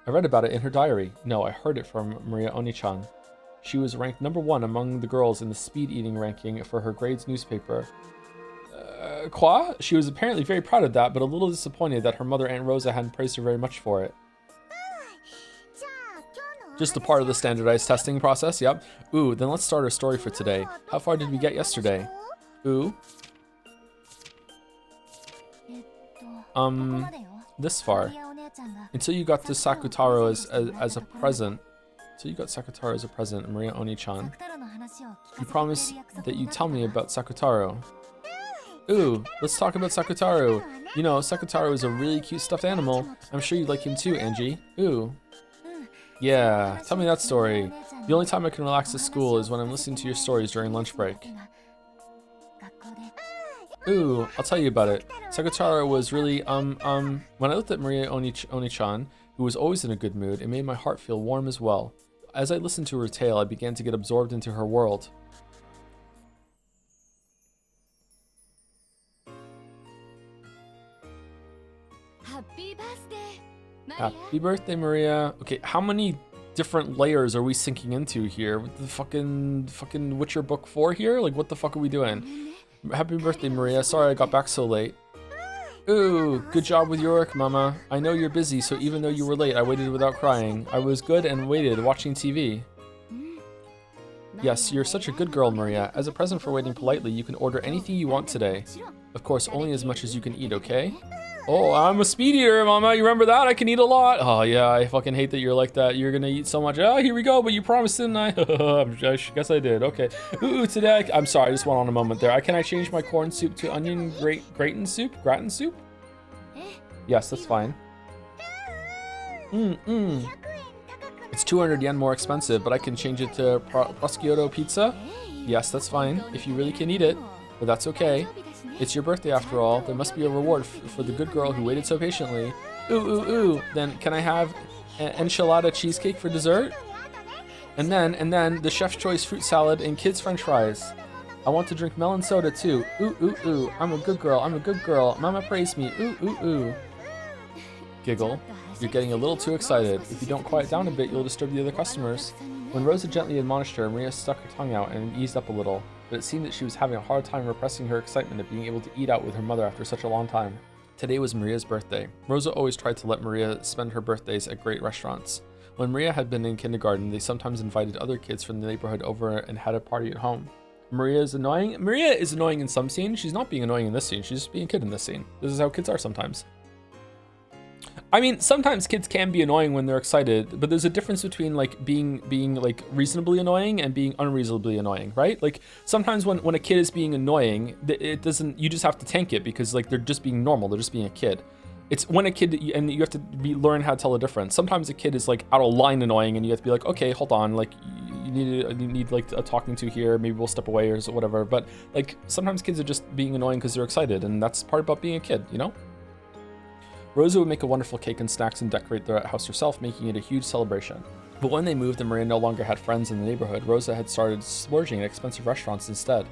I read about it in her diary. No, I heard it from Maria One-chan. She was ranked number 1 among the girls in the speed eating ranking for her grade's newspaper. She was apparently very proud of that, but a little disappointed that her mother, Aunt Rosa, hadn't praised her very much for it. Just a part of the standardized testing process, yep. Ooh, then let's start our story for today. How far did we get yesterday? Ooh. This far. Until you got to Sakutaro as a present. Until you got Sakutaro as a present, Maria One-chan. You promised that you'd tell me about Sakutaro. Ooh, let's talk about Sakutaro. You know, Sakutaro is a really cute stuffed animal. I'm sure you'd like him too, Angie. Ooh. Yeah, tell me that story. The only time I can relax at school is when I'm listening to your stories during lunch break. Ooh, I'll tell you about it. Sakutaro was really, when I looked at Maria Oni-chan, who was always in a good mood, it made my heart feel warm as well. As I listened to her tale, I began to get absorbed into her world. Happy birthday, Maria. Okay, how many different layers are we sinking into here? With the fucking Witcher Book 4 here? Like, what the fuck are we doing? Happy birthday, Maria. Sorry I got back so late. Ooh, good job with your work, Mama. I know you're busy, so even though you were late, I waited without crying. I was good and waited, watching TV. Yes, you're such a good girl, Maria. As a present for waiting politely, you can order anything you want today. Of course, only as much as you can eat, okay? Oh, I'm a speed eater, Mama. You remember that? I can eat a lot. Oh, yeah, I fucking hate that you're like that. You're gonna eat so much. Oh, here we go, but you promised, didn't I? I guess I did. Okay. Ooh, today, I'm sorry, I just went on a moment there. Can I change my corn soup to onion gratin soup? Gratin soup? Yes, that's fine. It's 200 yen more expensive, but I can change it to prosciutto pizza? Yes, that's fine, if you really can eat it, but that's okay. It's your birthday after all. There must be a reward for the good girl who waited so patiently. Ooh. Then can I have an enchilada cheesecake for dessert? And then the chef's choice fruit salad and kids french fries. I want to drink melon soda too. Ooh. I'm a good girl. Mama praised me. Ooh. Giggle. You're getting a little too excited. If you don't quiet down a bit, you'll disturb the other customers. When Rosa gently admonished her, Maria stuck her tongue out and eased up a little, but it seemed that she was having a hard time repressing her excitement at being able to eat out with her mother after such a long time. Today was Maria's birthday. Rosa always tried to let Maria spend her birthdays at great restaurants. When Maria had been in kindergarten, they sometimes invited other kids from the neighborhood over and had a party at home. Maria is annoying in some scenes. She's not being annoying in this scene. She's just being a kid in this scene. This is how kids are sometimes. I mean, sometimes kids can be annoying when they're excited, but there's a difference between like being like reasonably annoying and being unreasonably annoying, right? Like sometimes when a kid is being annoying, it doesn't, you just have to tank it because like they're just being normal, they're just being a kid. It's when a kid, and you have to learn how to tell the difference. Sometimes a kid is like out of line annoying and you have to be like, okay, hold on, like you need like a talking to here, maybe we'll step away or whatever. But like sometimes kids are just being annoying because they're excited, and that's part about being a kid, you know? Rosa would make a wonderful cake and snacks and decorate the house herself, making it a huge celebration. But when they moved and Maria no longer had friends in the neighborhood, Rosa had started splurging at expensive restaurants instead.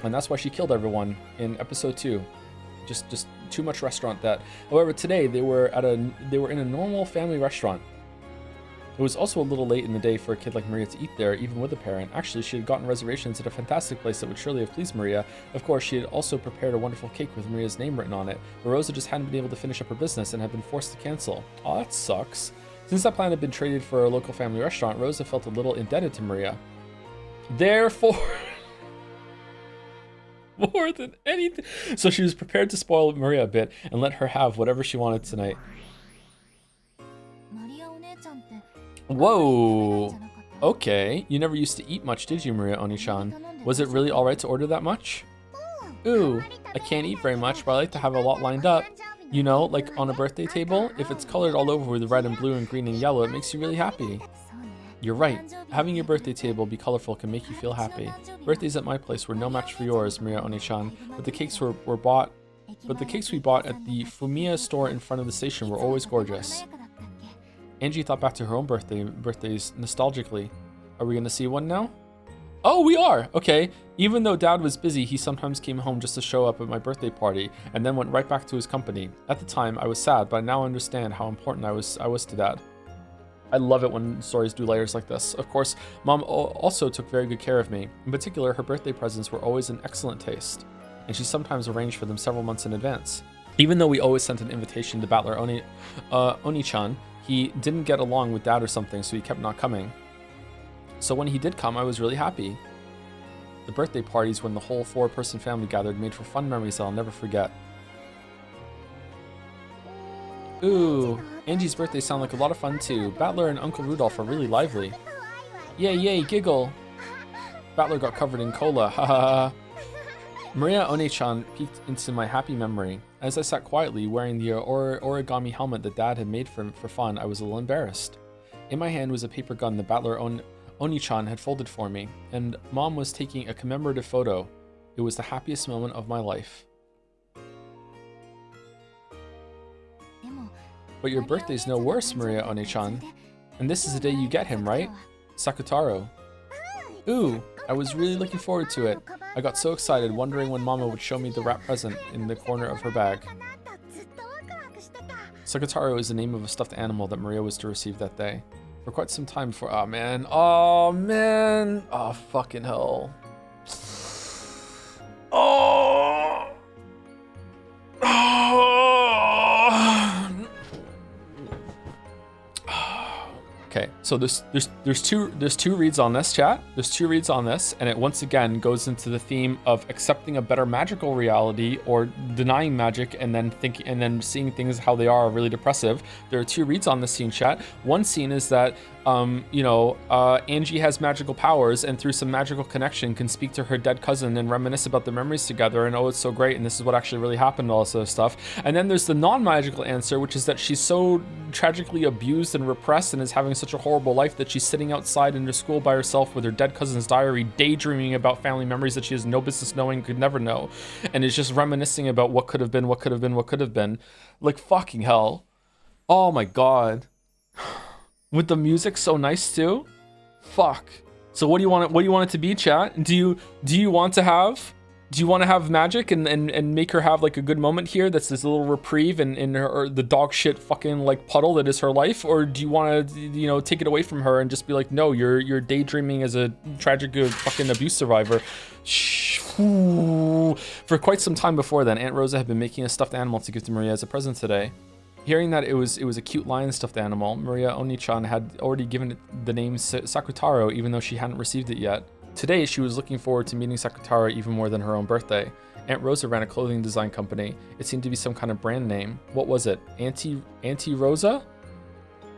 And that's why she killed everyone in episode 2. Just too much restaurant that. However, today they were in a normal family restaurant. It was also a little late in the day for a kid like Maria to eat there, even with a parent. Actually, she had gotten reservations at a fantastic place that would surely have pleased Maria. Of course, she had also prepared a wonderful cake with Maria's name written on it, but Rosa just hadn't been able to finish up her business and had been forced to cancel. Aw, that sucks. Since that plan had been traded for a local family restaurant, Rosa felt a little indebted to Maria. Therefore, more than anything. So she was prepared to spoil Maria a bit and let her have whatever she wanted tonight. Whoa. Okay. You never used to eat much, did you, Maria Oni-chan? Was it really alright to order that much? Ooh, I can't eat very much, but I like to have a lot lined up. You know, like on a birthday table, if it's colored all over with red and blue and green and yellow, it makes you really happy. You're right. Having your birthday table be colorful can make you feel happy. Birthdays at my place were no match for yours, Maria Oni-chan, but the cakes we bought at the Fumiya store in front of the station were always gorgeous. Angie thought back to her own birthdays nostalgically. Are we gonna see one now? Oh, we are! Okay. Even though Dad was busy, he sometimes came home just to show up at my birthday party, and then went right back to his company. At the time, I was sad, but I now understand how important I was to Dad. I love it when stories do layers like this. Of course, Mom also took very good care of me. In particular, her birthday presents were always in excellent taste, and she sometimes arranged for them several months in advance. Even though we always sent an invitation to Battler Oni-chan, he didn't get along with Dad or something, so he kept not coming. So when he did come, I was really happy. The birthday parties when the whole 4-person family gathered made for fun memories that I'll never forget. Ooh, Angie's birthday sounded like a lot of fun too. Battler and Uncle Rudolph are really lively. Yay, giggle. Battler got covered in cola, ha ha ha. Maria Oni-chan peeked into my happy memory. As I sat quietly, wearing the origami helmet that Dad had made for fun, I was a little embarrassed. In my hand was a paper gun that Battler Oni-chan had folded for me, and Mom was taking a commemorative photo. It was the happiest moment of my life. But your birthday's no worse, Maria Oni-chan. And this is the day you get him, right? Sakutaro. Ooh, I was really looking forward to it. I got so excited, wondering when Mama would show me the wrap present in the corner of her bag. Sakutaro is the name of a stuffed animal that Maria was to receive that day. For quite some time before— oh man, oh fucking hell. Oh. Okay, so there's two reads on this, chat. There's two reads on this, and it once again goes into the theme of accepting a better magical reality or denying magic and then seeing things how they are really depressive. There are two reads on this scene, chat. One scene is that Angie has magical powers and through some magical connection can speak to her dead cousin and reminisce about their memories together and oh, it's so great and this is what actually really happened and all this sort of stuff. And then there's the non-magical answer, which is that she's so tragically abused and repressed and is having such a horrible life that she's sitting outside in her school by herself with her dead cousin's diary, daydreaming about family memories that she has no business knowing, could never know, and is just reminiscing about what could have been, what could have been, what could have been. Like fucking hell. Oh my god. With the music so nice too. Fuck. So what do you want it to be, chat? Do you want to have magic and make her have like a good moment here that's this little reprieve in her the dog shit fucking like puddle that is her life, or do you want to take it away from her and just be like, no, you're daydreaming as a tragic fucking abuse survivor? For quite some time before then, Aunt Rosa had been making a stuffed animal to give to Maria as a present today. Hearing that it was a cute lion stuffed animal, Maria Oni-chan had already given it the name Sakutaro even though she hadn't received it yet. Today, she was looking forward to meeting Sakutaro even more than her own birthday. Aunt Rosa ran a clothing design company. It seemed to be some kind of brand name. What was it? Auntie Rosa?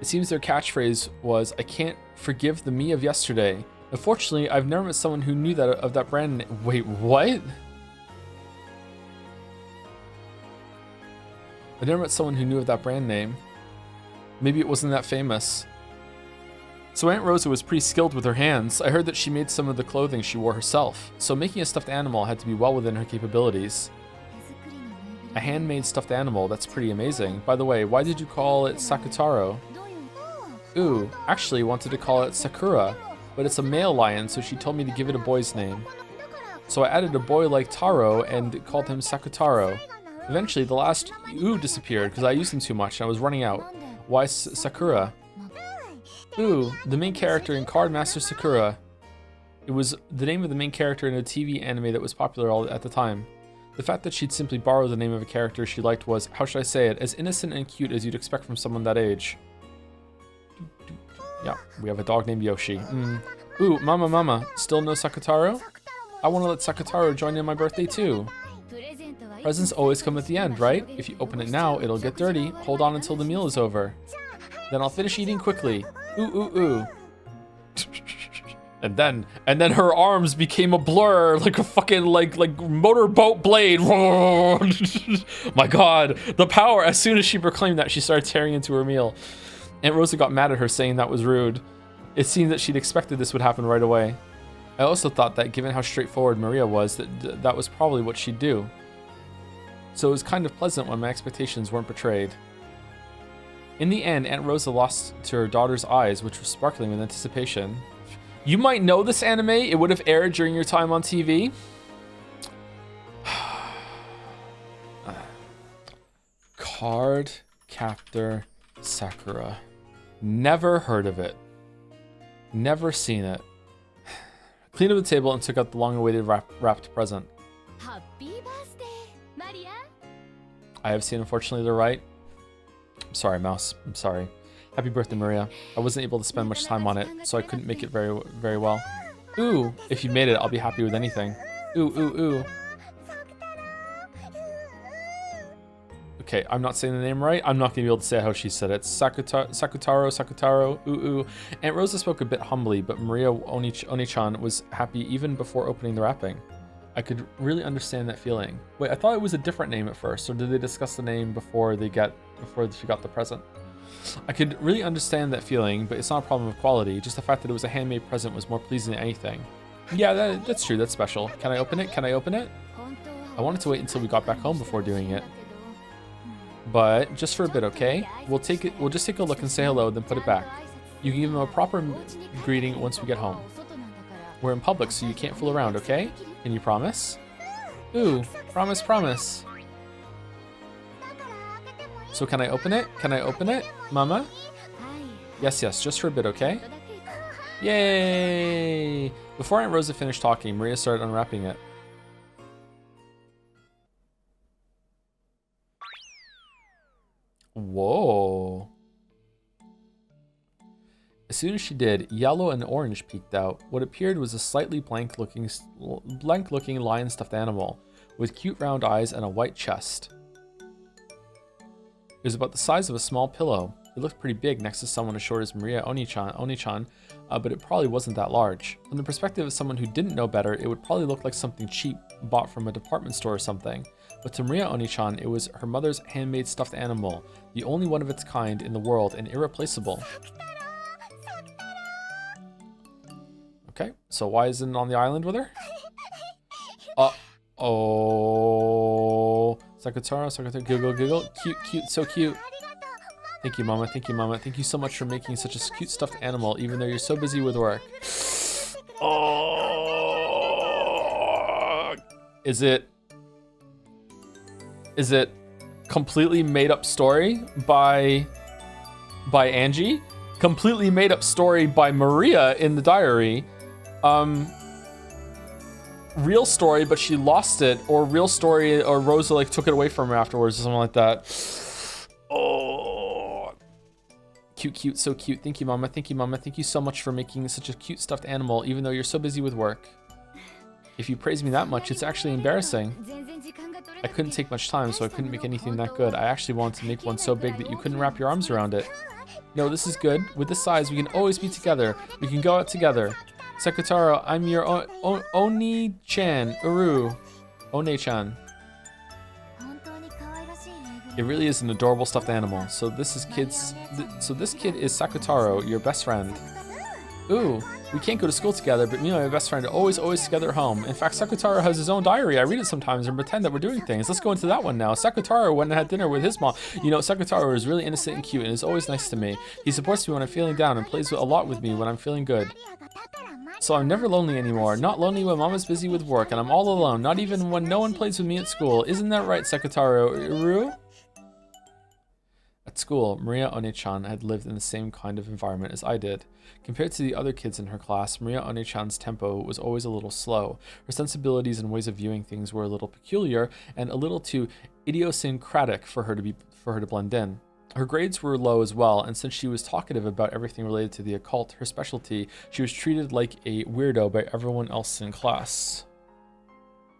It seems their catchphrase was, I can't forgive the me of yesterday. Unfortunately, I've never met someone who knew that of that brand name. Wait, what? I never met someone who knew of that brand name. Maybe it wasn't that famous. So Aunt Rosa was pretty skilled with her hands. I heard that she made some of the clothing she wore herself. So making a stuffed animal had to be well within her capabilities. A handmade stuffed animal, that's pretty amazing. By the way, why did you call it Sakutaro? Ooh, actually wanted to call it Sakura, but it's a male lion, so she told me to give it a boy's name. So I added a boy like Taro and called him Sakutaro. Eventually, the last ooh disappeared because I used them too much and I was running out. Why Sakura? Ooh, the main character in Card Master Sakura. It was the name of the main character in a TV anime that was popular at the time. The fact that she'd simply borrow the name of a character she liked was, how should I say it, as innocent and cute as you'd expect from someone that age. Yeah, we have a dog named Yoshi. Ooh, mama, still no Sakutaro? I want to let Sakutaro join in my birthday too. Presents always come at the end, right? If you open it now, it'll get dirty. Hold on until the meal is over. Then I'll finish eating quickly. Ooh. And then her arms became a blur, like a fucking like motorboat blade. My god, the power. As soon as she proclaimed that, she started tearing into her meal. Aunt Rosa got mad at her, saying that was rude. It seemed that she'd expected this would happen right away. I also thought that given how straightforward Maria was, that was probably what she'd do. So it was kind of pleasant when my expectations weren't betrayed. In the end, Aunt Rosa lost to her daughter's eyes, which were sparkling with anticipation. You might know this anime. It would have aired during your time on TV. Card Captor Sakura. Never heard of it. Never seen it. Cleaned up the table and took out the long-awaited wrapped present. Happy birthday, Maria. I have seen, unfortunately, they're right. I'm sorry, Mouse. I'm sorry. Happy birthday, Maria. I wasn't able to spend much time on it, so I couldn't make it very well. Ooh, if you made it, I'll be happy with anything. Ooh. Okay, I'm not saying the name right. I'm not gonna be able to say how she said it. Sakutaro. Ooh. Aunt Rosa spoke a bit humbly, but Maria Oni-chan was happy even before opening the wrapping. I could really understand that feeling. Wait, I thought it was a different name at first, or did they discuss the name before she got the present? I could really understand that feeling, but it's not a problem of quality. Just the fact that it was a handmade present was more pleasing than anything. Yeah, that's true. That's special. Can I open it? Can I open it? I wanted to wait until we got back home before doing it. But just for a bit, okay? We'll just take a look and say hello, then put it back. You can give him a proper greeting once we get home. We're in public, so you can't fool around, okay? Can you promise? Ooh, promise, promise. So can I open it? Can I open it, Mama? Yes, just for a bit, okay? Yay! Before Aunt Rosa finished talking, Maria started unwrapping it. Whoa. As soon as she did, yellow and orange peeked out. What appeared was a slightly blank-looking lion stuffed animal with cute round eyes and a white chest. It was about the size of a small pillow. It looked pretty big next to someone as short as Maria Oni-chan, but it probably wasn't that large. From the perspective of someone who didn't know better, it would probably look like something cheap, bought from a department store or something. But to Maria Oni-chan, it was her mother's handmade stuffed animal, the only one of its kind in the world and irreplaceable. Okay, so why isn't it on the island with her? Oh, Sakutaro, giggle, cute, so cute. Thank you, Mama, thank you, Mama. Thank you so much for making such a cute stuffed animal, even though you're so busy with work. Oh, is it completely made up story by Angie? Completely made up story by Maria in the diary. Real story, but she lost it, or real story, or Rosa like took it away from her afterwards, or something like that. Oh, cute, so cute. Thank you, Mama. Thank you, Mama. Thank you so much for making such a cute stuffed animal, even though you're so busy with work. If you praise me that much, it's actually embarrassing. I couldn't take much time, so I couldn't make anything that good. I actually wanted to make one so big that you couldn't wrap your arms around it. No, this is good. With this size, we can always be together. We can go out together. Sakutaro, I'm your Oni-chan, Uru. One-chan. It really is an adorable stuffed animal. So this kid is Sakutaro, your best friend. Ooh, we can't go to school together, but me and my best friend are always together at home. In fact, Sakutaro has his own diary. I read it sometimes and pretend that we're doing things. Let's go into that one now. Sakutaro went and had dinner with his mom. You know, Sakutaro is really innocent and cute and is always nice to me. He supports me when I'm feeling down and plays a lot with me when I'm feeling good. So I'm never lonely anymore. Not lonely when Mama's busy with work and I'm all alone. Not even when no one plays with me at school. Isn't that right, Sakutaro? Uru? At school, Maria One-chan had lived in the same kind of environment as I did. Compared to the other kids in her class, Maria One-chan's tempo was always a little slow. Her sensibilities and ways of viewing things were a little peculiar and a little too idiosyncratic for her to blend in. Her grades were low as well, and since she was talkative about everything related to the occult, her specialty, she was treated like a weirdo by everyone else in class.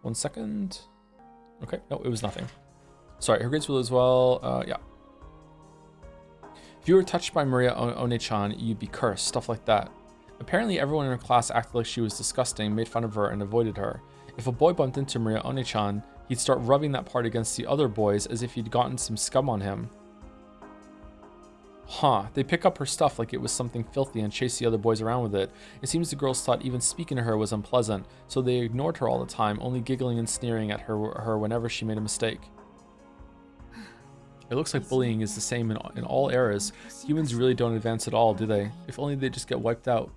1 second. Okay, no, it was nothing. Sorry, her grades were low as well. Yeah. If you were touched by Maria One-chan, you'd be cursed, stuff like that. Apparently everyone in her class acted like she was disgusting, made fun of her, and avoided her. If a boy bumped into Maria One-chan, he'd start rubbing that part against the other boys as if he'd gotten some scum on him. Huh, they pick up her stuff like it was something filthy and chase the other boys around with it. It seems the girls thought even speaking to her was unpleasant, so they ignored her all the time, only giggling and sneering at her whenever she made a mistake. It looks like bullying is the same in all eras. Humans really don't advance at all, do they? If only they just get wiped out.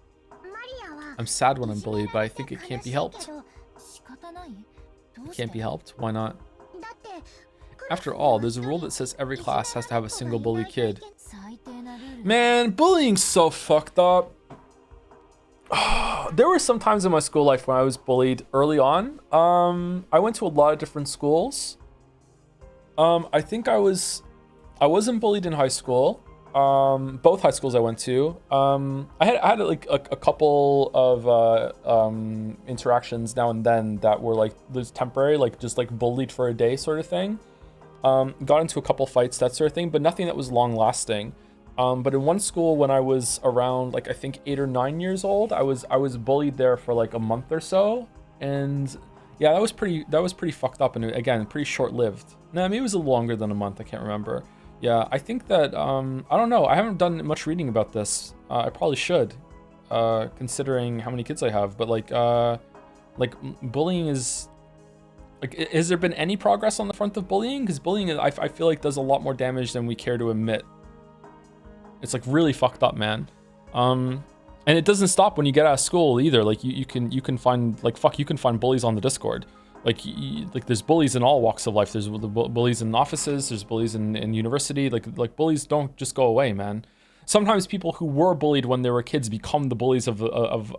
I'm sad when I'm bullied, but I think it can't be helped. It can't be helped? Why not? After all, there's a rule that says every class has to have a single bully kid. Man, bullying's so fucked up. There were some times in my school life when I was bullied early on. I went to a lot of different schools. I think I wasn't bullied in high school. Both high schools I went to. I had like a couple of interactions now and then that were like temporary, like just like bullied for a day sort of thing. Got into a couple fights, that sort of thing, but nothing that was long lasting. But in one school when I was around like I think 8 or 9 years old, I was bullied there for like a month or so, and yeah, that was pretty fucked up, and again, pretty short-lived. No, maybe it was a little longer than a month. I can't remember. Yeah, I think that I don't know. I haven't done much reading about this. I probably should. considering how many kids I have. But like bullying is like, has there been any progress on the front of bullying? Because bullying, I feel like does a lot more damage than we care to admit. It's like really fucked up, man. And it doesn't stop when you get out of school either. Like you can find you can find bullies on the Discord. Like there's bullies in all walks of life. There's the bullies in offices. There's bullies in university. Like bullies don't just go away, man. Sometimes people who were bullied when they were kids become the bullies of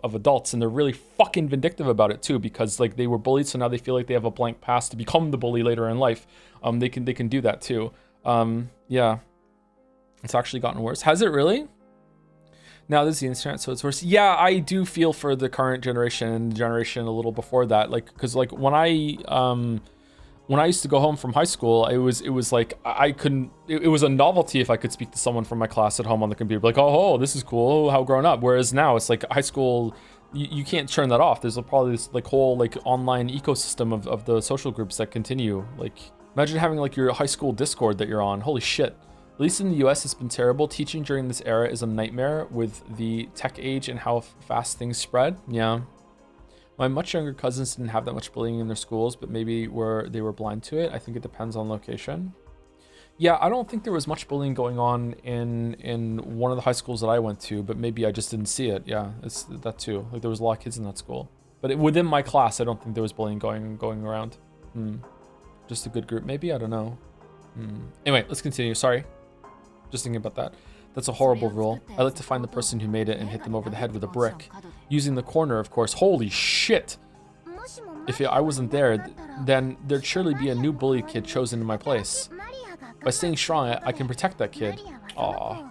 adults, and they're really fucking vindictive about it too, because like they were bullied, so now they feel like they have a blank past to become the bully later in life. They can do that too. Yeah, it's actually gotten worse. Has it really? Now this is the internet, so it's worse. Yeah, I do feel for the current generation and the generation a little before that, like because like when I used to go home from high school, it was like I couldn't. It was a novelty if I could speak to someone from my class at home on the computer, like, oh, this is cool. How grown up. Whereas now it's like high school, you can't turn that off. There's probably this like whole like online ecosystem of the social groups that continue. Like imagine having like your high school Discord that you're on. Holy shit. At least in the US, it's been terrible. Teaching during this era is a nightmare with the tech age and how fast things spread. Yeah. My much younger cousins didn't have that much bullying in their schools, but maybe they were blind to it. I think it depends on location. Yeah, I don't think there was much bullying going on in one of the high schools that I went to, but maybe I just didn't see it. Yeah, it's that too. Like there was a lot of kids in that school. But within my class, I don't think there was bullying going around. Just a good group, maybe? I don't know. Anyway, let's continue. Sorry. Just thinking about that. That's a horrible rule. I like to find the person who made it and hit them over the head with a brick. Using the corner, of course. Holy shit! If I wasn't there, then there'd surely be a new bully kid chosen in my place. By staying strong, I can protect that kid. Aww.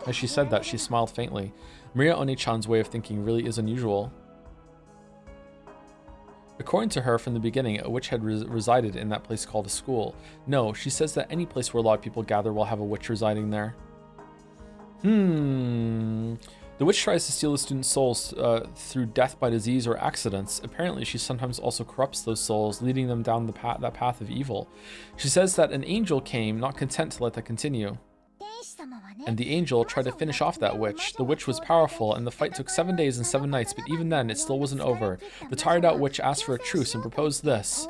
As she said that, she smiled faintly. Maria Oni-chan's way of thinking really is unusual. According to her, from the beginning, a witch had resided in that place called a school. No, she says that any place where a lot of people gather will have a witch residing there. The witch tries to steal the students' souls through death by disease or accidents. Apparently, she sometimes also corrupts those souls, leading them down that path of evil. She says that an angel came, not content to let that continue. And the angel tried to finish off that witch. The witch was powerful, and the fight took 7 days and 7 nights, but even then, it still wasn't over. The tired-out witch asked for a truce and proposed this.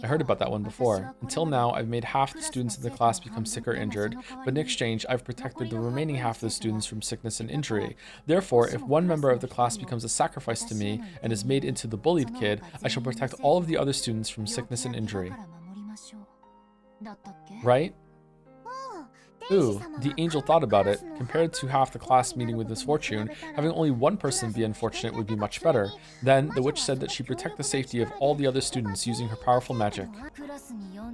I heard about that one before. Until now, I've made half the students in the class become sick or injured, but in exchange, I've protected the remaining half of the students from sickness and injury. Therefore, if one member of the class becomes a sacrifice to me and is made into the bullied kid, I shall protect all of the other students from sickness and injury. Right? Ooh, the angel thought about it. Compared to half the class meeting with misfortune, having only one person be unfortunate would be much better. Then, the witch said that she'd protect the safety of all the other students using her powerful magic.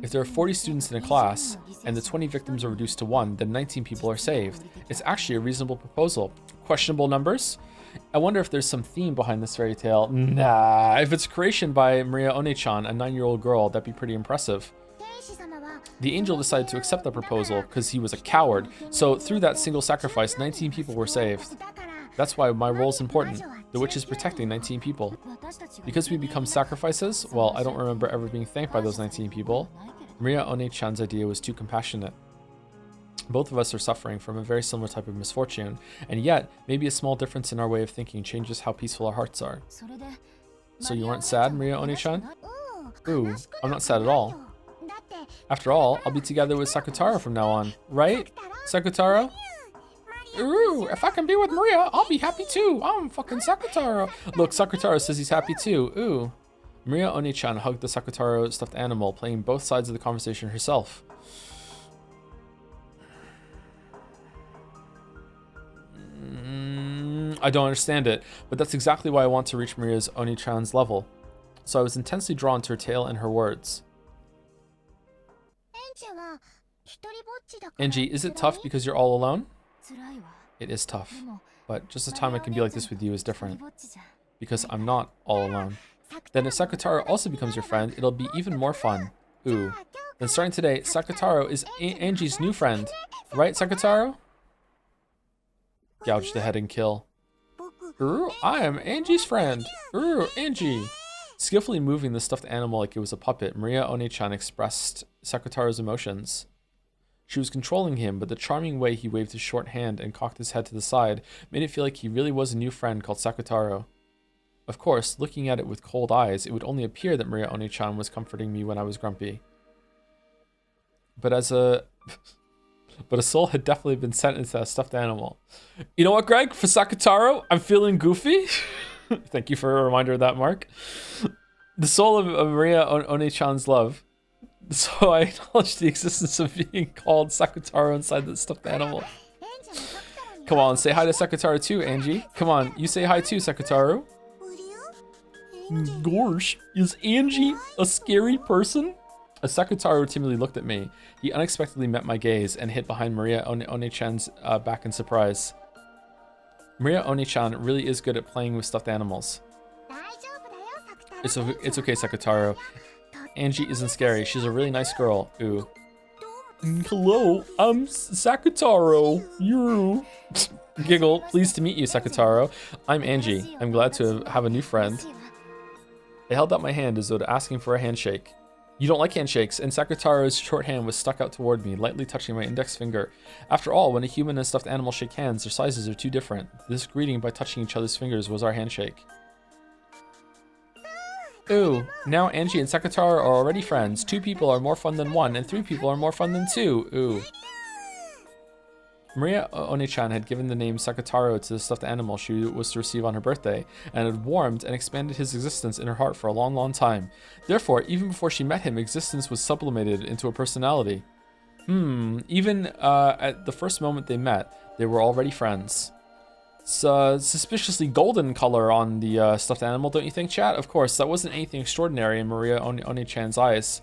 If there are 40 students in a class, and the 20 victims are reduced to 1, then 19 people are saved. It's actually a reasonable proposal. Questionable numbers? I wonder if there's some theme behind this fairy tale. Nah, if it's a creation by Maria One-chan, a 9-year-old girl, that'd be pretty impressive. The angel decided to accept that proposal because he was a coward, so through that single sacrifice, 19 people were saved. That's why my role is important. The witch is protecting 19 people. Because we become sacrifices, well, I don't remember ever being thanked by those 19 people. Maria One-chan's idea was too compassionate. Both of us are suffering from a very similar type of misfortune, and yet, maybe a small difference in our way of thinking changes how peaceful our hearts are. So you aren't sad, Maria One-chan? Ooh, I'm not sad at all. After all, I'll be together with Sakutaro from now on, right, Sakutaro? Ooh, if I can be with Maria, I'll be happy too. I'm fucking Sakutaro. Look, Sakutaro says he's happy too. Ooh. Maria One-chan hugged the Sakutaro stuffed animal, playing both sides of the conversation herself. I don't understand it, but that's exactly why I want to reach Maria's Oni-chan's level. So I was intensely drawn to her tale and her words. Angie, is it tough because you're all alone? It is tough, but just the time I can be like this with you is different. Because I'm not all alone. Then if Sakutaro also becomes your friend, it'll be even more fun. Ooh. Then starting today, Sakutaro is Angie's new friend. Right, Sakutaro? Gouge the head and kill. Ooh, I am Angie's friend. Ooh, Angie. Skillfully moving the stuffed animal like it was a puppet, Maria One-chan expressed Sakutaro's emotions. She was controlling him, but the charming way he waved his short hand and cocked his head to the side made it feel like he really was a new friend called Sakutaro. Of course, looking at it with cold eyes, it would only appear that Maria Oni-chan was comforting me when I was grumpy. But a soul had definitely been sent into a stuffed animal. You know what, Greg? For Sakutaro, I'm feeling goofy. Thank you for a reminder of that, Mark. The soul of Maria Oni-chan's love. So I acknowledge the existence of being called Sakutaro inside the stuffed animal. Come on, say hi to Sakutaro too, Angie. Come on, you say hi too, Sakutaro. Gosh, is Angie a scary person? As Sakutaro timidly looked at me, he unexpectedly met my gaze and hid behind Maria Oni-chan's back in surprise. Maria Oni-chan really is good at playing with stuffed animals. It's okay, Sakutaro. Angie isn't scary. She's a really nice girl. Ooh. Hello, I'm Sakutaro. You. Giggle. Pleased to meet you, Sakutaro. I'm Angie. I'm glad to have a new friend. I held out my hand as though asking for a handshake. You don't like handshakes, and Sakutaro's short hand was stuck out toward me, lightly touching my index finger. After all, when a human and a stuffed animal shake hands, their sizes are too different. This greeting by touching each other's fingers was our handshake. Ooh, now Angie and Sakutaro are already friends. 2 people are more fun than 1, and 3 people are more fun than 2. Ooh. Maria Oni-chan had given the name Sakutaro to the stuffed animal she was to receive on her birthday, and had warmed and expanded his existence in her heart for a long, long time. Therefore, even before she met him, existence was sublimated into a personality. Even at the first moment they met, they were already friends. It's suspiciously golden color on the stuffed animal, don't you think, chat? Of course, that wasn't anything extraordinary in Maria Oni-chan's eyes.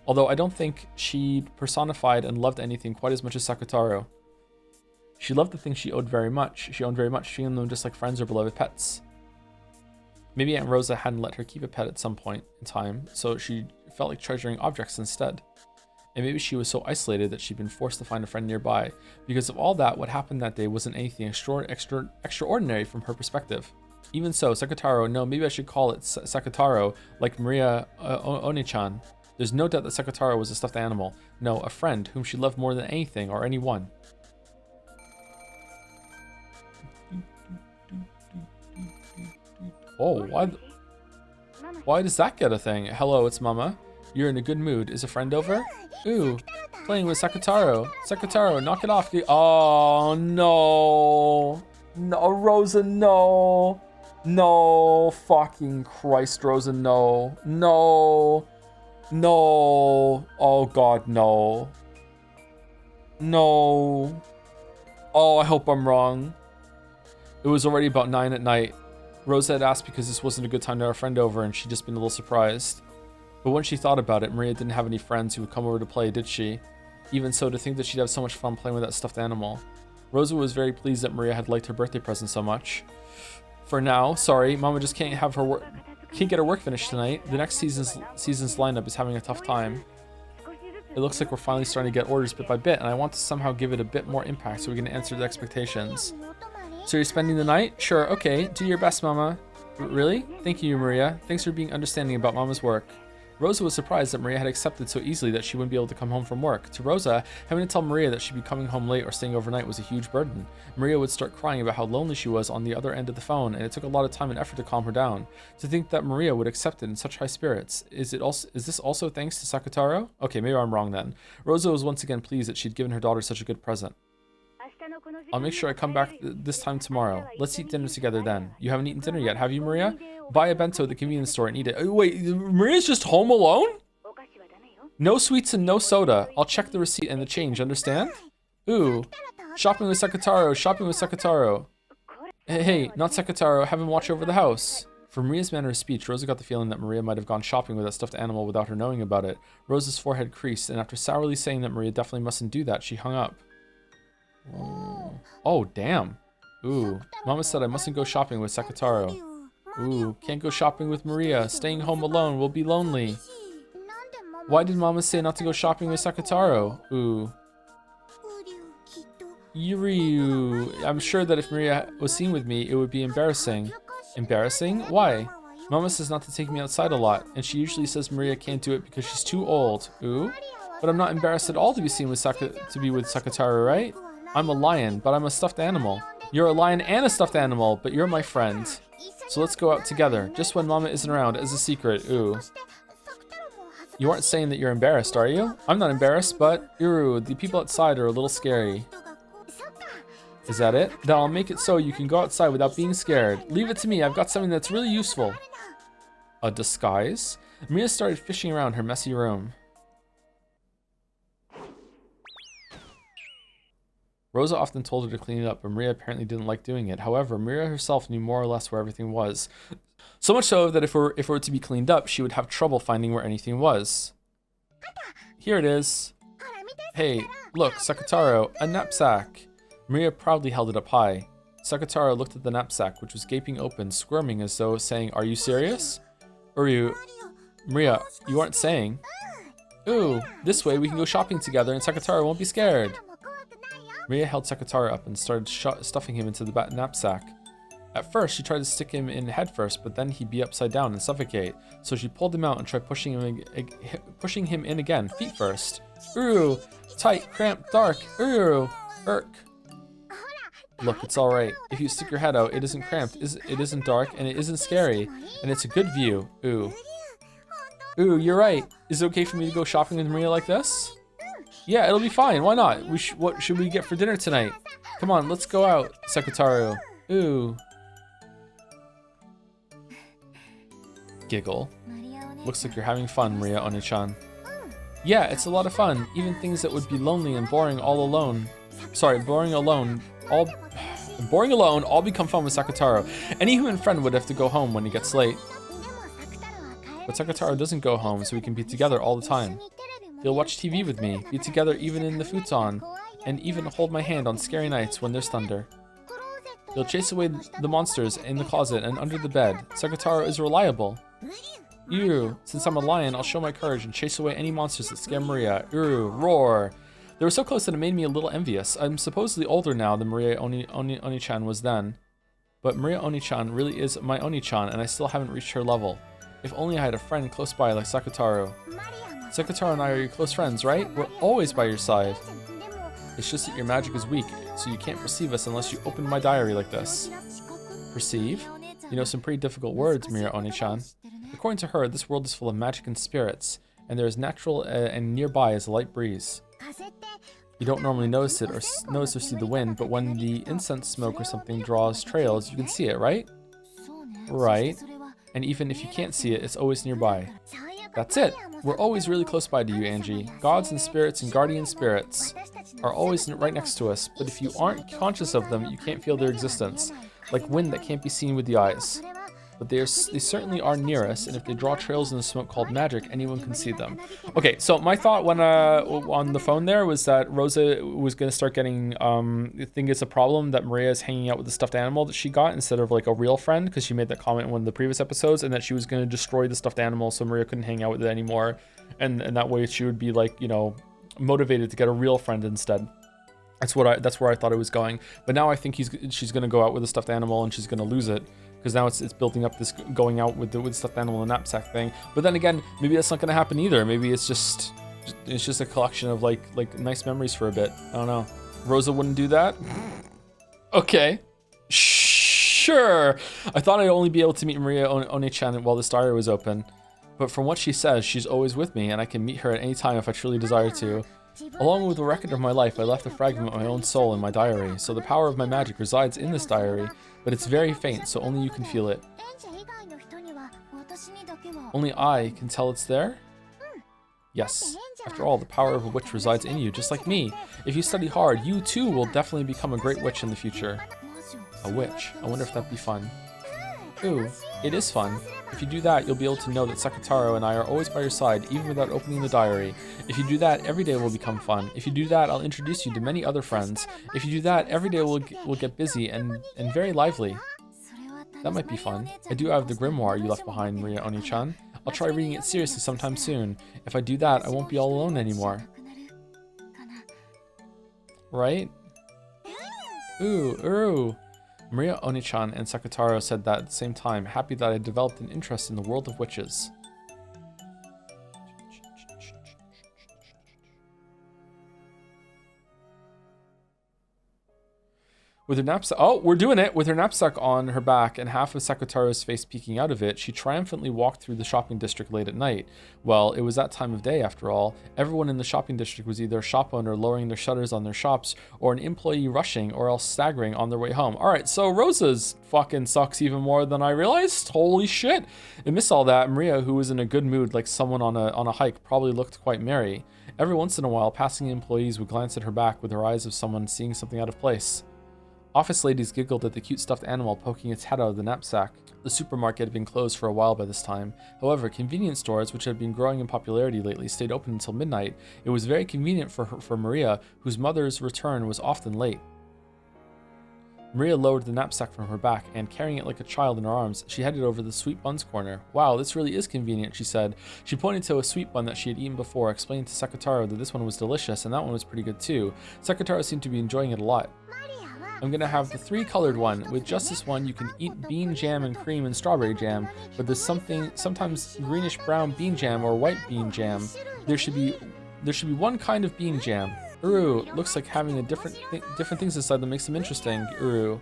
Although I don't think she personified and loved anything quite as much as Sakutaro. She loved the things she owned very much. She owned very much, treating them just like friends or beloved pets. Maybe Aunt Rosa hadn't let her keep a pet at some point in time, so she felt like treasuring objects instead. And maybe she was so isolated that she'd been forced to find a friend nearby. Because of all that, what happened that day wasn't anything extraordinary from her perspective. Even so, Sakutaro, no, maybe I should call it Sakutaro, like Maria Oni-chan. There's no doubt that Sakutaro was a stuffed animal. No, a friend whom she loved more than anything or anyone. Oh, why does that get a thing? Hello, it's Mama. You're in a good mood. Is a friend over? Ooh, playing with Sakutaro. Sakutaro, knock it off. Oh, no. No, Rosa, no. No, fucking Christ, Rosa, no. No. No. Oh, God, no. No. Oh, I hope I'm wrong. It was already about 9 at night. Rosa had asked because this wasn't a good time to have a friend over, and she'd just been a little surprised. But when she thought about it, Maria didn't have any friends who would come over to play, did she? Even so, to think that she'd have so much fun playing with that stuffed animal. Rosa was very pleased that Maria had liked her birthday present so much. For now, sorry, Mama just can't get her work finished tonight. The next season's lineup is having a tough time. It looks like we're finally starting to get orders bit by bit, and I want to somehow give it a bit more impact so we can answer the expectations. So you're spending the night? Sure, okay. Do your best, Mama. Really? Thank you, Maria. Thanks for being understanding about Mama's work. Rosa was surprised that Maria had accepted so easily that she wouldn't be able to come home from work. To Rosa, having to tell Maria that she'd be coming home late or staying overnight was a huge burden. Maria would start crying about how lonely she was on the other end of the phone, and it took a lot of time and effort to calm her down. To think that Maria would accept it in such high spirits. Is this also thanks to Sakutaro? Okay, maybe I'm wrong then. Rosa was once again pleased that she'd given her daughter such a good present. I'll make sure I come back this time tomorrow. Let's eat dinner together then. You haven't eaten dinner yet, have you, Maria? Buy a bento at the convenience store and eat it. Oh, wait, Maria's just home alone? No sweets and no soda. I'll check the receipt and the change, understand? Ooh, shopping with Sakutaro, shopping with Sakutaro. Hey, not Sakutaro, have him watch over the house. From Maria's manner of speech, Rosa got the feeling that Maria might have gone shopping with that stuffed animal without her knowing about it. Rosa's forehead creased, and after sourly saying that Maria definitely mustn't do that, she hung up. Oh, damn. Ooh, Mama said I mustn't go shopping with Sakutaro. Ooh, can't go shopping with Maria. Staying home alone will be lonely. Why did Mama say not to go shopping with Sakutaro? Ooh. Yuryu, I'm sure that if Maria was seen with me, it would be embarrassing. Embarrassing? Why? Mama says not to take me outside a lot, and she usually says Maria can't do it because she's too old. Ooh. But I'm not embarrassed at all to be seen with Sakataru, right? I'm a lion, but I'm a stuffed animal. You're a lion and a stuffed animal, but you're my friend. So let's go out together, just when Mama isn't around, as a secret, ooh. You aren't saying that you're embarrassed, are you? I'm not embarrassed, but, ooh, the people outside are a little scary. Is that it? Then I'll make it so you can go outside without being scared. Leave it to me, I've got something that's really useful. A disguise? Maria started fishing around her messy room. Rosa often told her to clean it up, but Maria apparently didn't like doing it. However, Maria herself knew more or less where everything was. So much so that if it were to be cleaned up, she would have trouble finding where anything was. Here it is. Hey, look, Sakataro, a knapsack. Maria proudly held it up high. Sakataro looked at the knapsack, which was gaping open, squirming as though saying, "Are you serious?" Maria, you aren't saying. Ooh, this way we can go shopping together and Sakataro won't be scared. Maria held Sakataro up and started stuffing him into the knapsack. At first, she tried to stick him in head first, but then he'd be upside down and suffocate. So she pulled him out and tried pushing him in again, feet first. Ooh, tight, cramped, dark. Ooh, irk. Look, it's all right. If you stick your head out, it isn't cramped, it isn't dark, and it isn't scary, and it's a good view. Ooh. Ooh, you're right. Is it okay for me to go shopping with Maria like this? Yeah, it'll be fine. Why not? What should we get for dinner tonight? Come on, let's go out, Sakataro. Ooh. Giggle. Looks like you're having fun, Maria Oni-chan. Yeah, it's a lot of fun. Even things that would be lonely and boring all alone. Sorry, boring alone, all become fun with Sakataro. Any human friend would have to go home when he gets late. But Sakataro doesn't go home, so we can be together all the time. He'll watch TV with me, be together even in the futon, and even hold my hand on scary nights when there's thunder. He'll chase away the monsters in the closet and under the bed. Sakataro is reliable. Since I'm a lion, I'll show my courage and chase away any monsters that scare Maria. Roar. They were so close that it made me a little envious. I'm supposedly older now than Maria Oni-chan was then. But Maria Oni-chan really is my Oni-chan, and I still haven't reached her level. If only I had a friend close by like Sakataro. Sakataro and I are your close friends, right? We're always by your side. It's just that your magic is weak, so you can't perceive us unless you open my diary like this. Perceive? You know some pretty difficult words, Maria Oni-chan. According to her, this world is full of magic and spirits, and there is natural and nearby is a light breeze. You don't normally notice it or see the wind, but when the incense smoke or something draws trails, you can see it, right? Right. And even if you can't see it, it's always nearby. That's it. We're always really close by to you, Angie. Gods and spirits and guardian spirits are always right next to us, but if you aren't conscious of them, you can't feel their existence, like wind that can't be seen with the eyes. But they certainly are near us, and if they draw trails in the smoke called magic, anyone can see them. Okay, so my thought when on the phone there was that Rosa was going to start getting, I think it's a problem that Maria is hanging out with the stuffed animal that she got instead of like a real friend, because she made that comment in one of the previous episodes, and that she was going to destroy the stuffed animal so Maria couldn't hang out with it anymore, and that way she would be like, you know, motivated to get a real friend instead. That's where I thought it was going. But now I think she's going to go out with a stuffed animal and she's going to lose it. Because now it's building up this going out with the stuffed animal and knapsack thing. But then again, maybe that's not going to happen either. Maybe it's just a collection of like nice memories for a bit. I don't know. Rosa wouldn't do that? Okay. Sure. I thought I'd only be able to meet Maria Oni-chan while this diary was open. But from what she says, she's always with me and I can meet her at any time if I truly desire to. Along with the record of my life, I left a fragment of my own soul in my diary, so the power of my magic resides in this diary, but it's very faint, so only you can feel it. Only I can tell it's there? Yes. After all, the power of a witch resides in you, just like me. If you study hard, you too will definitely become a great witch in the future. A witch. I wonder if that'd be fun. Ooh, it is fun. If you do that, you'll be able to know that Sakataro and I are always by your side, even without opening the diary. If you do that, every day will become fun. If you do that, I'll introduce you to many other friends. If you do that, every day will get busy and very lively. That might be fun. I do have the grimoire you left behind, Maria Oni-chan. I'll try reading it seriously sometime soon. If I do that, I won't be all alone anymore. Right? Ooh. Maria Oni-chan and Sakataro said that at the same time, happy that I developed an interest in the world of witches. With her knapsack, oh, we're doing it! With her knapsack on her back and half of Sakutaro's face peeking out of it, she triumphantly walked through the shopping district late at night. Well, it was that time of day after all. Everyone in the shopping district was either a shop owner lowering their shutters on their shops, or an employee rushing, or else staggering on their way home. Alright, so Rosa's fucking sucks even more than I realized. Holy shit! Amidst all that, Maria, who was in a good mood like someone on a hike, probably looked quite merry. Every once in a while, passing employees would glance at her back with her eyes of someone seeing something out of place. Office ladies giggled at the cute stuffed animal poking its head out of the knapsack. The supermarket had been closed for a while by this time. However, convenience stores, which had been growing in popularity lately, stayed open until midnight. It was very convenient for Maria, whose mother's return was often late. Maria lowered the knapsack from her back, and carrying it like a child in her arms, she headed over to the sweet buns corner. Wow, this really is convenient, she said. She pointed to a sweet bun that she had eaten before, explaining to Sakutaro that this one was delicious, and that one was pretty good too. Sakutaro seemed to be enjoying it a lot. I'm gonna have the 3-colored one. With just this one, you can eat bean jam and cream and strawberry jam, but there's sometimes greenish brown bean jam or white bean jam. There should be one kind of bean jam. Uru, looks like having different things inside that makes them interesting. Uru.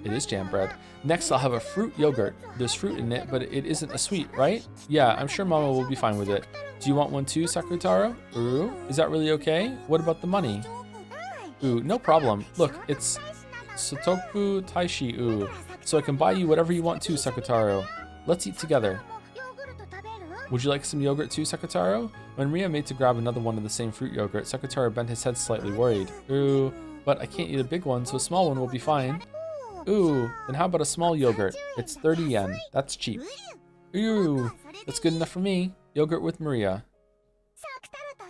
It is jam bread. Next, I'll have a fruit yogurt. There's fruit in it, but it isn't a sweet, right? Yeah, I'm sure Mama will be fine with it. Do you want one too, Sakutaro? Uru, is that really okay? What about the money? Ooh, no problem. Look, it's Sotoku Taishi, ooh. So I can buy you whatever you want too, Sakutaro. Let's eat together. Would you like some yogurt too, Sakutaro? When Ria made to grab another one of the same fruit yogurt, Sakutaro bent his head slightly worried. Ooh, but I can't eat a big one, so a small one will be fine. Ooh, then how about a small yogurt? It's 30 yen. That's cheap. Ooh, that's good enough for me. Yogurt with Maria.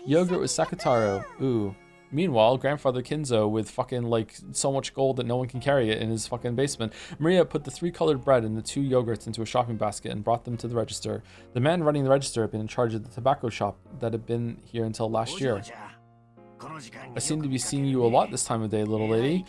Yogurt with Sakutaro. Ooh. Meanwhile, Grandfather Kinzo, with fucking like so much gold that no one can carry it in his fucking basement, Maria put the 3-colored bread and the 2 yogurts into a shopping basket and brought them to the register. The man running the register had been in charge of the tobacco shop that had been here until last year. I seem to be seeing you a lot this time of day, little lady.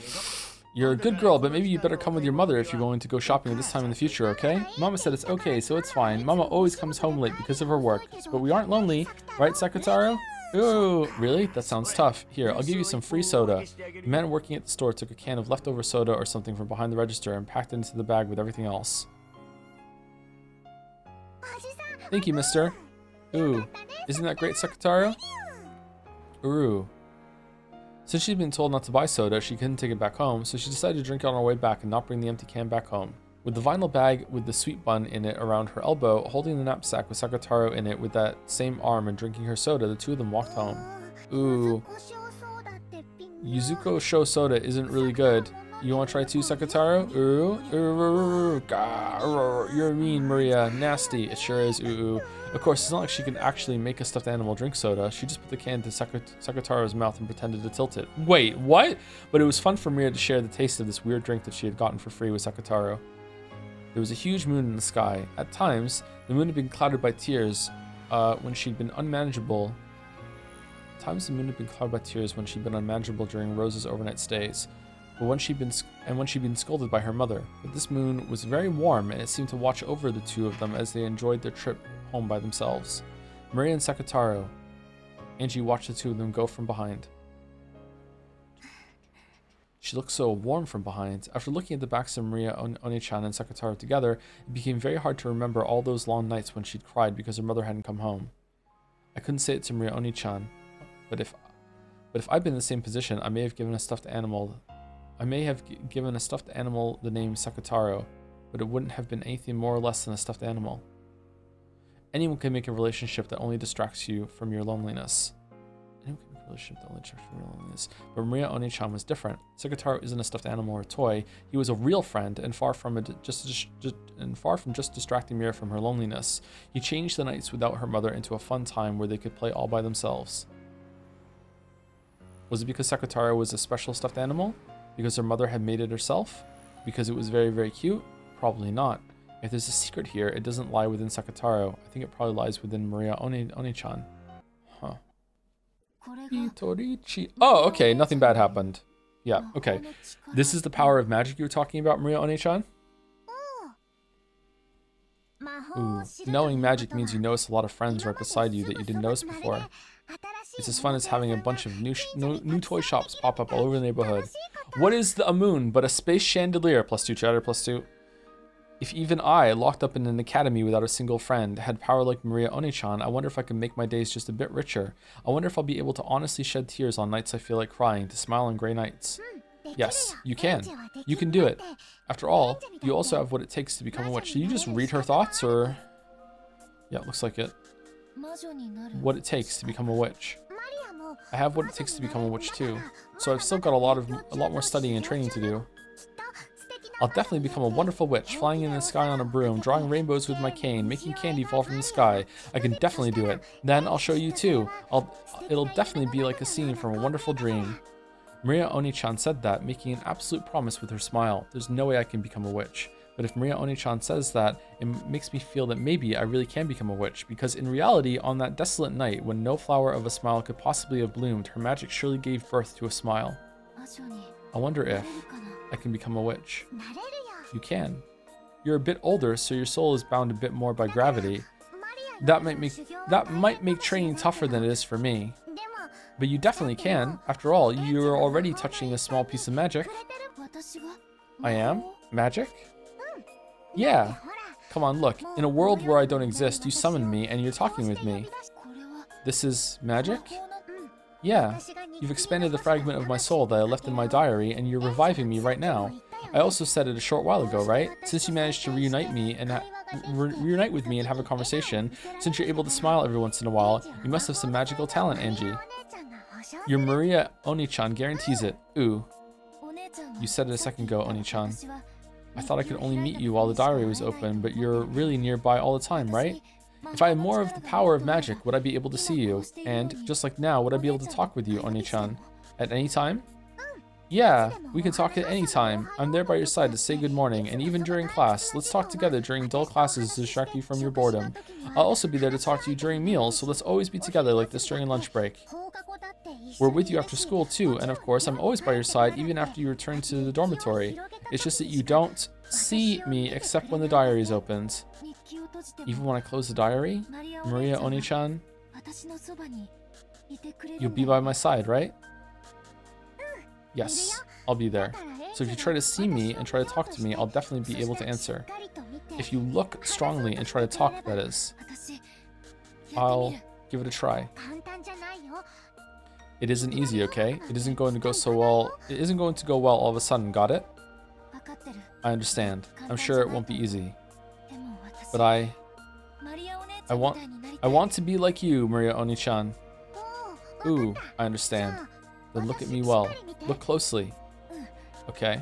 You're a good girl, but maybe you better come with your mother if you're going to go shopping at this time in the future, okay? Mama said it's okay, so it's fine. Mama always comes home late because of her work, but we aren't lonely, right, Sakutaro? Ooh, really? That sounds tough. Here, I'll give you some free soda. The man working at the store took a can of leftover soda or something from behind the register and packed it into the bag with everything else. Thank you, mister. Ooh, isn't that great, Sakutaro? Ooh. Since she'd been told not to buy soda, she couldn't take it back home, so she decided to drink it on her way back and not bring the empty can back home. With the vinyl bag with the sweet bun in it around her elbow, holding the knapsack with Sakutaro in it with that same arm and drinking her soda, the two of them walked home. Ooh. Yuzuko Sho soda isn't really good. You want to try too, Sakutaro? Ooh. You're mean, Maria. Nasty. It sure is. Ooh. Of course, it's not like she can actually make a stuffed animal drink soda. She just put the can to Sakutaro's mouth and pretended to tilt it. Wait, what? But it was fun for Maria to share the taste of this weird drink that she had gotten for free with Sakutaro. There was a huge moon in the sky. At times, the moon had been clouded by tears when she'd been unmanageable. When she'd been unmanageable during Rose's overnight stays. But when she'd been scolded by her mother. But this moon was very warm, and it seemed to watch over the two of them as they enjoyed their trip home by themselves. Maria and Sakutaro. Angie watched the two of them go from behind. She looked so warm from behind. After looking at the backs of Maria, Oni-chan, and Sakutaro together, it became very hard to remember all those long nights when she'd cried because her mother hadn't come home. I couldn't say it to Maria Oni-chan, but if I'd been in the same position, I may have given a stuffed animal the name Sakutaro, but it wouldn't have been anything more or less than a stuffed animal. Anyone can make a relationship that only distracts you from your loneliness. But Maria Oni-chan was different. Sakutaro isn't a stuffed animal or a toy. He was a real friend, and far from just distracting Maria from her loneliness. He changed the nights without her mother into a fun time where they could play all by themselves. Was it because Sakutaro was a special stuffed animal? Because her mother had made it herself? Because it was very, very cute? Probably not. If there's a secret here, it doesn't lie within Sakutaro. I think it probably lies within Maria Oni-chan. Huh. Oh, okay, nothing bad happened. Yeah, okay. This is the power of magic you were talking about, Maria Oni-chan? Ooh, knowing magic means you notice a lot of friends right beside you that you didn't notice before. It's as fun as having a bunch of new toy shops pop up all over the neighborhood. What is a moon but a space chandelier? +2 chatter, +2. If even I, locked up in an academy without a single friend, had power like Maria Oni-chan, I wonder if I could make my days just a bit richer. I wonder if I'll be able to honestly shed tears on nights I feel like crying, to smile on gray nights. Yes, you can. You can do it. After all, you also have what it takes to become a witch. Did you just read her thoughts, or... Yeah, it looks like it. What it takes to become a witch. I have what it takes to become a witch too, so I've still got a lot more studying and training to do. I'll definitely become a wonderful witch, flying in the sky on a broom, drawing rainbows with my cane, making candy fall from the sky. I can definitely do it. Then I'll show you too. It'll definitely be like a scene from a wonderful dream. Maria Oni-chan said that, making an absolute promise with her smile. There's no way I can become a witch. But if Maria Oni-chan says that, it makes me feel that maybe I really can become a witch, because in reality, on that desolate night, when no flower of a smile could possibly have bloomed, her magic surely gave birth to a smile. I wonder if I can become a witch. You can. You're a bit older, so your soul is bound a bit more by gravity. That might make training tougher than it is for me. But you definitely can. After all, you're already touching a small piece of magic. I am? Magic? Yeah. Come on, look. In a world where I don't exist, you summoned me and you're talking with me. This is magic? Yeah. You've expanded the fragment of my soul that I left in my diary, and you're reviving me right now. I also said it a short while ago, right? Since you managed to reunite with me and have a conversation, since you're able to smile every once in a while, you must have some magical talent, Angie. Your Maria Oni-chan guarantees it. Ooh. You said it a second ago, Oni-chan. I thought I could only meet you while the diary was open, but you're really nearby all the time, right? If I had more of the power of magic, would I be able to see you? And, just like now, would I be able to talk with you, Oni-chan? At any time? Yeah, we can talk at any time. I'm there by your side to say good morning, and even during class. Let's talk together during dull classes to distract you from your boredom. I'll also be there to talk to you during meals, so let's always be together like this during lunch break. We're with you after school too, and of course, I'm always by your side even after you return to the dormitory. It's just that you don't see me except when the diary is opened. Even when I close the diary? Maria Oni-chan? You'll be by my side, right? Yes, I'll be there. So if you try to see me and try to talk to me, I'll definitely be able to answer. If you look strongly and try to talk, that is. I'll give it a try. It isn't easy, okay? It isn't going to go so well. It isn't going to go well all of a sudden, got it? I understand. I'm sure it won't be easy. But I want to be like you, Maria Oni-chan. Ooh, I understand. Then look at me well. Look closely. Okay.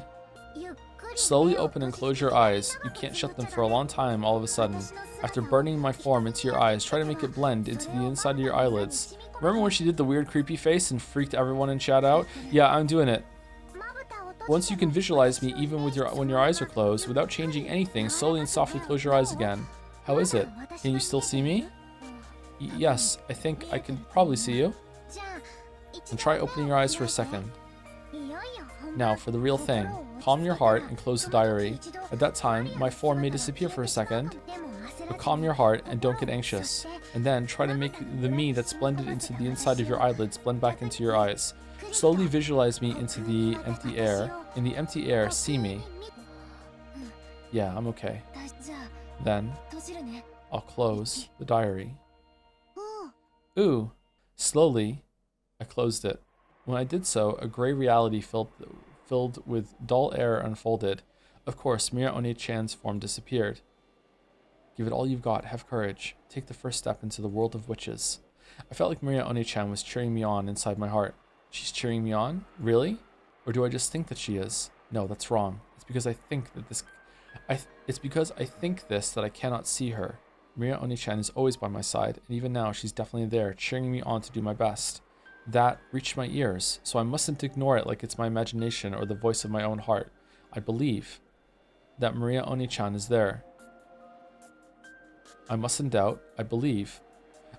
Slowly open and close your eyes. You can't shut them for a long time all of a sudden. After burning my form into your eyes, try to make it blend into the inside of your eyelids. Remember when she did the weird creepy face and freaked everyone in chat out? Yeah, I'm doing it. Once you can visualize me even with when your eyes are closed, without changing anything, slowly and softly close your eyes again. How is it? Can you still see me? Yes, I think I can probably see you. And try opening your eyes for a second. Now, for the real thing. Calm your heart and close the diary. At that time, my form may disappear for a second. But calm your heart and don't get anxious. And then try to make the me that's blended into the inside of your eyelids blend back into your eyes. Slowly visualize me into the empty air. In the empty air, see me. Yeah, I'm okay. Then, I'll close the diary. Ooh. Slowly, I closed it. When I did so, a gray reality filled with dull air unfolded. Of course, Maria Oni-chan's form disappeared. Give it all you've got. Have courage. Take the first step into the world of witches. I felt like Maria Oni-chan was cheering me on inside my heart. She's cheering me on? Really? Or do I just think that she is? No, that's wrong. It's because I think this that I cannot see her. Maria Oni-chan is always by my side, and even now she's definitely there, cheering me on to do my best. That reached my ears, so I mustn't ignore it like it's my imagination or the voice of my own heart. I believe that Maria Oni-chan is there. I mustn't doubt. I believe.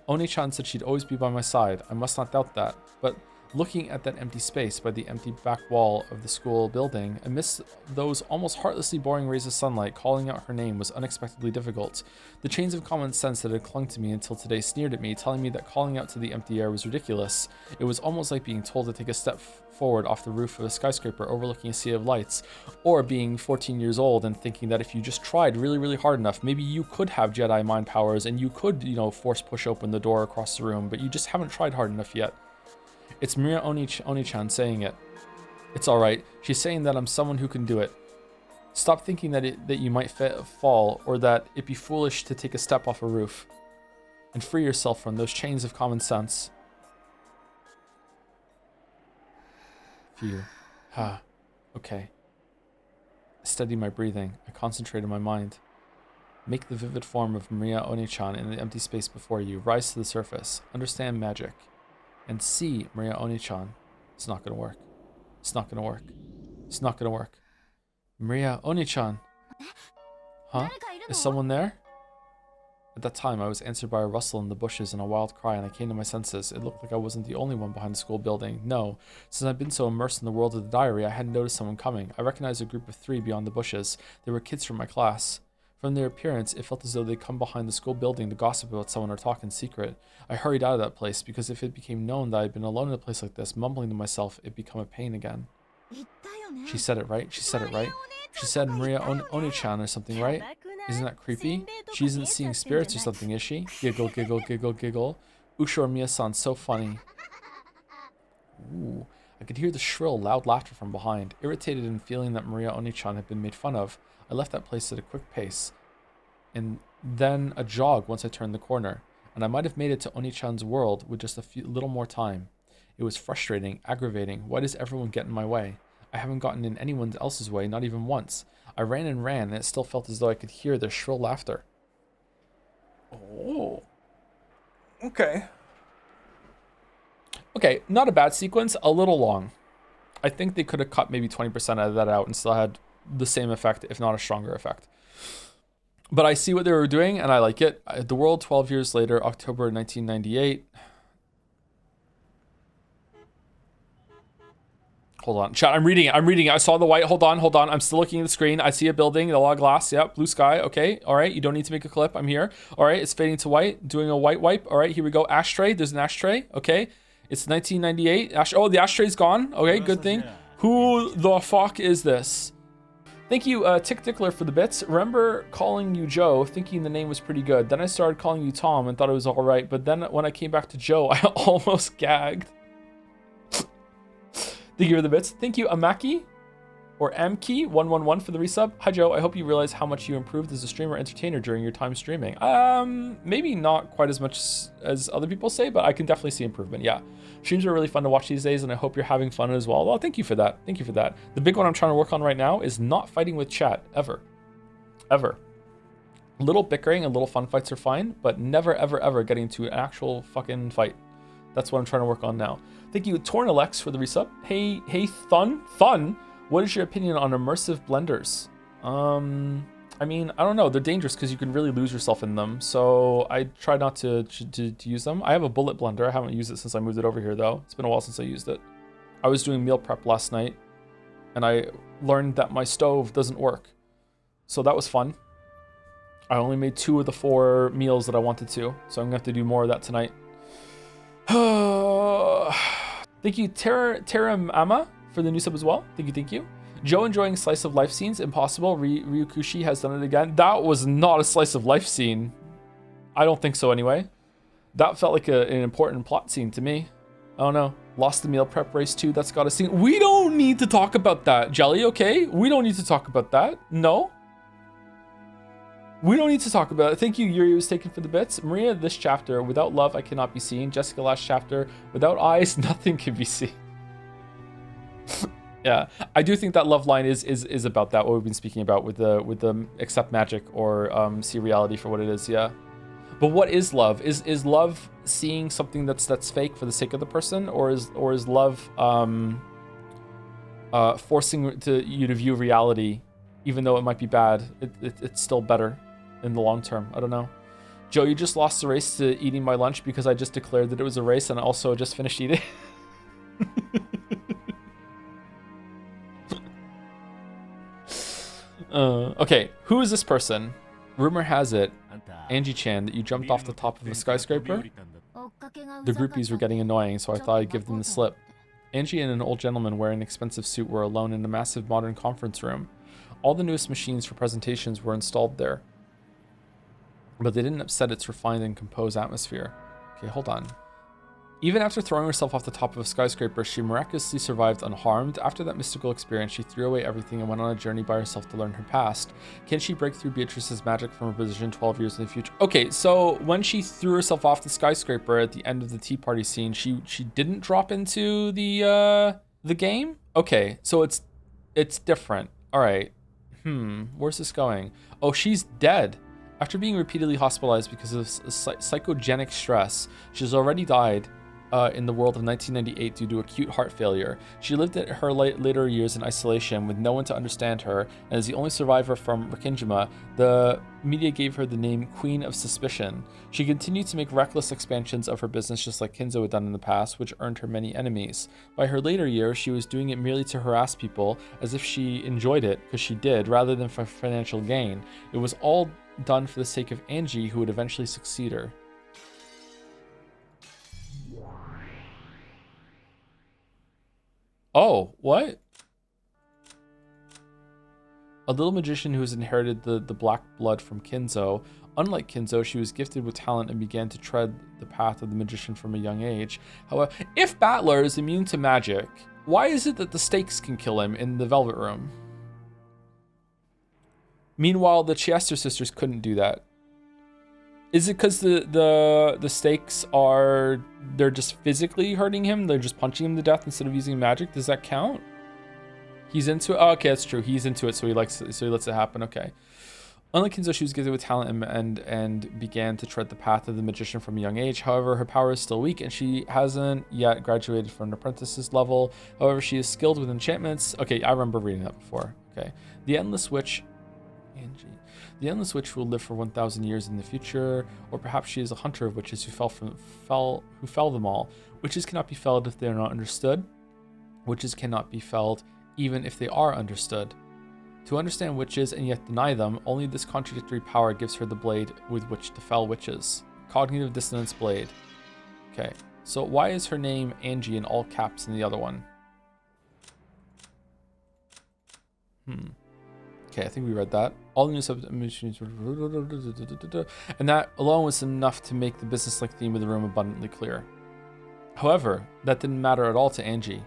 Oni-chan said she'd always be by my side. I must not doubt that. But Looking at that empty space by the empty back wall of the school building, amidst those almost heartlessly boring rays of sunlight, calling out her name was unexpectedly difficult. The chains of common sense that had clung to me until today sneered at me, telling me that calling out to the empty air was ridiculous. It was almost like being told to take a step forward off the roof of a skyscraper overlooking a sea of lights, or being 14 years old and thinking that if you just tried really, really hard enough, maybe you could have Jedi mind powers and you could, force push open the door across the room, but you just haven't tried hard enough yet. It's Maria Oni-chan saying it. It's alright. She's saying that I'm someone who can do it. Stop thinking that you might fall, or that it'd be foolish to take a step off a roof. And free yourself from those chains of common sense. Phew. Okay. I steady my breathing. I concentrate on my mind. Make the vivid form of Maria Oni-chan in the empty space before you. Rise to the surface. Understand magic. And see Maria Oni-chan. It's not gonna work. It's not gonna work. It's not gonna work. Maria Oni-chan. Huh? Is someone there? At that time, I was answered by a rustle in the bushes and a wild cry, and I came to my senses. It looked like I wasn't the only one behind the school building. No. Since I'd been so immersed in the world of the diary, I hadn't noticed someone coming. I recognized a group of 3 beyond the bushes. They were kids from my class. From their appearance, it felt as though they'd come behind the school building to gossip about someone or talk in secret. I hurried out of that place, because if it became known that I'd been alone in a place like this, mumbling to myself, it'd become a pain again. She said it right. She said it right. She said Maria Oni-chan or something, right? Isn't that creepy? She isn't seeing spirits or something, is she? Giggle, giggle, giggle, giggle. Ushor Miya-san, so funny. Ooh. I could hear the shrill, loud laughter from behind. Irritated and feeling that Maria Oni-chan had been made fun of, I left that place at a quick pace, and then a jog once I turned the corner, and I might have made it to Oni-chan's world with just a little more time. It was frustrating, aggravating. Why does everyone get in my way? I haven't gotten in anyone else's way, not even once. I ran and ran, and it still felt as though I could hear their shrill laughter. Oh. Okay. Okay, not a bad sequence, a little long. I think they could have cut maybe 20% of that out and still had the same effect, if not a stronger effect. But I see what they were doing, and I like it. The world 12 years later, October 1998. Hold on. Chat, I'm reading it. I saw the white. Hold on. I'm still looking at the screen. I see a building, a lot of glass. Yep, blue sky. Okay. All right. You don't need to make a clip. I'm here. All right. It's fading to white. Doing a white wipe. All right. Here we go. Ashtray. There's an ashtray. Okay. It's 1998. Oh, the ashtray's gone. Okay. Good thing. Who the fuck is this? Thank you, Tick Tickler, for the bits. Remember calling you Joe, thinking the name was pretty good. Then I started calling you Tom and thought it was all right. But then when I came back to Joe, I almost gagged. Thank you for the bits. Thank you, Amaki, or Amki111 for the resub. Hi, Joe. I hope you realize how much you improved as a streamer entertainer during your time streaming. Maybe not quite as much as other people say, but I can definitely see improvement. Yeah. Streams are really fun to watch these days, and I hope you're having fun as well. Well, thank you for that. Thank you for that. The big one I'm trying to work on right now is not fighting with chat, ever. Ever. Little bickering and little fun fights are fine, but never, ever, ever getting to an actual fucking fight. That's what I'm trying to work on now. Thank you, Tornalex, for the resub. Hey, Thun, what is your opinion on immersive blenders? I mean, I don't know. They're dangerous because you can really lose yourself in them. So I try not to use them. I have a bullet blender. I haven't used it since I moved it over here, though. It's been a while since I used it. I was doing meal prep last night, and I learned that my stove doesn't work. So that was fun. I only made 2 of the 4 meals that I wanted to, so I'm going to have to do more of that tonight. Thank you, Terra Ama, for the new sub as well. Thank you. Joe enjoying slice of life scenes. Impossible. Ryukushi has done it again. That was not a slice of life scene. I don't think so anyway. That felt like an important plot scene to me. I don't know. Lost the meal prep race too. That's got a scene. We don't need to talk about that, Jelly, okay? We don't need to talk about that. No. We don't need to talk about it. Thank you, Yuri was taken for the bits. Maria, this chapter, without love, I cannot be seen. Jessica, last chapter, without eyes, nothing can be seen. Yeah, I do think that love line is about that, what we've been speaking about with the accept magic or see reality for what it is, yeah. But what is love? Is love seeing something that's fake for the sake of the person, or is love forcing you to view reality, even though it might be bad? It's still better in the long term. I don't know. Joe, you just lost the race to eating my lunch because I just declared that it was a race and I also just finished eating. Okay, who is this person? Rumor has it, Angie-chan, that you jumped off the top of a skyscraper? The groupies were getting annoying, so I thought I'd give them the slip. Angie and an old gentleman wearing an expensive suit were alone in a massive modern conference room. All the newest machines for presentations were installed there, but they didn't upset its refined and composed atmosphere. Okay, hold on. Even after throwing herself off the top of a skyscraper, she miraculously survived unharmed. After that mystical experience, she threw away everything and went on a journey by herself to learn her past. Can she break through Beatrice's magic from her position 12 years in the future? Okay, so when she threw herself off the skyscraper at the end of the tea party scene, she didn't drop into the game? Okay, so it's different. All right. Where's this going? Oh, she's dead. After being repeatedly hospitalized because of psychogenic stress, she's already died in the world of 1998 due to acute heart failure. She lived at her later years in isolation with no one to understand her, and as the only survivor from Rikinjima, the media gave her the name Queen of Suspicion. She continued to make reckless expansions of her business just like Kinzo had done in the past, which earned her many enemies. By her later years, she was doing it merely to harass people, as if she enjoyed it, because she did, rather than for financial gain. It was all done for the sake of Angie, who would eventually succeed her. Oh, what? A little magician who has inherited the black blood from Kinzo. Unlike Kinzo, she was gifted with talent and began to tread the path of the magician from a young age. However, if Battler is immune to magic, why is it that the stakes can kill him in the Velvet Room? Meanwhile, the Chiester sisters couldn't do that. Is it because the stakes are, they're just physically hurting him? They're just punching him to death instead of using magic? Does that count? He's into it? Oh, okay, that's true. He's into it, so he lets it happen. Okay. Unlike Kinzo, she was gifted with talent and began to tread the path of the magician from a young age. However, her power is still weak, and she hasn't yet graduated from an apprentice's level. However, she is skilled with enchantments. Okay, I remember reading that before. Okay. The Endless Witch... Angie. The Endless Witch will live for 1,000 years in the future, or perhaps she is a hunter of witches who fell them all. Witches cannot be felled if they are not understood. Witches cannot be felled even if they are understood. To understand witches and yet deny them, only this contradictory power gives her the blade with which to fell witches. Cognitive Dissonance Blade. Okay, so why is her name Angie in all caps in the other one? Okay, I think we read that. All the new submissions, and that alone was enough to make the business-like theme of the room abundantly clear. However, that didn't matter at all to Angie.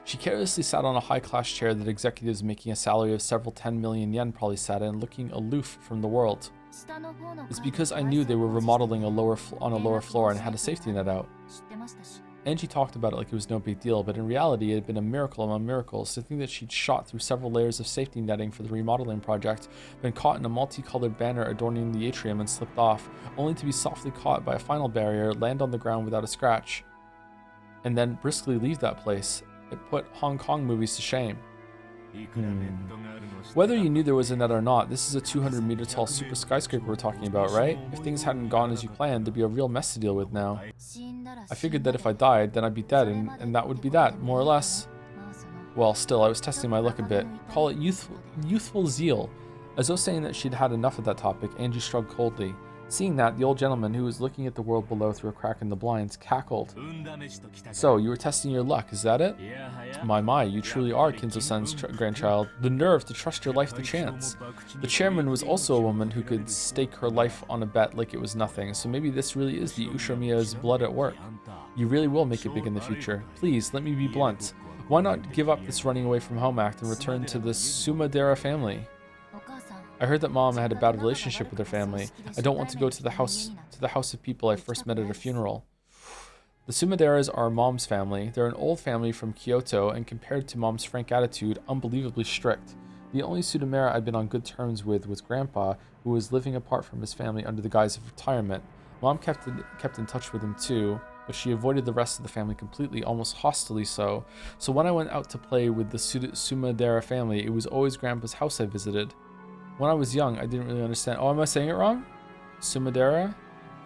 She carelessly sat on a high-class chair that executives making a salary of several 10 million yen probably sat in, looking aloof from the world. It's because I knew they were remodeling on a lower floor and had a safety net out. Angie talked about it like it was no big deal, but in reality it had been a miracle among miracles to think that she'd shot through several layers of safety netting for the remodeling project, been caught in a multicolored banner adorning the atrium and slipped off, only to be softly caught by a final barrier, land on the ground without a scratch, and then briskly leave that place. It put Hong Kong movies to shame. Whether you knew there was a net or not, this is a 200-meter tall super skyscraper we're talking about, right? If things hadn't gone as you planned, there'd be a real mess to deal with now. I figured that if I died, then I'd be dead, and that would be that, more or less. Well, still, I was testing my luck a bit. Call it youthful zeal. As though saying that she'd had enough of that topic, Angie shrugged coldly. Seeing that, the old gentleman, who was looking at the world below through a crack in the blinds, cackled. So, you were testing your luck, is that it? My, you truly are Kinzo-san's grandchild. The nerve to trust your life to chance. The chairman was also a woman who could stake her life on a bet like it was nothing, so maybe this really is the Ushomiya's blood at work. You really will make it big in the future. Please, let me be blunt. Why not give up this running away from home act and return to the Sumadera family? I heard that Mom had a bad relationship with her family. I don't want to go to the house of people I first met at a funeral. The Sumaderas are Mom's family. They're an old family from Kyoto, and compared to Mom's frank attitude, unbelievably strict. The only Sudamera I'd been on good terms with was Grandpa, who was living apart from his family under the guise of retirement. Mom kept in touch with him too, but she avoided the rest of the family completely, almost hostilely so. So when I went out to play with the Sumadera family, it was always Grandpa's house I visited. When I was young, I didn't really understand. Oh, am I saying it wrong? Sumadera?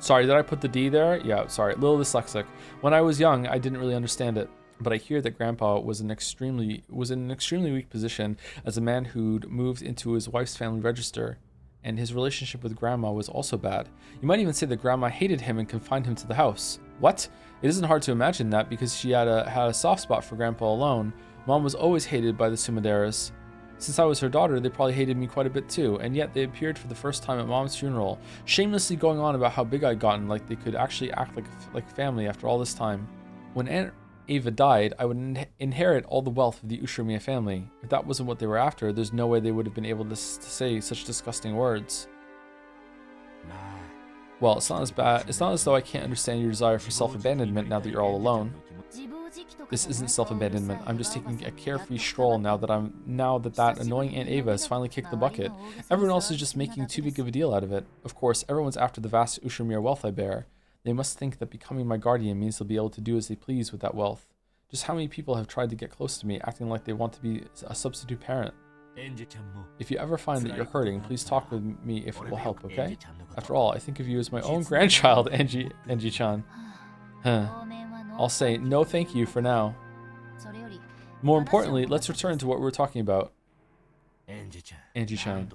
Sorry, did I put the D there? Yeah, sorry, a little dyslexic. When I was young, I didn't really understand it. But I hear that Grandpa was in an extremely weak position as a man who'd moved into his wife's family register, and his relationship with Grandma was also bad. You might even say that Grandma hated him and confined him to the house. What? It isn't hard to imagine that because she had a soft spot for Grandpa alone. Mom was always hated by the Sumideras. Since I was her daughter, they probably hated me quite a bit too, and yet they appeared for the first time at Mom's funeral, shamelessly going on about how big I'd gotten, like they could actually act like family after all this time. When Aunt Ava died, I would inherit all the wealth of the Ushirimiya family. If that wasn't what they were after, there's no way they would have been able to say such disgusting words. Well, it's not as bad. It's not as though I can't understand your desire for self-abandonment now that you're all alone. This isn't self-abandonment. I'm just taking a carefree stroll now that that annoying Aunt Ava has finally kicked the bucket. Everyone else is just making too big of a deal out of it. Of course, everyone's after the vast Ushirimiya wealth I bear. They must think that becoming my guardian means they'll be able to do as they please with that wealth. Just how many people have tried to get close to me, acting like they want to be a substitute parent? If you ever find that you're hurting, please talk with me if it will help, okay? After all, I think of you as my own grandchild, Angie-chan. I'll say no thank you for now. More importantly, let's return to what we were talking about. Angie-chan.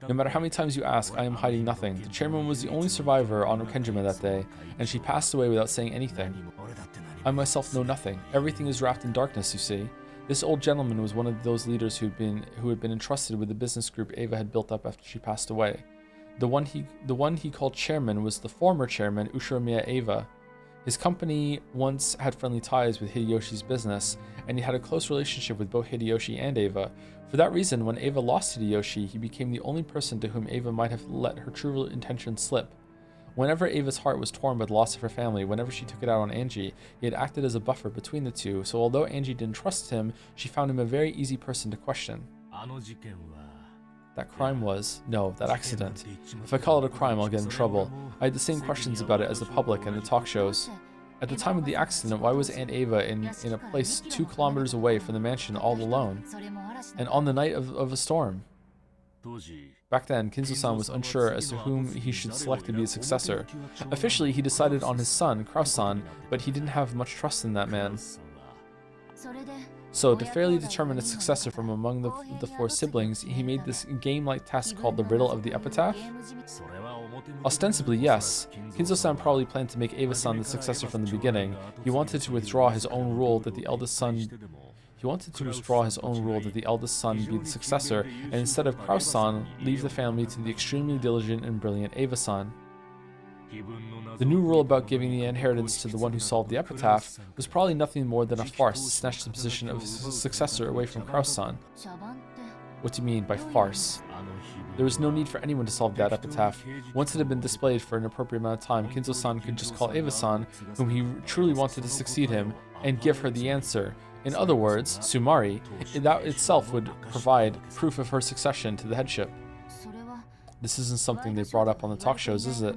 No matter how many times you ask, I am hiding nothing. The chairman was the only survivor on Okenjima that day, and she passed away without saying anything. I myself know nothing. Everything is wrapped in darkness, you see. This old gentleman was one of those leaders who had been entrusted with the business group Ava had built up after she passed away. The one he called chairman was the former chairman, Ushirimiya Ava. His company once had friendly ties with Hideyoshi's business, and he had a close relationship with both Hideyoshi and Ava. For that reason, when Ava lost Hideyoshi, he became the only person to whom Ava might have let her true intentions slip. Whenever Ava's heart was torn by the loss of her family, whenever she took it out on Angie, he had acted as a buffer between the two, so although Angie didn't trust him, she found him a very easy person to question. That crime was... no, that accident. If I call it a crime, I'll get in trouble. I had the same questions about it as the public and the talk shows. At the time of the accident, why was Aunt Ava in a place 2 kilometers away from the mansion all alone? And on the night of a storm? Back then, Kinzo-san was unsure as to whom he should select to be his successor. Officially, he decided on his son, Kraus-san, but he didn't have much trust in that man. So, to fairly determine a successor from among the 4 siblings, he made this game-like test called the Riddle of the Epitaph. Ostensibly, yes. Kinzo-san probably planned to make Ava-san the successor from the beginning. He wanted to withdraw his own rule that the eldest son be the successor, and instead of Kraus-san, leave the family to the extremely diligent and brilliant Ava-san. The new rule about giving the inheritance to the one who solved the epitaph was probably nothing more than a farce to snatch the position of successor away from Kraus-san. What do you mean by farce? There was no need for anyone to solve that epitaph. Once it had been displayed for an appropriate amount of time, Kinzo-san could just call Ava-san, whom he truly wanted to succeed him, and give her the answer. In other words, Sumari, that itself would provide proof of her succession to the headship. This isn't something they brought up on the talk shows, is it?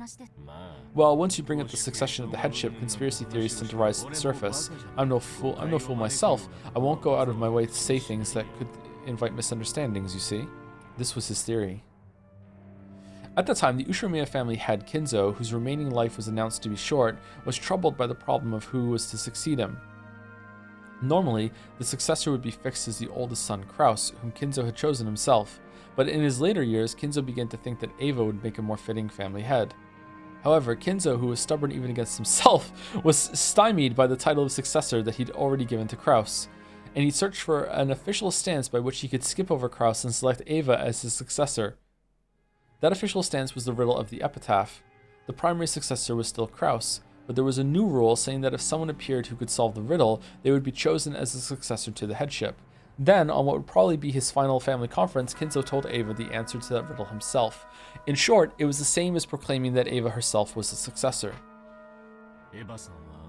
Well, once you bring up the succession of the headship, conspiracy theories tend to rise to the surface. I'm no fool myself. I won't go out of my way to say things that could invite misunderstandings, you see. This was his theory. At the time, the Ushirimiya family head Kinzo, whose remaining life was announced to be short, was troubled by the problem of who was to succeed him. Normally, the successor would be fixed as the oldest son, Kraus, whom Kinzo had chosen himself, but in his later years, Kinzo began to think that Ava would make a more fitting family head. However, Kinzo, who was stubborn even against himself, was stymied by the title of successor that he'd already given to Kraus, and he searched for an official stance by which he could skip over Kraus and select Ava as his successor. That official stance was the riddle of the epitaph. The primary successor was still Kraus, but there was a new rule saying that if someone appeared who could solve the riddle, they would be chosen as the successor to the headship. Then, on what would probably be his final family conference, Kinzo told Ava the answer to that riddle himself. In short, it was the same as proclaiming that Ava herself was the successor.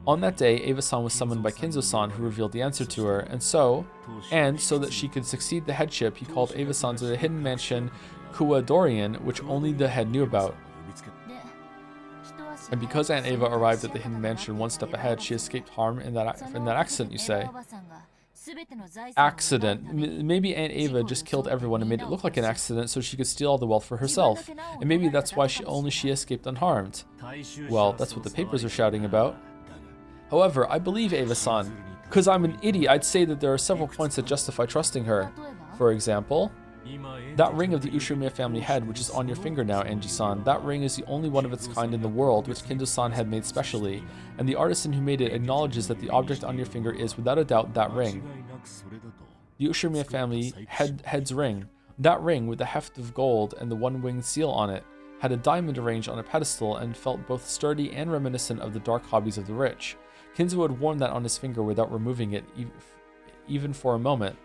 On that day, Ava-san was summoned by Kinzo-san, who revealed the answer to her, and so that she could succeed the headship, he called Ava-san to the hidden mansion Kuwadorian, which only the head knew about. And because Aunt Ava arrived at the hidden mansion one step ahead, she escaped harm in that accident, you say. Accident. Maybe Aunt Ava just killed everyone and made it look like an accident so she could steal all the wealth for herself. And maybe that's why she escaped unharmed. Well, that's what the papers are shouting about. However, I believe Ava-san. Because I'm an idiot, I'd say that there are several points that justify trusting her. For example, that ring of the Ushimiya family head, which is on your finger now, Anji-san. That ring is the only one of its kind in the world, which Kendo-san had made specially, and the artisan who made it acknowledges that the object on your finger is, without a doubt, that ring. The Ushimiya family head's ring. That ring, with the heft of gold and the one-winged seal on it, had a diamond arranged on a pedestal and felt both sturdy and reminiscent of the dark hobbies of the rich. Kinzo had worn that on his finger without removing it, even for a moment.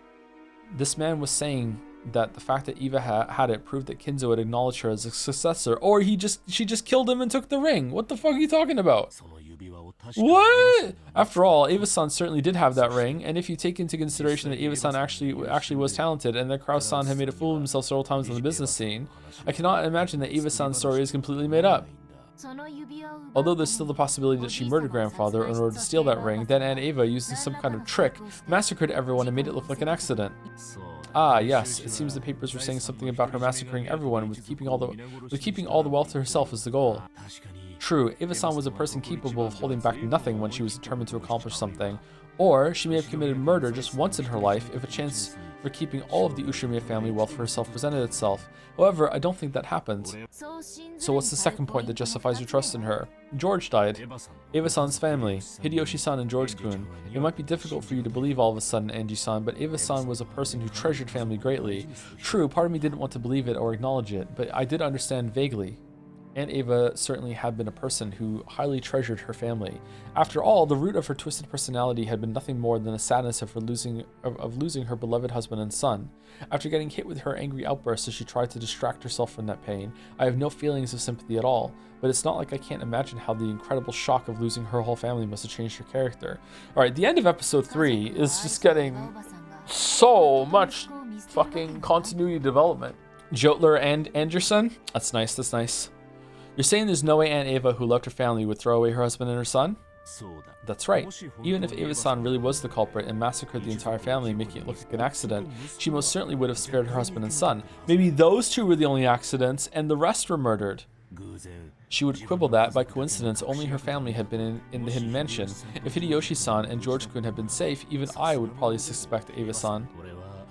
This man was saying that the fact that Eva had it proved that Kinzo had acknowledged her as a successor, or she just killed him and took the ring. What the fuck are you talking about? What? After all, Eva-san certainly did have that ring, and if you take into consideration that Eva-san actually was talented and that Kraus-san had made a fool of himself several times on the business scene, I cannot imagine that Eva-san's story is completely made up. Although there's still the possibility that she murdered grandfather in order to steal that ring, then Aunt Eva, using some kind of trick, massacred everyone and made it look like an accident. Ah, yes, it seems the papers were saying something about her massacring everyone with keeping all the wealth to herself as the goal. True, Eva-san was a person capable of holding back nothing when she was determined to accomplish something, or she may have committed murder just once in her life if a chance for keeping all of the Ushimiya family wealth for herself presented itself. However, I don't think that happened. So what's the second point that justifies your trust in her? George died. Eva-san's family, Hideyoshi-san and George-kun. It might be difficult for you to believe all of a sudden, Anji-san, but Eva-san was a person who treasured family greatly. True, part of me didn't want to believe it or acknowledge it, but I did understand vaguely. Aunt Eva certainly had been a person who highly treasured her family. After all, the root of her twisted personality had been nothing more than the sadness of losing her beloved husband and son. After getting hit with her angry outbursts as she tried to distract herself from that pain, I have no feelings of sympathy at all, but it's not like I can't imagine how the incredible shock of losing her whole family must have changed her character. Alright, the end of episode 3 is just getting so much fucking continuity development. Jotler and Anderson? That's nice, that's nice. You're saying there's no way Aunt Eva, who loved her family, would throw away her husband and her son? That's right. Even if Eva-san really was the culprit and massacred the entire family, making it look like an accident, she most certainly would have spared her husband and son. Maybe those two were the only accidents, and the rest were murdered. She would quibble that, by coincidence, only her family had been in the hidden mansion. If Hideyoshi-san and George-kun had been safe, even I would probably suspect Eva-san.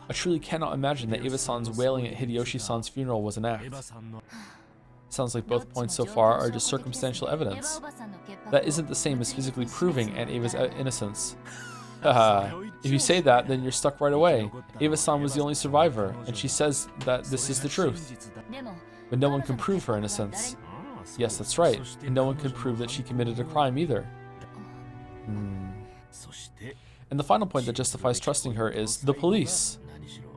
I truly cannot imagine that Eva-san's wailing at Hideyoshi-san's funeral was an act. Sounds like both points so far are just circumstantial evidence. That isn't the same as physically proving Aunt Eva's innocence. Haha, if you say that, then you're stuck right away. Eva-san was the only survivor, and she says that this is the truth. But no one can prove her innocence. Yes, that's right, and no one can prove that she committed a crime either. And the final point that justifies trusting her is the police.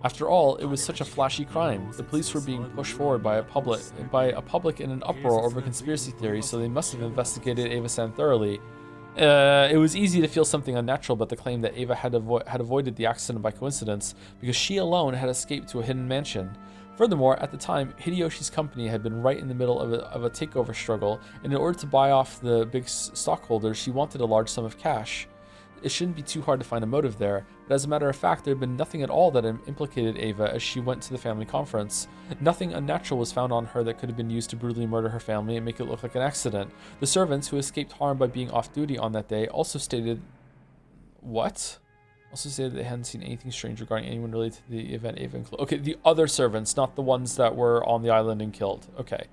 After all, it was such a flashy crime. The police were being pushed forward by a public in an uproar over conspiracy theories, so they must have investigated Eva-san thoroughly. It was easy to feel something unnatural about the claim that Eva had avoided the accident by coincidence, because she alone had escaped to a hidden mansion. Furthermore, at the time, Hideyoshi's company had been right in the middle of a takeover struggle, and in order to buy off the big stockholders, she wanted a large sum of cash. It shouldn't be too hard to find a motive there, but as a matter of fact, there had been nothing at all that implicated Eva as she went to the family conference. Nothing unnatural was found on her that could have been used to brutally murder her family and make it look like an accident. The servants, who escaped harm by being off duty on that day, also stated... What? Also stated they hadn't seen anything strange regarding anyone related to the event Eva included. Okay, the other servants, not the ones that were on the island and killed. Okay.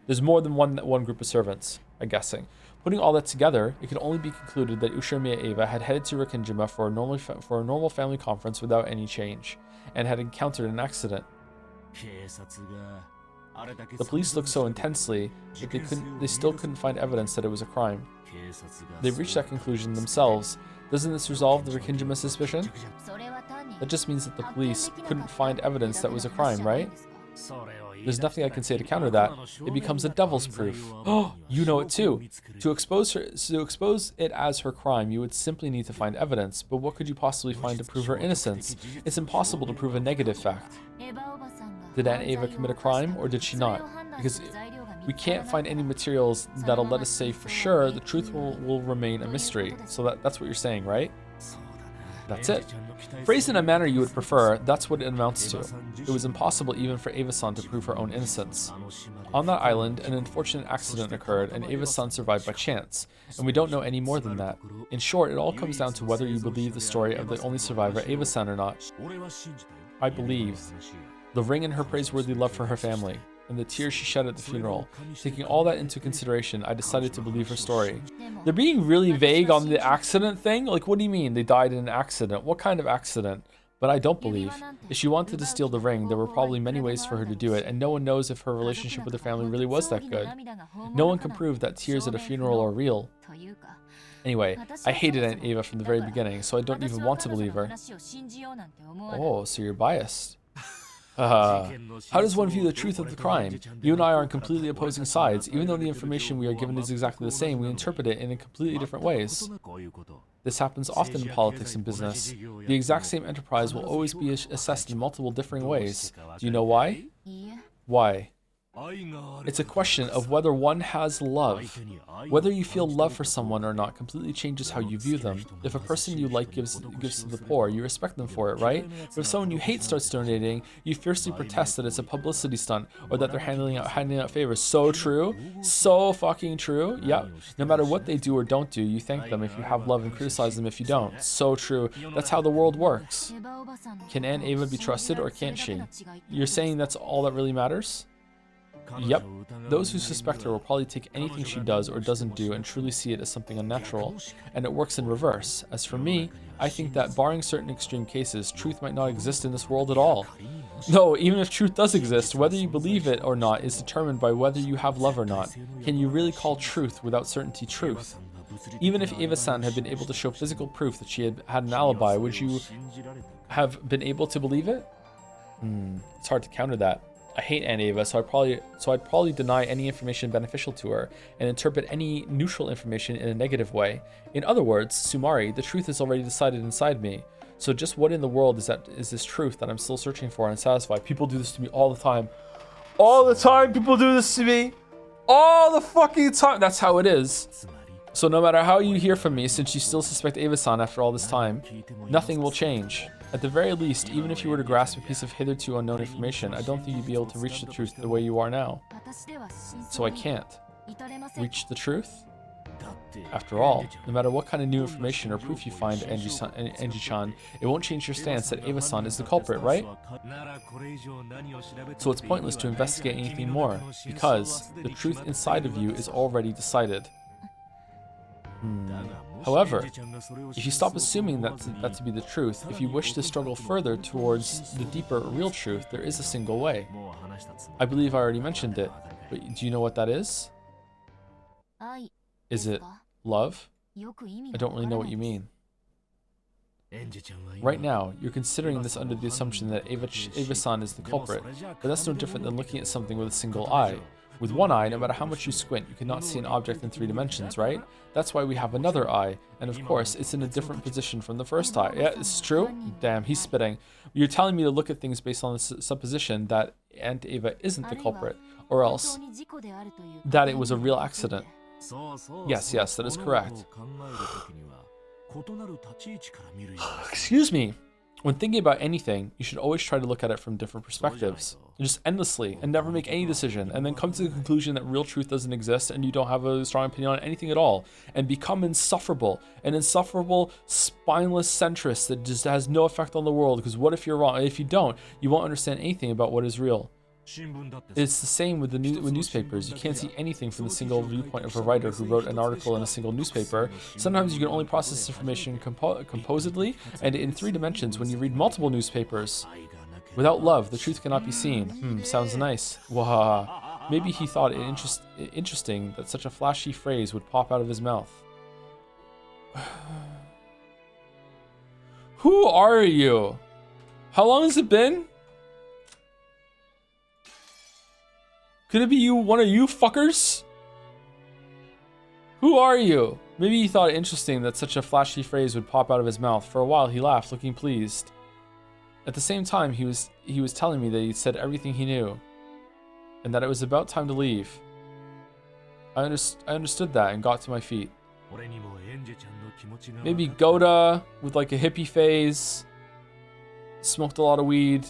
There's more than one group of servants, I'm guessing. Putting all that together, it could only be concluded that Ushimiya Eva had headed to Rikkinjima for a normal family conference without any change, and had encountered an accident. The police looked so intensely that they still couldn't find evidence that it was a crime. They reached that conclusion themselves. Doesn't this resolve the Rikkinjima suspicion? That just means that the police couldn't find evidence that was a crime, right? There's nothing I can say to counter that. It becomes a devil's proof. Oh, you know it too. To expose it as her crime, you would simply need to find evidence. But what could you possibly find to prove her innocence? It's impossible to prove a negative fact. Did Aunt Eva commit a crime, or did she not? Because we can't find any materials that'll let us say for sure the truth will remain a mystery. So that's what you're saying, right? That's it. Phrased in a manner you would prefer, that's what it amounts to. It was impossible even for Eva-san to prove her own innocence. On that island, an unfortunate accident occurred, and Eva-san survived by chance, and we don't know any more than that. In short, it all comes down to whether you believe the story of the only survivor, Eva-san, or not. I believe the ring and her praiseworthy love for her family, and the tears she shed at the funeral. Taking all that into consideration, I decided to believe her story. They're being really vague on the accident thing. Like, what do you mean they died in an accident? What kind of accident? But I don't believe. If she wanted to steal the ring, there were probably many ways for her to do it, and no one knows if her relationship with her family really was that good. No one can prove that tears at a funeral are real. Anyway, I hated Aunt Eva from the very beginning, so I don't even want to believe her. Oh, so you're biased. How does one view the truth of the crime? You and I are on completely opposing sides. Even though the information we are given is exactly the same, we interpret it in completely different ways. This happens often in politics and business. The exact same enterprise will always be assessed in multiple differing ways. Do you know why? Why? It's a question of whether one has love. Whether you feel love for someone or not completely changes how you view them. If a person you like gives to the poor, you respect them for it, right? But if someone you hate starts donating, you fiercely protest that it's a publicity stunt or that they're handing out favors. So true. So fucking true. Yep. No matter what they do or don't do, you thank them if you have love and criticize them if you don't. So true. That's how the world works. Can Aunt Eva be trusted or can't she? You're saying that's all that really matters? Yep. Those who suspect her will probably take anything she does or doesn't do and truly see it as something unnatural, and it works in reverse. As for me, I think that barring certain extreme cases, truth might not exist in this world at all. No, even if truth does exist, whether you believe it or not is determined by whether you have love or not. Can you really call truth without certainty truth? Even if Eva-san had been able to show physical proof that she had an alibi, would you have been able to believe it? It's hard to counter that. I hate Aunt Eva, so I'd probably deny any information beneficial to her and interpret any neutral information in a negative way. In other words, Sumari, the truth is already decided inside me. So just what in the world is this truth that I'm still searching for and unsatisfied? People do this to me all the time. All the time people do this to me. All the fucking time. That's how it is. So no matter how you hear from me, since you still suspect Eva-san after all this time, nothing will change. At the very least, even if you were to grasp a piece of hitherto unknown information, I don't think you'd be able to reach the truth the way you are now. So I can't. Reach the truth? After all, no matter what kind of new information or proof you find, Anji-chan, it won't change your stance that Eva-san is the culprit, right? So it's pointless to investigate anything more, because the truth inside of you is already decided. However, if you stop assuming that to be the truth, if you wish to struggle further towards the deeper, real truth, there is a single way. I believe I already mentioned it, but do you know what that is? Is it love? I don't really know what you mean. Right now, you're considering this under the assumption that Eva-san is the culprit, but that's no different than looking at something with a single eye. With one eye, no matter how much you squint, you cannot see an object in 3 dimensions, right? That's why we have another eye, and of course, it's in a different position from the first eye. Yeah, this is true? Damn, he's spitting. You're telling me to look at things based on the supposition that Aunt Eva isn't the culprit, or else that it was a real accident. Yes, that is correct. Excuse me. When thinking about anything, you should always try to look at it from different perspectives. Just endlessly, and never make any decision, and then come to the conclusion that real truth doesn't exist and you don't have a strong opinion on anything at all, and become insufferable, an insufferable, spineless centrist that just has no effect on the world, because what if you're wrong? If you don't, you won't understand anything about what is real. It's the same with newspapers. You can't see anything from the single viewpoint of a writer who wrote an article in a single newspaper. Sometimes you can only process information composedly and in 3 dimensions when you read multiple newspapers. Without love, the truth cannot be seen. Sounds nice. Wahaha. Maybe he thought it interesting that such a flashy phrase would pop out of his mouth. Who are you? How long has it been? Could it be you, one of you fuckers? Who are you? Maybe he thought it interesting that such a flashy phrase would pop out of his mouth. For a while, he laughed, looking pleased. At the same time, he was telling me that he'd said everything he knew, and that it was about time to leave. I understood that and got to my feet. Maybe Goda with like a hippie phase. Smoked a lot of weed.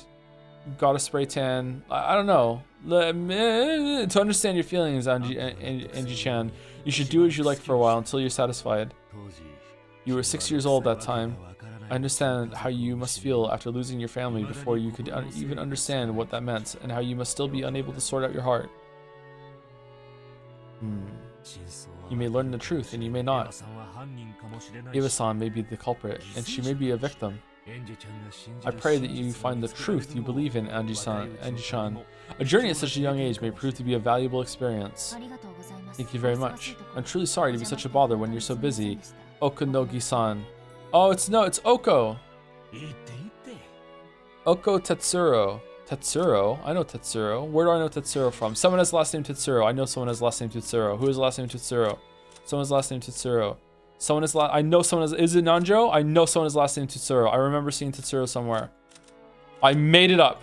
Got a spray tan. I don't know. To understand your feelings, Angie-chan, you should do as you like for a while until you're satisfied. You were 6 years old that time. I understand how you must feel after losing your family before you could even understand what that meant, and how you must still be unable to sort out your heart. You may learn the truth, and you may not. Eva-san may be the culprit, and she may be a victim. I pray that you find the truth you believe in, Angie-chan. A journey at such a young age may prove to be a valuable experience. Thank you very much. I'm truly sorry to be such a bother when you're so busy. Okunogi-san. Oh, it's Oko. Oko Tetsuro. Tetsuro? I know Tetsuro. Where do I know Tetsuro from? Someone has the last name Tetsuro. I know someone has the last name Tetsuro. Who has the last name Tetsuro? Someone has the last name Tetsuro. Someone has I know someone has. Is it Nanjo? I know someone has the last name Tetsuro. I remember seeing Tetsuro somewhere. I made it up.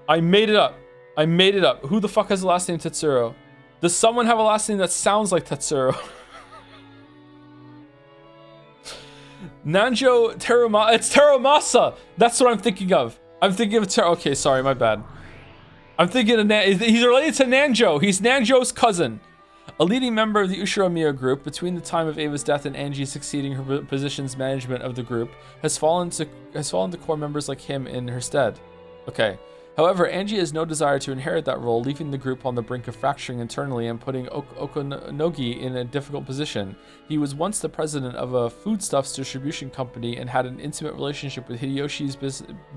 I made it up. I made it up. Who the fuck has the last name Tetsuro? Does someone have a last name that sounds like Tetsuro? Nanjo Terumasa. It's Terumasa. That's what I'm thinking of. I'm thinking of okay, sorry, my bad. I'm thinking of he's related to Nanjo. He's Nanjo's cousin. A leading member of the Ushiromiya group, between the time of Ava's death and Angie succeeding her position's management of the group, has fallen to core members like him in her stead. Okay. However, Angie has no desire to inherit that role, leaving the group on the brink of fracturing internally and putting Okonogi in a difficult position. He was once the president of a foodstuffs distribution company and had an intimate relationship with Hideyoshi's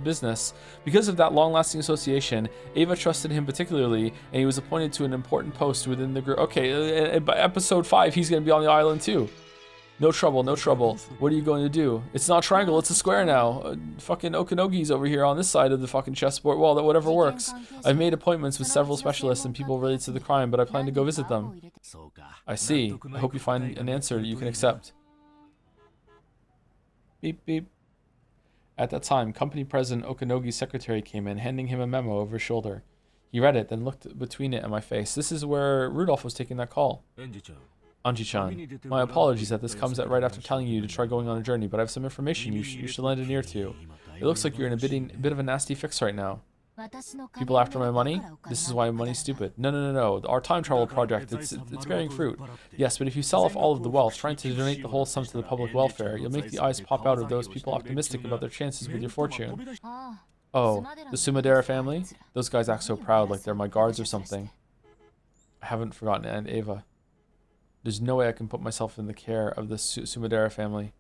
business. Because of that long-lasting association, Ava trusted him particularly, and he was appointed to an important post within the group. Okay, by episode 5, he's going to be on the island too. No trouble, no trouble. What are you going to do? It's not a triangle, it's a square now. Fucking Okonogi's over here on this side of the fucking chessboard. Well, that whatever works. I've made appointments with several specialists and people related to the crime, but I plan to go visit them. I see. I hope you find an answer you can accept. Beep, beep. At that time, company president Okonogi's secretary came in, handing him a memo over his shoulder. He read it, then looked between it and my face. This is where Rudolph was taking that call. Anji-chan, my apologies that this comes right after telling you to try going on a journey, but I have some information you should lend an ear to. It looks like you're in a bit of a nasty fix right now. People after my money? This is why money's stupid. No. Our time travel project, it's bearing fruit. Yes, but if you sell off all of the wealth, trying to donate the whole sum to the public welfare, you'll make the eyes pop out of those people optimistic about their chances with your fortune. Oh, the Sumadera family? Those guys act so proud like they're my guards or something. I haven't forgotten Aunt Ava. There's no way I can put myself in the care of the Sumadera family.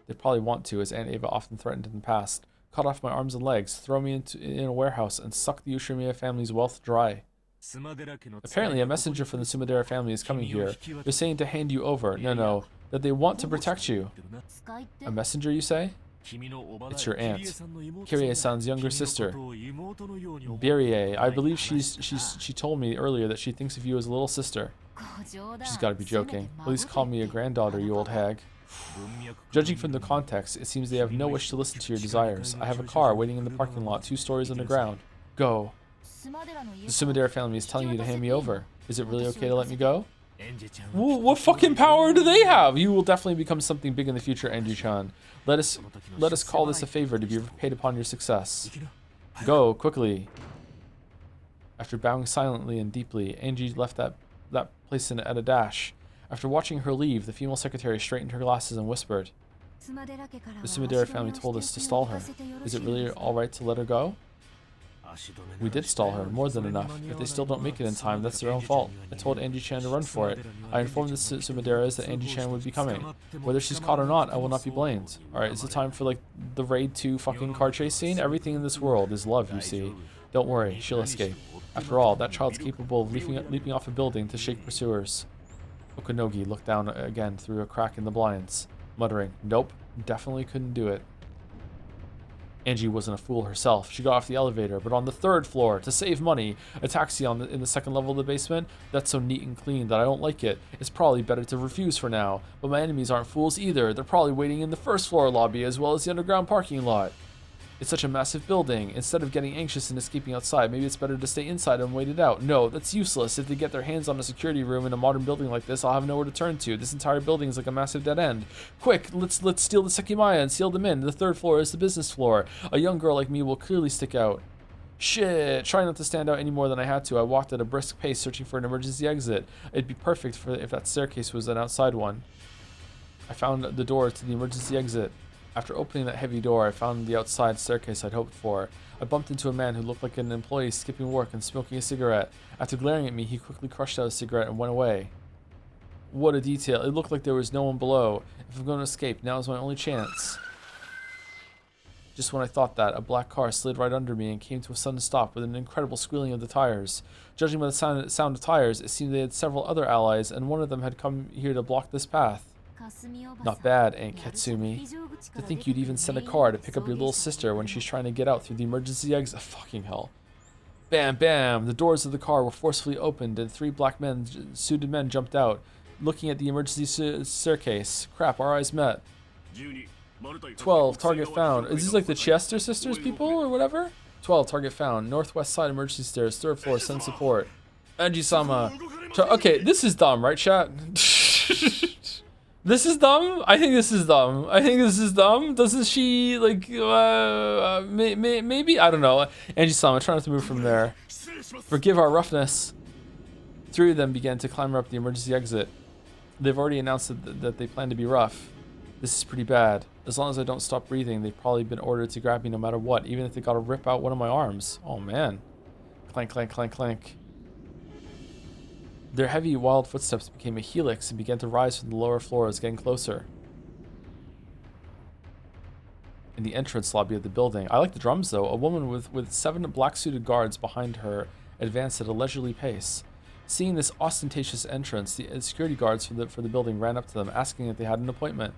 They probably want to, as Aunt Ava often threatened in the past. Cut off my arms and legs, throw me in a warehouse, and suck the Ushiromiya family's wealth dry. Apparently, a messenger from the Sumadera family is coming here. They're saying to hand you over. No, that they want to protect you. A messenger, you say? It's your aunt, Kirie-san's younger sister. Birie, I believe she told me earlier that she thinks of you as a little sister. She's got to be joking. At least call me a granddaughter, you old hag. Judging from the context, it seems they have no wish to listen to your desires. I have a car waiting in the parking lot, 2 stories underground. Go. The Sumadera family is telling you to hand me over. Is it really okay to let me go? What fucking power do they have? You will definitely become something big in the future, Angie-chan. Let us call this a favor to be repaid upon your success. Go, quickly. After bowing silently and deeply, Angie left that place at a dash. After watching her leave, the female secretary straightened her glasses and whispered, "The Sumadera family told us to stall her. Is it really alright to let her go?" We did stall her, more than enough. If they still don't make it in time, that's their own fault. I told Angie-chan to run for it. I informed the Sumaderas that Angie-chan would be coming. Whether she's caught or not, I will not be blamed. Alright, is it time for like the Raid 2 fucking car chase scene? Everything in this world is love, you see. Don't worry, she'll escape. After all, that child's capable of leaping off a building to shake pursuers. Okonogi looked down again through a crack in the blinds, muttering, "Nope, definitely couldn't do it." Angie wasn't a fool herself. She got off the elevator, but on the 3rd floor, to save money, a taxi in the 2nd level of the basement, that's so neat and clean that I don't like it. It's probably better to refuse for now. But my enemies aren't fools either. They're probably waiting in the 1st floor lobby as well as the underground parking lot. It's such a massive building. Instead of getting anxious and escaping outside, maybe it's better to stay inside and wait it out. No, that's useless. If they get their hands on a security room in a modern building like this, I'll have nowhere to turn to. This entire building is like a massive dead end. Quick, let's steal the Sekimaya and seal them in. The third floor is the business floor. A young girl like me will clearly stick out. Shit, trying not to stand out any more than I had to, I walked at a brisk pace searching for an emergency exit. It'd be perfect if that staircase was an outside one. I found the door to the emergency exit. After opening that heavy door, I found the outside staircase I'd hoped for. I bumped into a man who looked like an employee skipping work and smoking a cigarette. After glaring at me, he quickly crushed out a cigarette and went away. What a detail. It looked like there was no one below. If I'm going to escape, now is my only chance. Just when I thought that, a black car slid right under me and came to a sudden stop with an incredible squealing of the tires. Judging by the sound of tires, it seemed they had several other allies, and one of them had come here to block this path. Not bad, Aunt Katsumi. To think you'd even send a car to pick up your little sister when she's trying to get out through the emergency exit. Fucking hell. Bam, bam! The doors of the car were forcefully opened, and 3 black suited men jumped out, looking at the emergency staircase. Crap, our eyes met. 12, target found. Is this like the Chester sisters people or whatever? 12, target found. Northwest side emergency stairs, 3rd floor, send support. Anji-sama. Okay, this is dumb, right, chat? This is dumb? I think this is dumb. Doesn't she, like, maybe? I don't know. Anji-sama, try not to move from there. Forgive our roughness. 3 of them began to climber up the emergency exit. They've already announced that they plan to be rough. This is pretty bad. As long as I don't stop breathing, they've probably been ordered to grab me no matter what, even if they gotta rip out one of my arms. Oh man. Clank, clank, clank, clank. Their heavy, wild footsteps became a helix and began to rise from the lower floors, getting closer. In the entrance lobby of the building. I like the drums though. A woman with 7 black-suited guards behind her advanced at a leisurely pace. Seeing this ostentatious entrance, the security guards for the building ran up to them, asking if they had an appointment.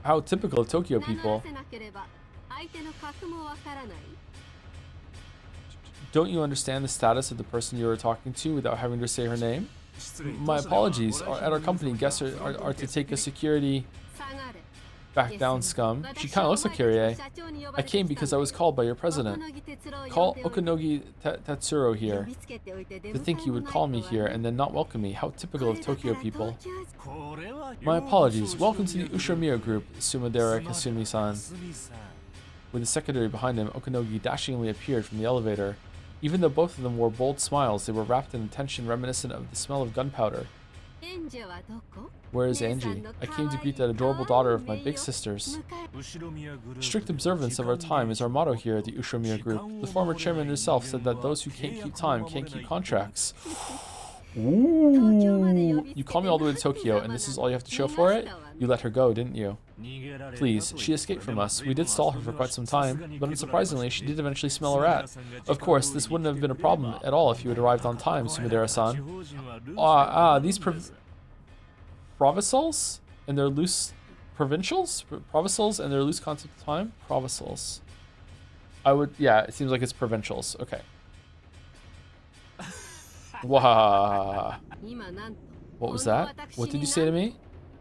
How typical of Tokyo people. Don't you understand the status of the person you are talking to without having to say her name? My apologies. At our company, guests are to take a security... Back down, scum. She kind of looks like Kyrie. I came because I was called by your president. Call Okanogi Tatsuro here. To think you would call me here and then not welcome me. How typical of Tokyo people. My apologies. Welcome to the Ushomiya group, Sumadera Kasumi-san. With the secretary behind him, Okanogi dashingly appeared from the elevator. Even though both of them wore bold smiles, they were wrapped in a tension reminiscent of the smell of gunpowder. Where is Angie? I came to greet that adorable daughter of my big sisters. Strict observance of our time is our motto here at the Ushomiya group. The former chairman herself said that those who can't keep time can't keep contracts. Ooh. You call me all the way to Tokyo and this is all you have to show for it? You let her go, didn't you? Please, she escaped from us. We did stall her for quite some time, but unsurprisingly, she did eventually smell a rat. Of course, this wouldn't have been a problem at all if you had arrived on time, Sumadera-san. These provincials and their loose provincials? Provincials and their loose concept of time? Provincials. Yeah, it seems like it's provincials. Okay. Wow. What was that? What did you say to me?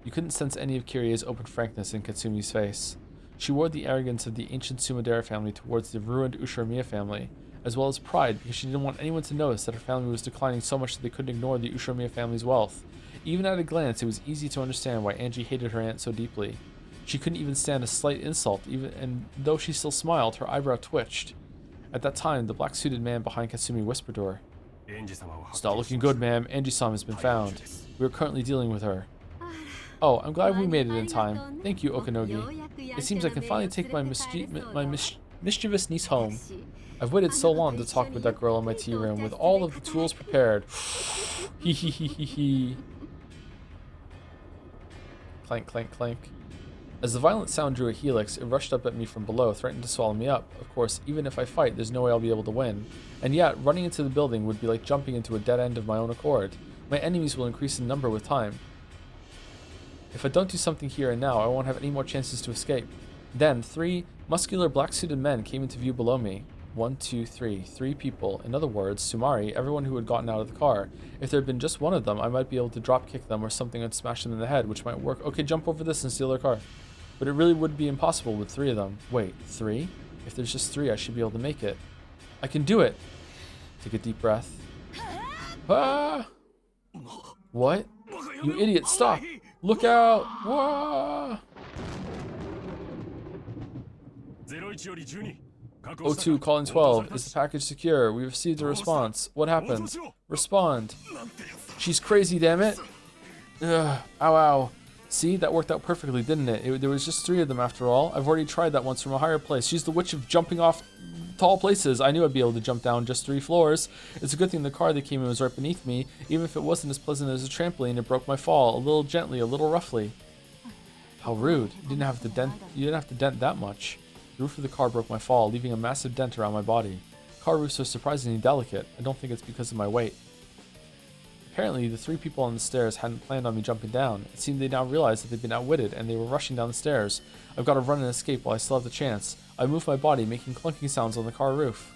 You couldn't sense any of Kirie's open frankness in Katsumi's face. She wore the arrogance of the ancient Sumadera family towards the ruined Ushomiya family, as well as pride because she didn't want anyone to notice that her family was declining so much that they couldn't ignore the Ushomiya family's wealth. Even at a glance, it was easy to understand why Angie hated her aunt so deeply. She couldn't even stand a slight insult, and though she still smiled, her eyebrow twitched. At that time, the black-suited man behind Katsumi whispered to her, "It's not looking good, ma'am. Angie-sama has been found. We are currently dealing with her." Oh, I'm glad we made it in time. Thank you, Okanogi. It seems I can finally take my mischievous niece home. I've waited so long to talk with that girl in my tea room, with all of the tools prepared. Hee hee hee hee hee. Clank, clank, clank. As the violent sound drew a helix, it rushed up at me from below, threatening to swallow me up. Of course, even if I fight, there's no way I'll be able to win. And yet, running into the building would be like jumping into a dead end of my own accord. My enemies will increase in number with time. If I don't do something here and now, I won't have any more chances to escape. Then, 3 muscular black-suited men came into view below me. 1, 2, 3. 3 people. In other words, Sumari, everyone who had gotten out of the car. If there had been just one of them, I might be able to drop kick them or something and smash them in the head, which might work. Okay, jump over this and steal their car. But it really would be impossible with 3 of them. Wait, 3? If there's just 3, I should be able to make it. I can do it. Take a deep breath. Ah! What? You idiot, stop! Look out! Wah! O2 calling 12. Is the package secure? We received a response. What happened? Respond. She's crazy, damn it. Ugh. Ow, ow. See, that worked out perfectly, didn't it? There was just 3 of them after all. I've already tried that once from a higher place. She's the witch of jumping off tall places. I knew I'd be able to jump down just 3 floors. It's a good thing the car they came in was right beneath me. Even if it wasn't as pleasant as a trampoline, it broke my fall. A little gently, a little roughly. How rude. You didn't have to dent that much. The roof of the car broke my fall, leaving a massive dent around my body. Car roofs are surprisingly delicate. I don't think it's because of my weight. Apparently, the 3 people on the stairs hadn't planned on me jumping down. It seemed they now realized that they'd been outwitted, and they were rushing down the stairs. I've got to run and escape while I still have the chance. I moved my body, making clunking sounds on the car roof.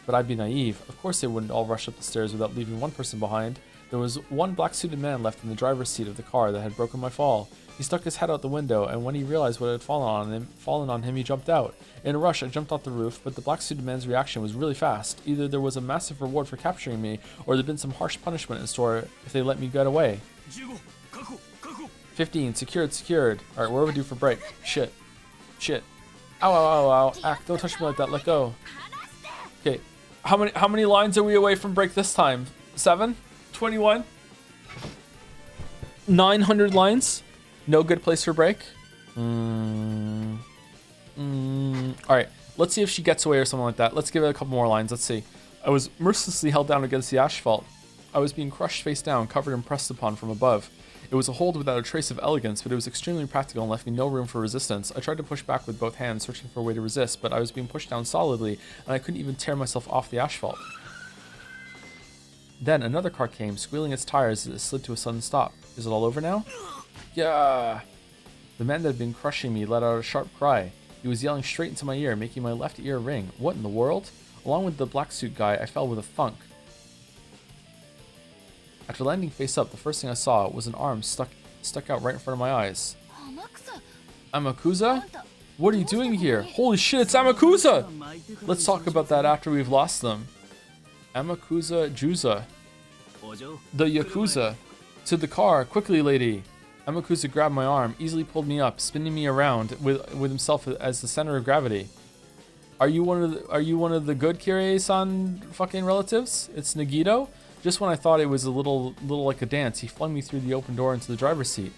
But I'd be naive. Of course they wouldn't all rush up the stairs without leaving one person behind. There was one black-suited man left in the driver's seat of the car that had broken my fall. He stuck his head out the window, and when he realized what had fallen on him, he jumped out. In a rush, I jumped off the roof, but the black-suited man's reaction was really fast. Either there was a massive reward for capturing me, or there'd been some harsh punishment in store if they let me get away. 15, secured. Alright, we're overdue for break. Shit. Ow, ow, ow, ow. Ack, don't touch me like that, let go. Okay, how many lines are we away from break this time? 7? 21? 900 lines? No good place for break? Alright, let's see if she gets away or something like that. Let's give it a couple more lines, let's see. I was mercilessly held down against the asphalt. I was being crushed face down, covered and pressed upon from above. It was a hold without a trace of elegance, but it was extremely practical and left me no room for resistance. I tried to push back with both hands, searching for a way to resist, but I was being pushed down solidly, and I couldn't even tear myself off the asphalt. Then another car came, squealing its tires as it slid to a sudden stop. Is it all over now? Yeah. The man that had been crushing me let out a sharp cry. He was yelling straight into my ear, making my left ear ring. What in the world? Along with the black suit guy, I fell with a thunk. After landing face up, the first thing I saw was an arm stuck out right in front of my eyes. Amakusa? What are you doing here? Holy shit, it's Amakusa! Let's talk about that after we've lost them. Amakusa Juza. The Yakuza. To the car, quickly, lady. Amakusa grabbed my arm, easily pulled me up, spinning me around with himself as the center of gravity. Are you one of the good Kirie-san fucking relatives? It's Nagito? Just when I thought it was a little like a dance, he flung me through the open door into the driver's seat.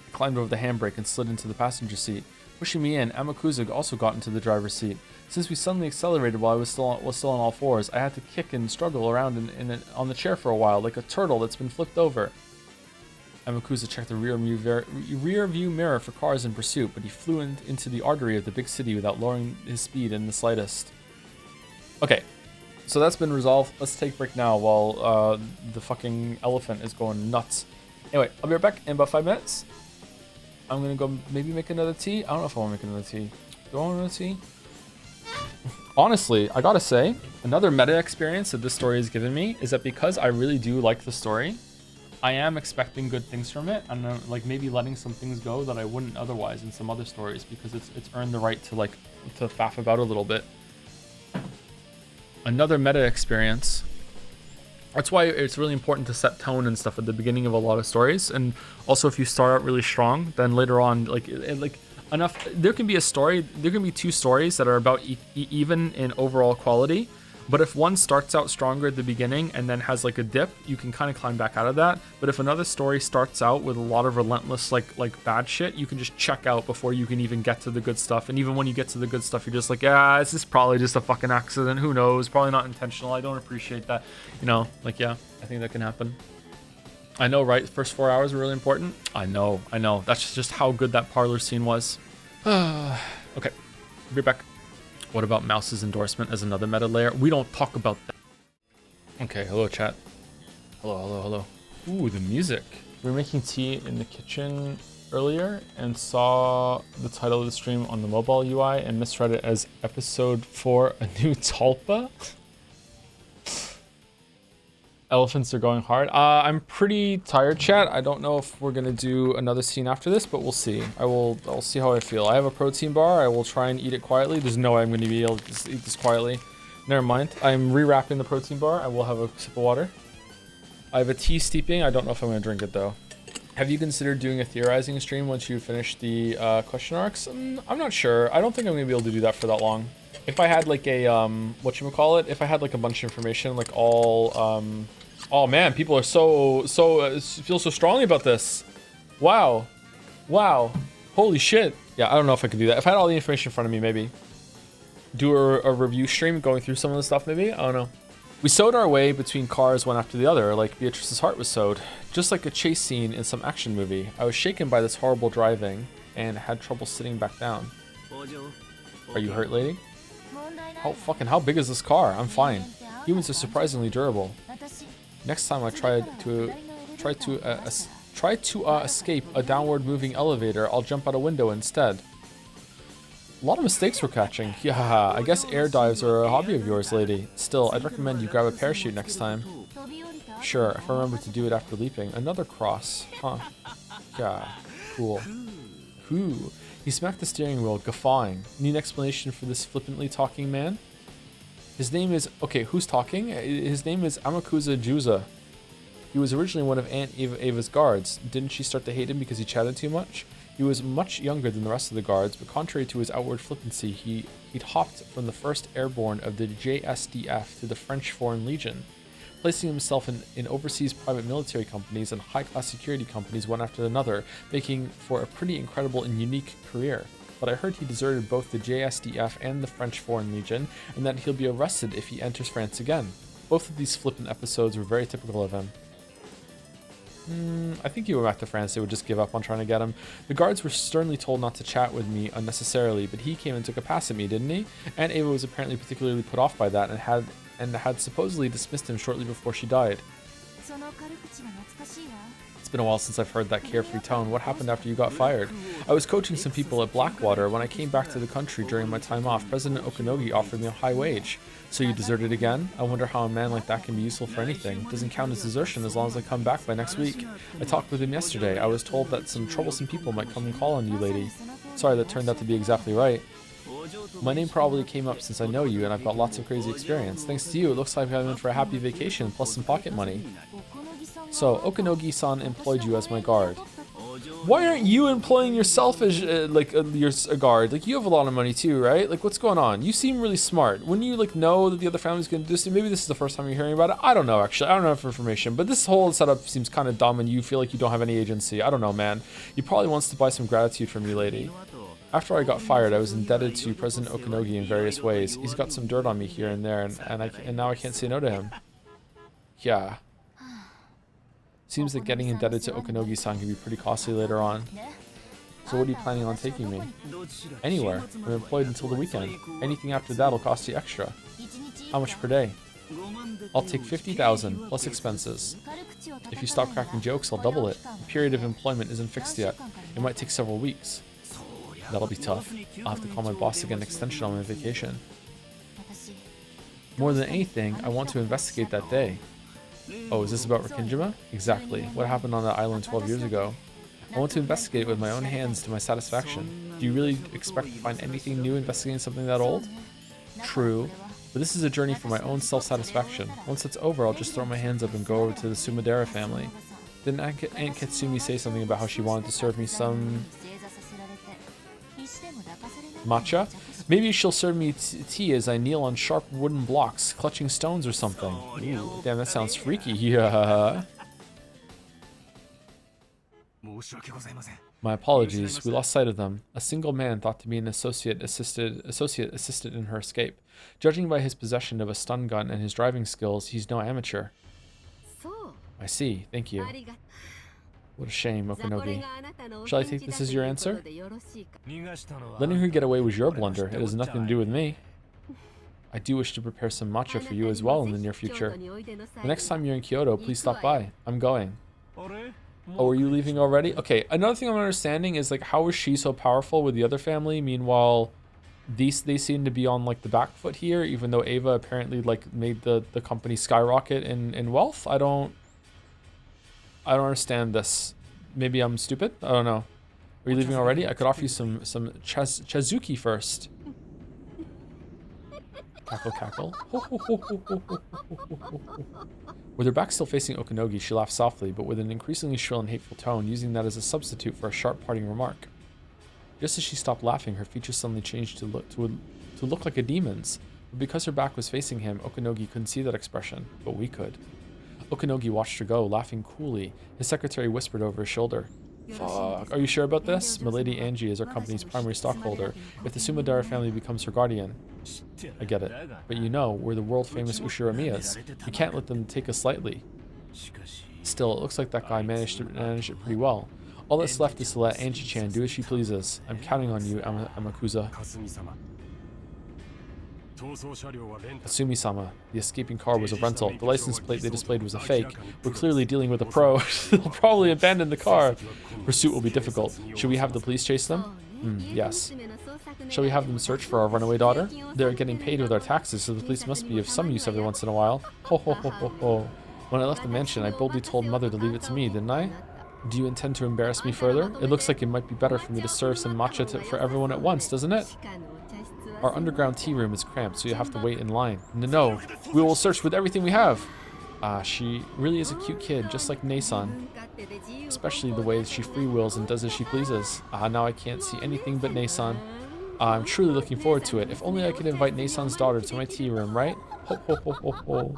I climbed over the handbrake and slid into the passenger seat. Pushing me in, Amakusa also got into the driver's seat. Since we suddenly accelerated while I was still on all fours, I had to kick and struggle around on the chair for a while, like a turtle that's been flipped over. Amakusa checked the rear view mirror for cars in pursuit, but he flew into the artery of the big city without lowering his speed in the slightest. Okay, so that's been resolved. Let's take a break now while the fucking elephant is going nuts. Anyway, I'll be right back in about 5 minutes. I'm gonna go maybe make another tea. I don't know if I want to make another tea. Do I want another tea? Honestly, I gotta say, another meta experience that this story has given me is that because I really do like the story, I am expecting good things from it, and like maybe letting some things go that I wouldn't otherwise in some other stories because it's earned the right to faff about a little bit. Another meta experience. That's why it's really important to set tone and stuff at the beginning of a lot of stories, and also if you start out really strong, then later on, like enough. There can be a story. There can be 2 stories that are about even in overall quality. But if one starts out stronger at the beginning and then has like a dip, you can kind of climb back out of that. But if another story starts out with a lot of relentless like bad shit, you can just check out before you can even get to the good stuff. And even when you get to the good stuff, you're just like, yeah, this is probably just a fucking accident. Who knows? Probably not intentional. I don't appreciate that. You know, like, yeah, I think that can happen. I know, right? First 4 hours are really important. I know. That's just how good that parlor scene was. Okay, be back. What about Mouse's endorsement as another meta layer? We don't talk about that. Okay, hello chat. Hello. Ooh, the music. We were making tea in the kitchen earlier and saw the title of the stream on the mobile UI and misread it as episode 4, a new Talpa. Elephants are going hard. I'm pretty tired, chat. I don't know if we're gonna do another scene after this, but we'll see. I'll see how I feel. I have a protein bar. I will try and eat it quietly. There's no way I'm gonna be able to eat this quietly. Never mind. I'm rewrapping the protein bar. I will have a sip of water. I have a tea steeping. I don't know if I'm gonna drink it though. Have you considered doing a theorizing stream once you finish the question arcs? I'm not sure. I don't think I'm gonna be able to do that for that long. If I had like a whatchamacallit, if I had like a bunch of information, like all oh man, people are feel so strongly about this. Wow. Holy shit. Yeah, I don't know if I could do that. If I had all the information in front of me, maybe do a review stream going through some of the stuff, maybe. I don't know. We sewed our way between cars one after the other, like Beatrice's heart was sewed, just like a chase scene in some action movie. I was shaken by this horrible driving and had trouble sitting back down. Are you hurt, lady? How big is this car? I'm fine. Humans are surprisingly durable. Next time I try to escape a downward moving elevator, I'll jump out a window instead. A lot of mistakes we're catching. Yeah, I guess air dives are a hobby of yours, lady. Still, I'd recommend you grab a parachute next time. Sure, if I remember to do it after leaping. Another cross. Huh. Yeah, cool. Whew. He smacked the steering wheel, guffawing. Need an explanation for this flippantly talking man? His name is... Okay, who's talking? His name is Amakusa Juza. He was originally one of Aunt Ava's guards. Didn't she start to hate him because he chatted too much? He was much younger than the rest of the guards, but contrary to his outward flippancy, he'd hopped from the 1st Airborne of the JSDF to the French Foreign Legion, placing himself in overseas private military companies and high-class security companies one after another, making for a pretty incredible and unique career. But I heard he deserted both the JSDF and the French Foreign Legion, and that he'll be arrested if he enters France again. Both of these flippant episodes were very typical of him. I think he went back to France, they would just give up on trying to get him. The guards were sternly told not to chat with me unnecessarily, but he came and took a pass at me, didn't he? And Ava was apparently particularly put off by that and had supposedly dismissed him shortly before she died. It's been a while since I've heard that carefree tone. What happened after you got fired? I was coaching some people at Blackwater. When I came back to the country during my time off, President Okanogi offered me a high wage. So you deserted again? I wonder how a man like that can be useful for anything. Doesn't count as desertion as long as I come back by next week. I talked with him yesterday. I was told that some troublesome people might come and call on you, lady. Sorry, that turned out to be exactly right. My name probably came up since I know you and I've got lots of crazy experience. Thanks to you, it looks like I'm in for a happy vacation plus some pocket money. So, Okanogi-san employed you as my guard. Why aren't you employing yourself as, you're a guard? Like, you have a lot of money too, right? Like, what's going on? You seem really smart. Wouldn't you, know that the other family's gonna do this? Maybe this is the first time you're hearing about it. I don't know, actually. I don't have information. But this whole setup seems kind of dumb and you feel like you don't have any agency. I don't know, man. He probably wants to buy some gratitude from you, lady. After I got fired, I was indebted to President Okanogi in various ways. He's got some dirt on me here and there, and now I can't say no to him. Yeah. Seems that getting indebted to Okanogi-san can be pretty costly later on. So what are you planning on taking me? Anywhere. I'm employed until the weekend. Anything after that will cost you extra. How much per day? I'll take 50,000 plus expenses. If you stop cracking jokes, I'll double it. The period of employment isn't fixed yet. It might take several weeks. That'll be tough. I'll have to call my boss to get an extension on my vacation. More than anything, I want to investigate that day. Oh, is this about Rikinjima? Exactly. What happened on that island 12 years ago? I want to investigate it with my own hands to my satisfaction. Do you really expect to find anything new investigating something that old? True. But this is a journey for my own self-satisfaction. Once it's over, I'll just throw my hands up and go over to the Sumadera family. Didn't Aunt Katsumi say something about how she wanted to serve me some... matcha? Maybe she'll serve me tea as I kneel on sharp wooden blocks, clutching stones or something. Ooh, damn, that sounds freaky. Yeah. My apologies, we lost sight of them. A single man thought to be an associate assisted in her escape. Judging by his possession of a stun gun and his driving skills, he's no amateur. I see, thank you. What a shame, Okanogi. Shall I take this as your answer? Letting her get away was your blunder. It has nothing to do with me. I do wish to prepare some matcha for you as well in the near future. The next time you're in Kyoto, please stop by. I'm going. Oh, are you leaving already? Okay, another thing I'm understanding is, how is she so powerful with the other family? Meanwhile, they seem to be on like the back foot here, even though Ava apparently like made the company skyrocket in wealth. I don't understand this. Maybe I'm stupid. I don't know. Are you leaving already? I could offer you some chazuki first. Cackle, cackle. With her back still facing Okanogi, she laughed softly, but with an increasingly shrill and hateful tone, using that as a substitute for a sharp parting remark. Just as she stopped laughing, her features suddenly changed to look like a demon's. But because her back was facing him, Okanogi couldn't see that expression, but we could. Okanogi watched her go, laughing coolly. His secretary whispered over his shoulder. Fuck, are you sure about this? Milady Angie is our company's primary stockholder. If the Sumadara family becomes her guardian... I get it. But you know, we're the world-famous Ushiramiyas. We can't let them take us lightly. Still, it looks like that guy managed it pretty well. All that's left is to let Angie-chan do as she pleases. I'm counting on you, Amakusa. Kasumi-sama. The escaping car was a rental. The license plate they displayed was a fake. We're clearly dealing with a pro. They'll probably abandon the car. Pursuit will be difficult. Should we have the police chase them? Yes. Shall we have them search for our runaway daughter? They're getting paid with our taxes, so the police must be of some use every once in a while. Ho ho ho ho ho. When I left the mansion, I boldly told Mother to leave it to me, didn't I? Do you intend to embarrass me further? It looks like it might be better for me to serve some matcha for everyone at once, doesn't it? Our underground tea room is cramped, so you have to wait in line. No, we will search with everything we have. She really is a cute kid, just like Nason. Especially the way she freewheels and does as she pleases. Now I can't see anything but Nason. I'm truly looking forward to it. If only I could invite Nason's daughter to my tea room, right? Ho ho ho ho ho.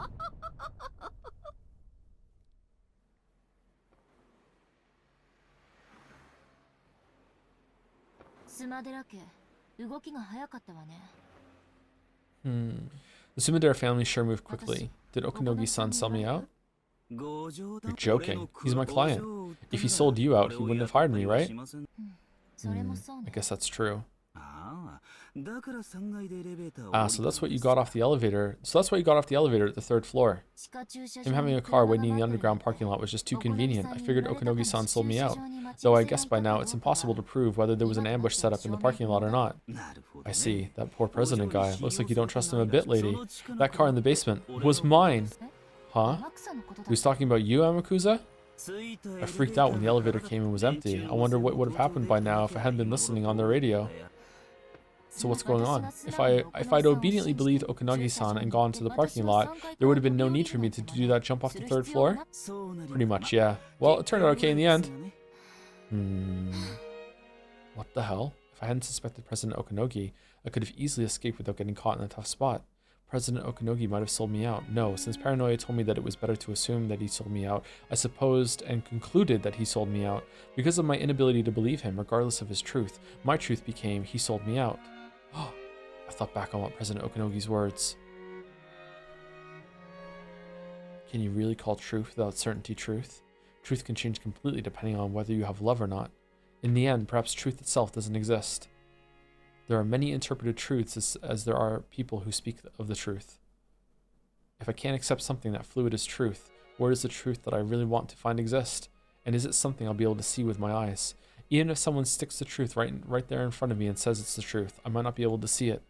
The Sumadara family sure moved quickly. Did Okanogi-san sell me out? You're joking. He's my client. If he sold you out, he wouldn't have hired me, right? I guess that's true. So that's what you got off the elevator. So that's why you got off the elevator at the 3rd floor. Him having a car waiting in the underground parking lot was just too convenient. I figured Okanogi-san sold me out. Though I guess by now it's impossible to prove whether there was an ambush set up in the parking lot or not. I see. That poor president guy. Looks like you don't trust him a bit, lady. That car in the basement was mine. Huh? He was talking about you, Amakusa? I freaked out when the elevator came and was empty. I wonder what would have happened by now if I hadn't been listening on the radio. So what's going on? If I'd obediently believed Okanogi-san and gone to the parking lot, there would have been no need for me to do that jump off the 3rd floor? Pretty much, yeah. Well, it turned out okay in the end. What the hell? If I hadn't suspected President Okanogi, I could have easily escaped without getting caught in a tough spot. President Okanogi might have sold me out. No, since Paranoia told me that it was better to assume that he sold me out, I supposed and concluded that he sold me out. Because of my inability to believe him, regardless of his truth, my truth became he sold me out. I thought back on what President Okanogi's words. Can you really call truth without certainty truth? Truth can change completely depending on whether you have love or not. In the end, perhaps truth itself doesn't exist. There are many interpreted truths as there are people who speak of the truth. If I can't accept something that fluid as truth, where does the truth that I really want to find exist? And is it something I'll be able to see with my eyes? Even if someone sticks the truth right there in front of me and says it's the truth, I might not be able to see it.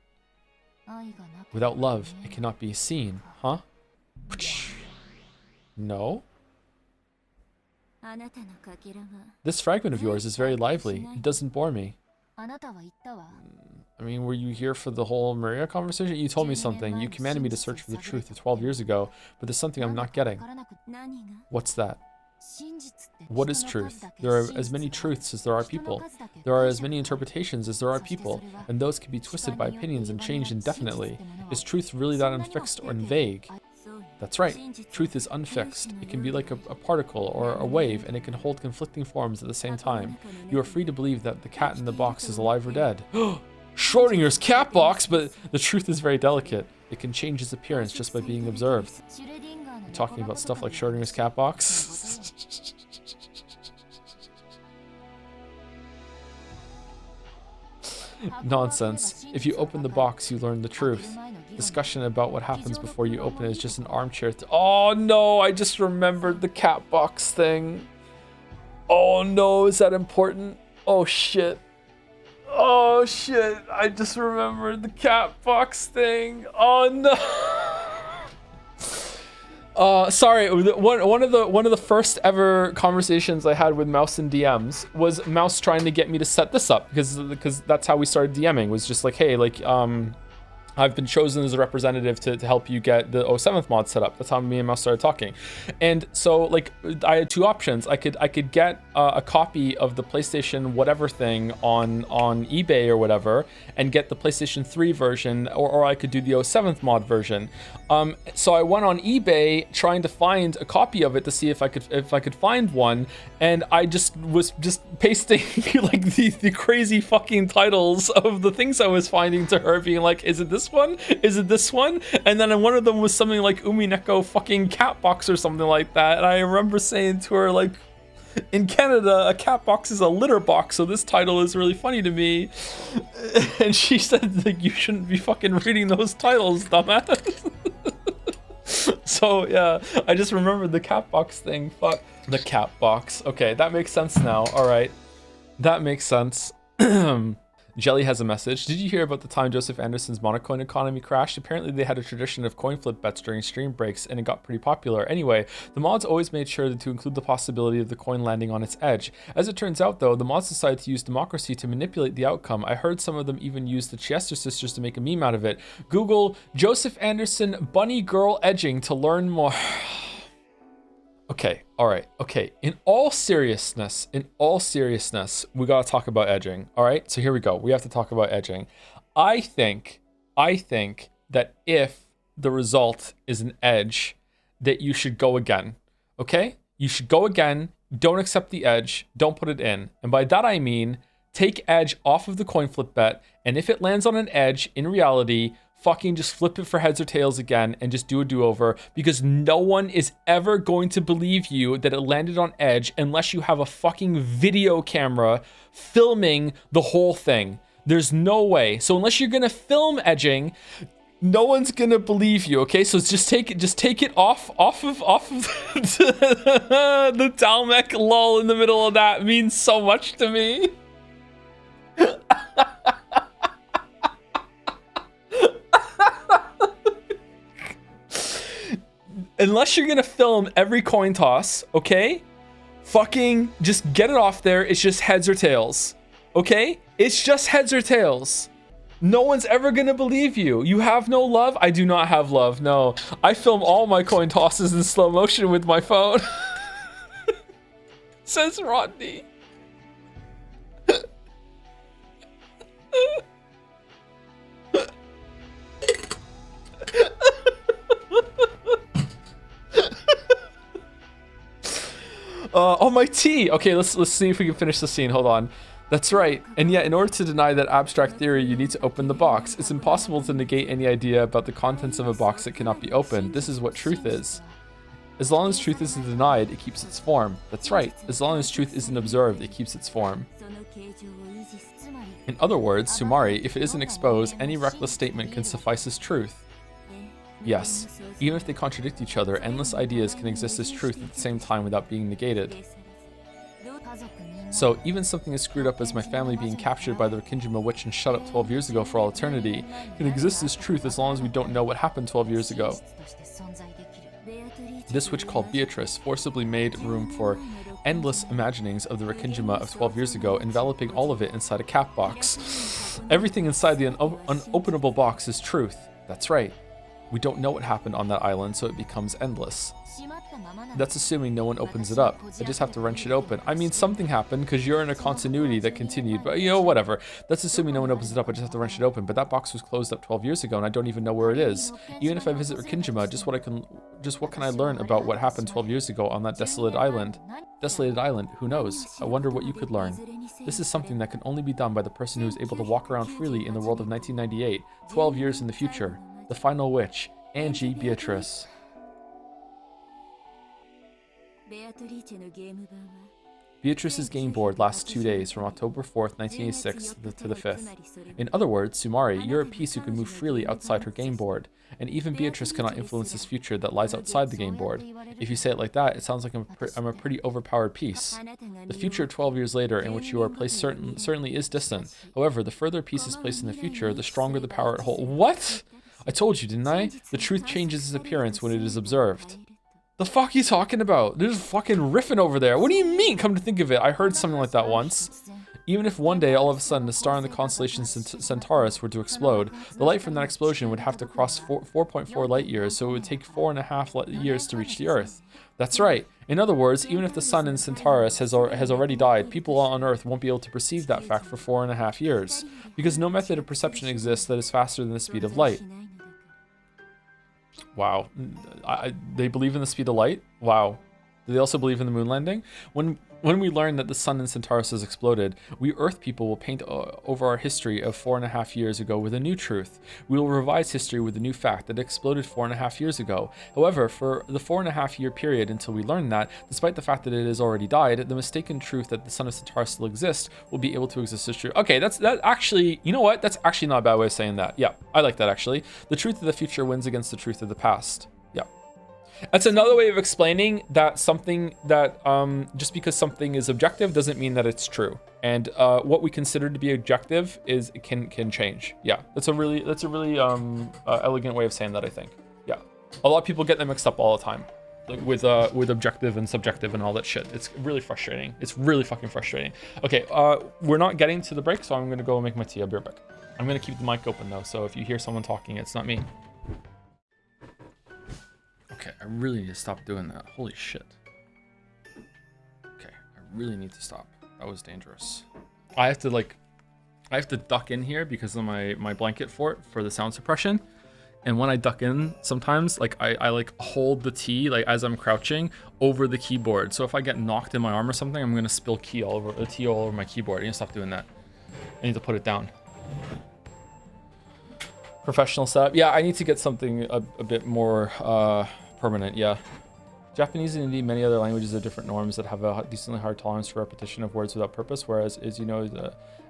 Without love, it cannot be seen, huh? No? This fragment of yours is very lively. It doesn't bore me. I mean, were you here for the whole Maria conversation? You told me something. You commanded me to search for the truth 12 years ago, but there's something I'm not getting. What's that? What is truth? There are as many truths as there are people. There are as many interpretations as there are people, and those can be twisted by opinions and changed indefinitely. Is truth really that unfixed or vague? That's right. Truth is unfixed. It can be like a particle or a wave, and it can hold conflicting forms at the same time. You are free to believe that the cat in the box is alive or dead. Schrodinger's cat box, but the truth is very delicate. It can change its appearance just by being observed. You're talking about stuff like Schrodinger's cat box? Nonsense. If you open the box, you learn the truth. Discussion about what happens before you open it is just an armchair. Oh no, I just remembered the cat box thing. Oh no, is that important? Oh shit. Oh Oh shit, I just remembered the cat box thing. Oh no. Sorry, one of the first ever conversations I had with Mouse in DMs was Mouse trying to get me to set this up because that's how we started DMing, was just like, hey, like, I've been chosen as a representative to help you get the 07th mod set up. That's how me and Mouse started talking. And so, like, I had two options. I could get a copy of the PlayStation whatever thing on eBay or whatever, and get the PlayStation 3 version, or I could do the 07th mod version. So I went on eBay trying to find a copy of it to see if I could find one, and I was pasting like the crazy fucking titles of the things I was finding to her, being like, is it this one? Is it this one? And then one of them was something like Umineko fucking cat box or something like that. And I remember saying to her, like, in Canada, a cat box is a litter box, so this title is really funny to me. And she said, like, you shouldn't be fucking reading those titles, dumbass. So yeah, I just remembered the cat box thing. Fuck. The cat box. Okay, that makes sense now. All right. That makes sense. Jelly has a message. Did you hear about the time Joseph Anderson's monocoin economy crashed? Apparently they had a tradition of coin flip bets during stream breaks, and it got pretty popular. Anyway, the mods always made sure to include the possibility of the coin landing on its edge. As it turns out though, the mods decided to use democracy to manipulate the outcome. I heard some of them even use the Chester sisters to make a meme out of it. Google Joseph Anderson bunny girl edging to learn more. Okay, all right, okay. In all seriousness, we gotta talk about edging. All right, so here we go. We have to talk about edging. I think that if the result is an edge, that you should go again. Okay, you should go again. Don't accept the edge. Don't put it in. And by that I mean take edge off of the coin flip bet. And if it lands on an edge, in reality, fucking just flip it for heads or tails again and just do a do-over, because no one is ever going to believe you that it landed on edge unless you have a fucking video camera filming the whole thing. There's no way. So unless you're gonna film edging, no one's gonna believe you. Okay, so just take it off of the Dalmec lull in the middle of that means so much to me. Unless you're gonna film every coin toss, okay? Fucking just get it off there. It's just heads or tails, okay? It's just heads or tails. No one's ever gonna believe you. You have no love? I do not have love, no. I film all my coin tosses in slow motion with my phone. Says Rodney. Oh, my tea. Okay, let's see if we can finish the scene. Hold on. That's right. And yet, in order to deny that abstract theory, you need to open the box. It's impossible to negate any idea about the contents of a box that cannot be opened. This is what truth is. As long as truth isn't denied, it keeps its form. That's right. As long as truth isn't observed, it keeps its form. In other words, Sumari, if it isn't exposed, any reckless statement can suffice as truth. Yes, even if they contradict each other, endless ideas can exist as truth at the same time without being negated. So, even something as screwed up as my family being captured by the Rikinjima witch and shut up 12 years ago for all eternity can exist as truth as long as we don't know what happened 12 years ago. This witch called Beatrice forcibly made room for endless imaginings of the Rikinjima of 12 years ago, enveloping all of it inside a cap box. Everything inside the unopenable box is truth. That's right. We don't know what happened on that island, so it becomes endless. That's assuming no one opens it up. I just have to wrench it open. I mean, something happened because you're in a continuity that continued, but you know, whatever. That's assuming no one opens it up. I just have to wrench it open. But that box was closed up 12 years ago, and I don't even know where it is. Even if I visit Rikinjima, just what can I learn about what happened 12 years ago on that desolated island? Desolated island, who knows? I wonder what you could learn. This is something that can only be done by the person who is able to walk around freely in the world of 1998, 12 years in the future. The final witch, Angie Beatrice. Beatrice's game board lasts 2 days, from October 4th, 1986 to the 5th. In other words, Sumari, you're a piece who can move freely outside her game board, and even Beatrice cannot influence this future that lies outside the game board. If you say it like that, it sounds like I'm a pretty overpowered piece. The future 12 years later in which you are placed certainly is distant. However, the further a piece is placed in the future, the stronger the power it holds. What? I told you, didn't I? The truth changes its appearance when it is observed. The fuck are you talking about? There's fucking riffing over there. What do you mean, come to think of it? I heard something like that once. Even if one day, all of a sudden, a star in the constellation Centaurus were to explode, the light from that explosion would have to cross 4.4 light years, so it would take 4.5 years to reach the Earth. That's right. In other words, even if the sun in Centaurus has already died, people on Earth won't be able to perceive that fact for 4.5 years, because no method of perception exists that is faster than the speed of light. Wow. They believe in the speed of light? Wow. Do they also believe in the moon landing? When we learn that the sun in Centaurus has exploded, we Earth people will paint over our history of 4.5 years ago with a new truth. We will revise history with the new fact that it exploded 4.5 years ago. However, for the 4.5 year period until we learn that, despite the fact that it has already died, the mistaken truth that the sun of Centaurus still exists will be able to exist as true. Okay, that actually, you know what? That's actually not a bad way of saying that. Yeah, I like that actually. The truth of the future wins against the truth of the past. Yeah. That's another way of explaining that something that just because something is objective doesn't mean that it's true. And what we consider to be objective is can change. Yeah, that's a really elegant way of saying that, I think. Yeah, a lot of people get them mixed up all the time, like with objective and subjective and all that shit. It's really frustrating. It's really fucking frustrating. Okay, we're not getting to the break, so I'm gonna go make my tea. I'll be right back. I'm gonna keep the mic open though, so if you hear someone talking, it's not me. Okay, I really need to stop doing that. Holy shit. Okay, I really need to stop. That was dangerous. I have to duck in here because of my blanket fort for the sound suppression. And when I duck in, sometimes like I like hold the tea like as I'm crouching over the keyboard. So if I get knocked in my arm or something, I'm gonna spill tea all over my keyboard. I need to stop doing that. I need to put it down. Professional setup. Yeah, I need to get something a bit more permanent. Yeah. Japanese and indeed many other languages have different norms that have a decently hard tolerance for repetition of words without purpose. Whereas, as you know,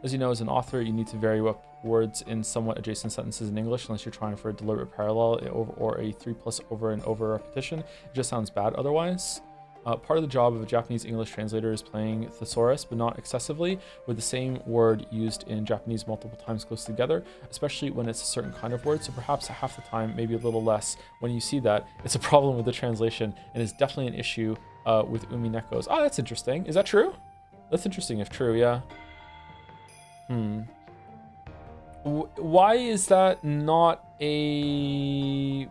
as an author, you need to vary up words in somewhat adjacent sentences in English unless you're trying for a deliberate parallel or a 3+ over and over repetition. It just sounds bad otherwise. Part of the job of a Japanese English translator is playing thesaurus, but not excessively, with the same word used in Japanese multiple times close together, especially when it's a certain kind of word. So perhaps half the time, maybe a little less. When you see that, it's a problem with the translation, and it's definitely an issue with Uminekos. Oh, that's interesting. Is that true? That's interesting if true, yeah. Why is that not a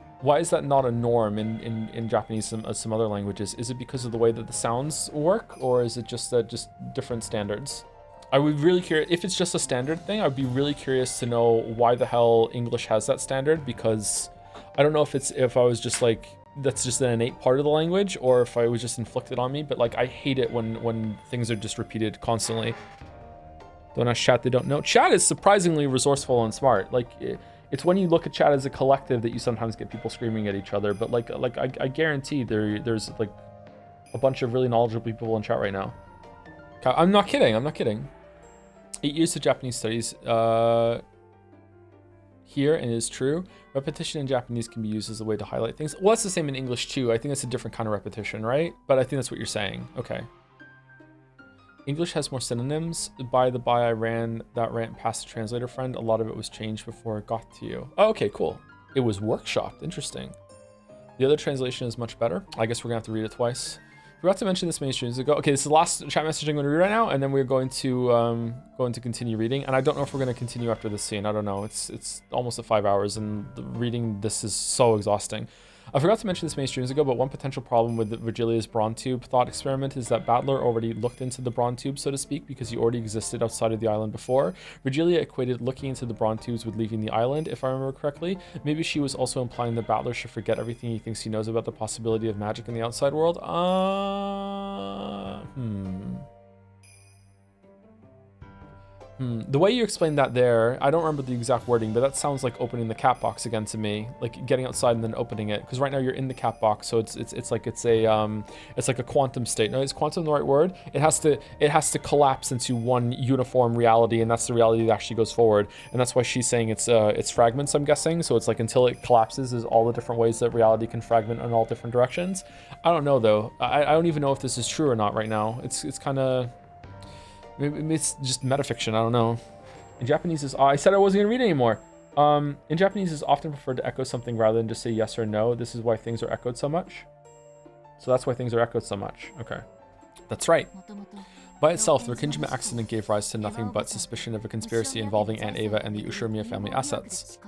norm in Japanese, some other languages? Is it because of the way that the sounds work, or is it just different standards? I would really curious if it's just a standard thing. I'd be really curious to know why the hell English has that standard, because I don't know if I was just like that's just an innate part of the language, or if I was just inflicted on me. But like I hate it when things are just repeated constantly. Don't ask chat, they don't know. Chat is surprisingly resourceful and smart. Like it's when you look at chat as a collective that you sometimes get people screaming at each other. But like I guarantee there's like a bunch of really knowledgeable people in chat right now. I'm not kidding. 8 years of Japanese studies here, and it is true. Repetition in Japanese can be used as a way to highlight things. Well, that's the same in English too. I think that's a different kind of repetition, right? But I think that's what you're saying. Okay. English has more synonyms. By the by, I ran that rant past a translator friend. A lot of it was changed before it got to you. Oh, okay, cool. It was workshopped. Interesting. The other translation is much better. I guess we're gonna have to read it twice. Forgot to mention this many streams ago. Okay, this is the last chat message I'm going to read right now, and then we're going to continue reading. And I don't know if we're going to continue after this scene. I don't know. It's almost at 5 hours, and reading this is so exhausting. I forgot to mention this many streams ago, but one potential problem with Virgilia's Brawn Tube thought experiment is that Battler already looked into the Brawn Tube, so to speak, because he already existed outside of the island before. Virgilia equated looking into the Brawn Tubes with leaving the island, if I remember correctly. Maybe she was also implying that Battler should forget everything he thinks he knows about the possibility of magic in the outside world. The way you explained that there, I don't remember the exact wording, but that sounds like opening the cat box again to me, like getting outside and then opening it. Because right now you're in the cat box, so it's like a quantum state. No, is quantum the right word? It has to collapse into one uniform reality, and that's the reality that actually goes forward. And that's why she's saying it's fragments. I'm guessing. So it's like until it collapses, is all the different ways that reality can fragment in all different directions. I don't know though. I don't even know if this is true or not right now. It's kind of. Maybe it's just metafiction, I don't know. In Japanese is, I said I wasn't gonna read anymore. In Japanese is often preferred to echo something rather than just say yes or no. This is why things are echoed so much. So that's why things are echoed so much. Okay. That's right. By itself, the Rikinjima accident gave rise to nothing but suspicion of a conspiracy involving Aunt Ava and the Ushiromiya family assets.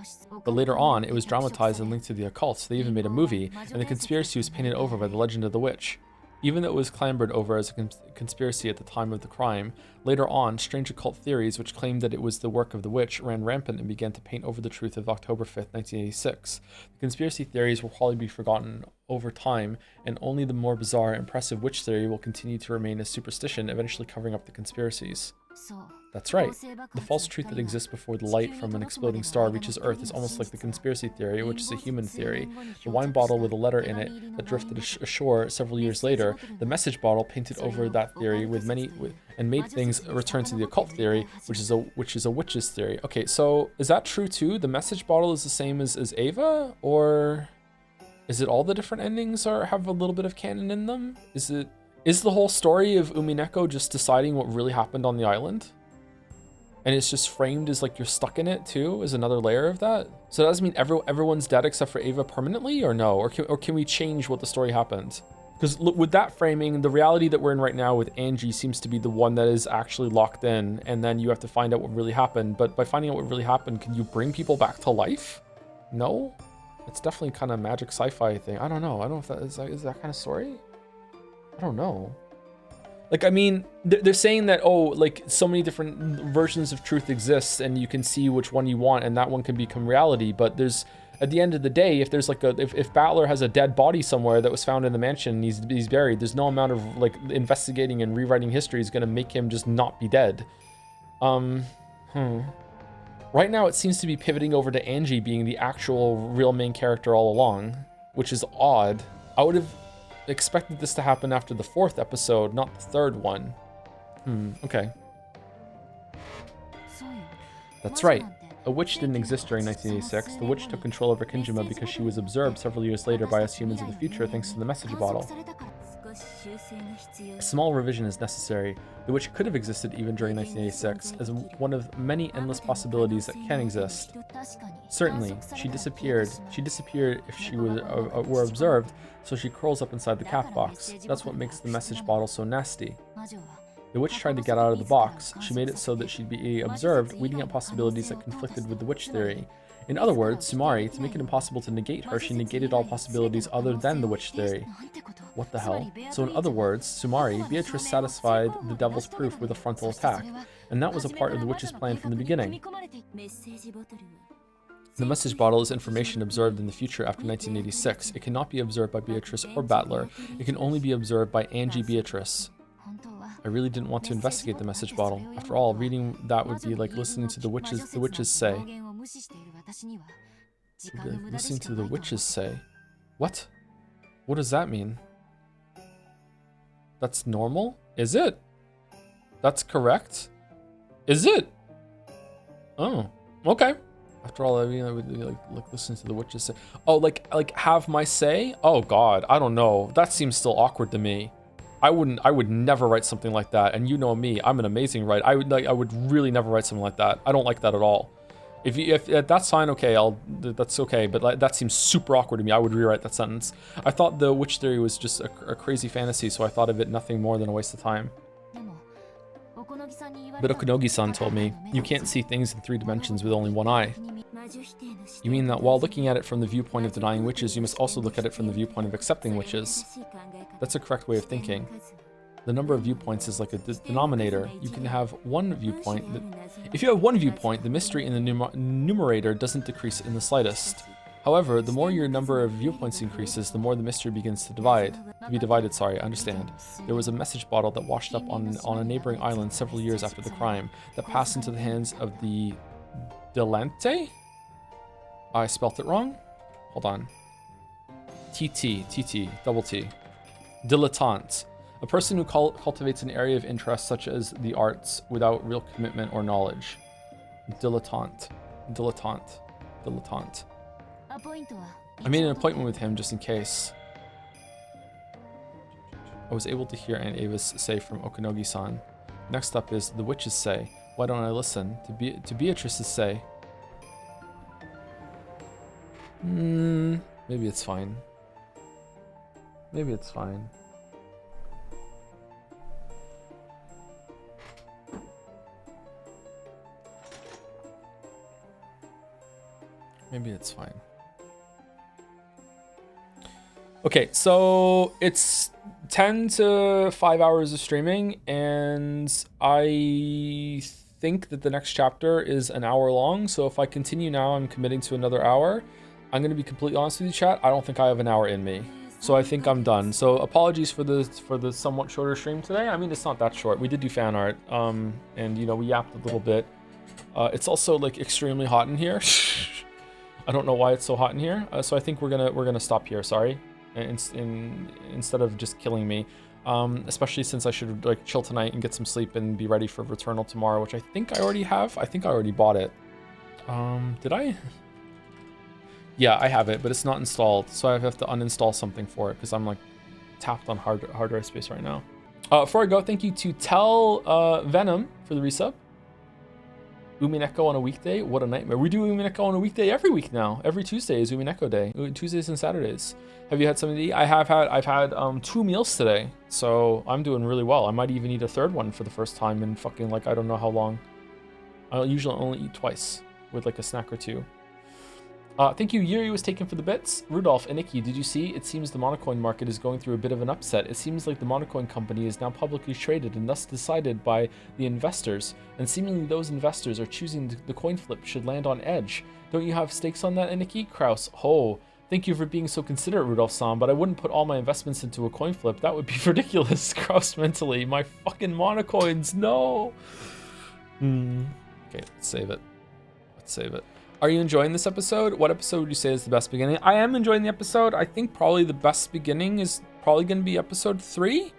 But later on, it was dramatized and linked to the occult. They even made a movie, and the conspiracy was painted over by the legend of the witch. Even though it was clambered over as a conspiracy at the time of the crime, later on, strange occult theories which claimed that it was the work of the witch ran rampant and began to paint over the truth of October 5th, 1986. The conspiracy theories will probably be forgotten over time, and only the more bizarre, impressive witch theory will continue to remain as superstition, eventually covering up the conspiracies. That's right. The false truth that exists before the light from an exploding star reaches Earth is almost like the conspiracy theory, which is a human theory. The wine bottle with a letter in it that drifted ashore several years later, the message bottle painted over that theory and made things return to the occult theory, which is a witch's theory. Okay, so is that true too? The message bottle is the same as Ava, or is it all the different endings have a little bit of canon in them? Is the whole story of Umineko just deciding what really happened on the island? And it's just framed as like you're stuck in it too, is another layer of that. So that doesn't mean everyone's dead except for Ava permanently, or no? Or can we change what the story happened? Because with that framing, the reality that we're in right now with Angie seems to be the one that is actually locked in, and then you have to find out what really happened. But by finding out what really happened, can you bring people back to life? No? It's definitely kind of magic sci-fi thing. I don't know. I don't know if that is that kind of story. I don't know. Like, I mean, they're saying that, oh, like, so many different versions of truth exist, and you can see which one you want, and that one can become reality. But there's, at the end of the day, if there's like if Battler has a dead body somewhere that was found in the mansion and he's buried, there's no amount of like investigating and rewriting history is gonna make him just not be dead. Right now, it seems to be pivoting over to Angie being the actual real main character all along, which is odd. I would have expected this to happen after the 4th episode, not the 3rd one. Okay. That's right. A witch didn't exist during 1986. The witch took control over Kinjima because she was observed several years later by us humans of the future thanks to the message bottle. A small revision is necessary. The witch could have existed even during 1986 as one of many endless possibilities that can exist. Certainly, she disappeared if she were observed, so she curls up inside the cat box. That's what makes the message bottle so nasty. The witch tried to get out of the box. She made it so that she'd be observed, weeding out possibilities that conflicted with the witch theory. In other words, Sumari, to make it impossible to negate her, she negated all possibilities other than the witch theory. What the hell? So in other words, Sumari, Beatrice satisfied the devil's proof with a frontal attack, and that was a part of the witch's plan from the beginning. The message bottle is information observed in the future after 1986. It cannot be observed by Beatrice or Battler. It can only be observed by Angie Beatrice. I really didn't want to investigate the message bottle. After all, reading that would be like listening to the witches say. Listening to the witches say. What? What does that mean? That's normal? Is it? That's correct? Is it? Oh, okay. After all, I mean, I would like listen to the witches say. Oh, like have my say? Oh God, I don't know. That seems still awkward to me. I would never write something like that. And you know me, I'm an amazing writer. I would really never write something like that. I don't like that at all. If that's fine, okay, that's okay. But like, that seems super awkward to me. I would rewrite that sentence. I thought the witch theory was just a crazy fantasy, so I thought of it nothing more than a waste of time. But Okunogi-san told me, you can't see things in 3 dimensions with only one eye. You mean that while looking at it from the viewpoint of denying witches, you must also look at it from the viewpoint of accepting witches. That's a correct way of thinking. The number of viewpoints is like a denominator. You can have one viewpoint. If you have one viewpoint, the mystery in the numerator doesn't decrease in the slightest. However, the more your number of viewpoints increases, the more the mystery begins to be divided, sorry, I understand. There was a message bottle that washed up on a neighboring island several years after the crime that passed into the hands of the Delente? I spelt it wrong? Hold on. TT, double T. Dilettante. A person who cultivates an area of interest such as the arts without real commitment or knowledge. Dilettante. I made an appointment with him just in case. I was able to hear Aunt Ava's say from Okanogi-san. Next up is the witches say. Why don't I listen? To Beatrice's say. Maybe it's fine. Maybe it's fine. Maybe it's fine. Okay, so it's 10 to 5 hours of streaming, and I think that the next chapter is an hour long. So if I continue now, I'm committing to another hour. I'm going to be completely honest with you, chat. I don't think I have an hour in me. So I think I'm done. So apologies for the somewhat shorter stream today. I mean, it's not that short. We did do fan art, and you know, we yapped a little bit. It's also like extremely hot in here. I don't know why it's so hot in here. So I think we're gonna stop here. Sorry, instead of just killing me. Especially since I should like chill tonight and get some sleep and be ready for Returnal tomorrow, which I think I already have. I think I already bought it. Did I? Yeah, I have it, but it's not installed, so I have to uninstall something for it because I'm like tapped on hard drive space right now. Before I go, thank you to Tell Venom for the resub. Umineko on a weekday, what a nightmare. We do Umineko on a weekday every week now. Every Tuesday is Umineko day. Tuesdays and Saturdays. Have you had something to eat? I've had 2 meals today, so I'm doing really well. I might even eat a third one for the first time in fucking like I don't know how long. I usually only eat twice with like a snack or two. Thank you, Yuri was taken for the bits. Rudolph and Nikki, did you see? It seems the monocoin market is going through a bit of an upset. It seems like the monocoin company is now publicly traded and thus decided by the investors. And seemingly those investors are choosing the coin flip should land on edge. Don't you have stakes on that, Nikki? Kraus, oh, thank you for being so considerate, Rudolph-san, but I wouldn't put all my investments into a coin flip. That would be ridiculous. Kraus mentally. My fucking monocoins, no. Okay, let's save it. Let's save it. Are you enjoying this episode? What episode would you say is the best beginning? I am enjoying the episode. I think probably the best beginning is probably going to be episode 3.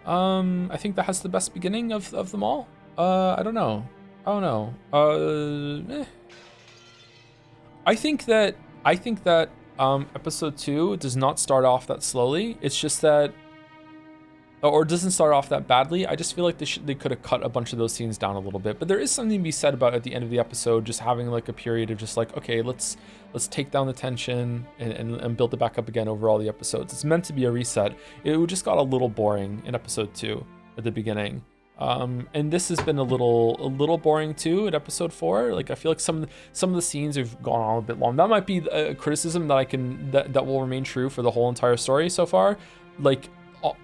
I think that has the best beginning of them all. I don't know. I think that episode 2 does not start off that slowly. It's just that, or doesn't start off that badly. I just feel like they could have cut a bunch of those scenes down a little bit. But there is something to be said about at the end of the episode, just having like a period of just like, okay, let's take down the tension and build it back up again over all the episodes. It's meant to be a reset. It just got a little boring in episode 2 at the beginning. And this has been a little boring too at episode 4. Like I feel like some of the scenes have gone on a bit long. That might be a criticism that will remain true for the whole entire story so far. Like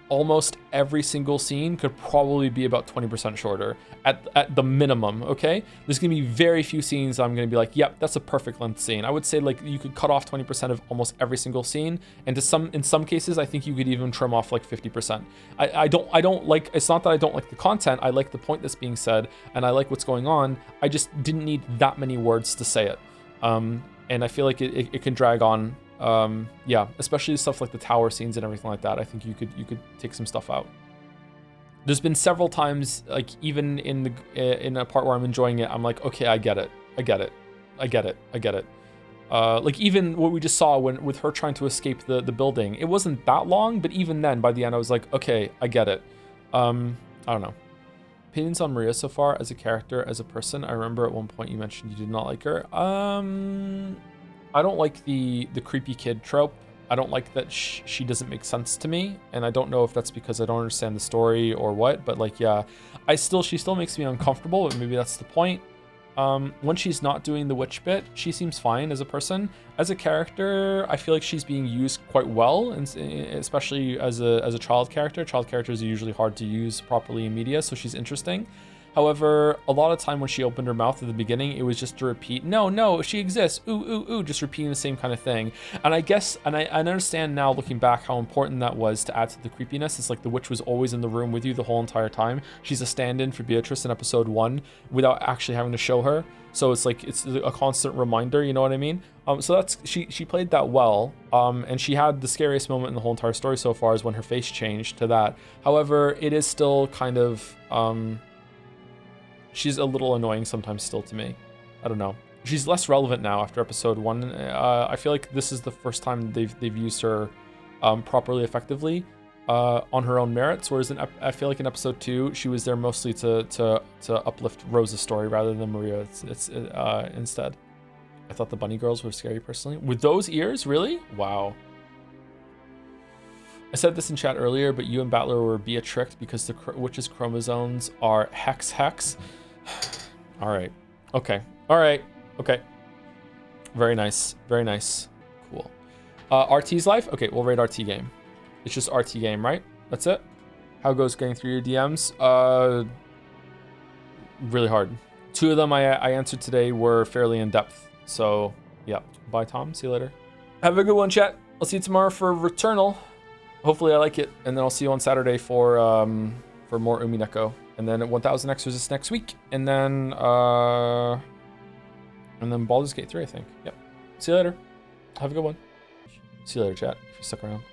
almost every single scene could probably be about 20% shorter at the minimum. Okay, there's gonna be very few scenes I'm gonna be like, yep, that's a perfect length scene. I would say like you could cut off 20% of almost every single scene, and in some cases I think you could even trim off like 50%. I don't like, it's not that I don't like the content. I like the point that's being said and I like what's going on. I just didn't need that many words to say it, and I feel like it can drag on. Yeah, especially stuff like the tower scenes and everything like that. I think you could take some stuff out. There's been several times, like even in a part where I'm enjoying it, I'm like, okay, I get it. Like even what we just saw with her trying to escape the building, it wasn't that long, but even then, by the end, I was like, okay, I get it. I don't know. Opinions on Maria so far as a character, as a person. I remember at one point you mentioned you did not like her. I don't like the creepy kid trope. I don't like that she doesn't make sense to me, and I don't know if that's because I don't understand the story or what, but like, yeah, she still makes me uncomfortable, but maybe that's the point. When she's not doing the witch bit, she seems fine as a person. As a character, I feel like she's being used quite well, and especially as a child character. Child characters are usually hard to use properly in media, so she's interesting. However, a lot of time when she opened her mouth at the beginning, it was just to repeat, no, she exists, ooh, just repeating the same kind of thing. And I guess, and I understand now looking back how important that was to add to the creepiness. It's like the witch was always in the room with you the whole entire time. She's a stand-in for Beatrice in episode 1 without actually having to show her. So it's like, it's a constant reminder, you know what I mean? So that's, she played that well. And she had the scariest moment in the whole entire story so far is when her face changed to that. However, it is still kind of, she's a little annoying sometimes still to me. I don't know. She's less relevant now after episode 1. I feel like this is the first time they've used her properly effectively on her own merits, whereas I feel like in episode 2 she was there mostly to uplift Rose's story rather than Maria. It's instead. I thought the bunny girls were scary personally. With those ears, really? Wow. I said this in chat earlier, but you and Battler were Beatrixed because the witch's chromosomes are hex. All right. Okay. All right. Okay. Very nice. Very nice. Cool. RT's life? Okay, we'll rate RT game. It's just RT game, right? That's it? How goes getting through your DMs? Really hard. 2 of them I answered today were fairly in depth. So, yeah. Bye, Tom. See you later. Have a good one, chat. I'll see you tomorrow for Returnal. Hopefully I like it. And then I'll see you on Saturday for more Umineko. And then 1000 Exorcists next week. And then Baldur's Gate 3, I think. Yep. See you later. Have a good one. See you later, chat, if you stuck around.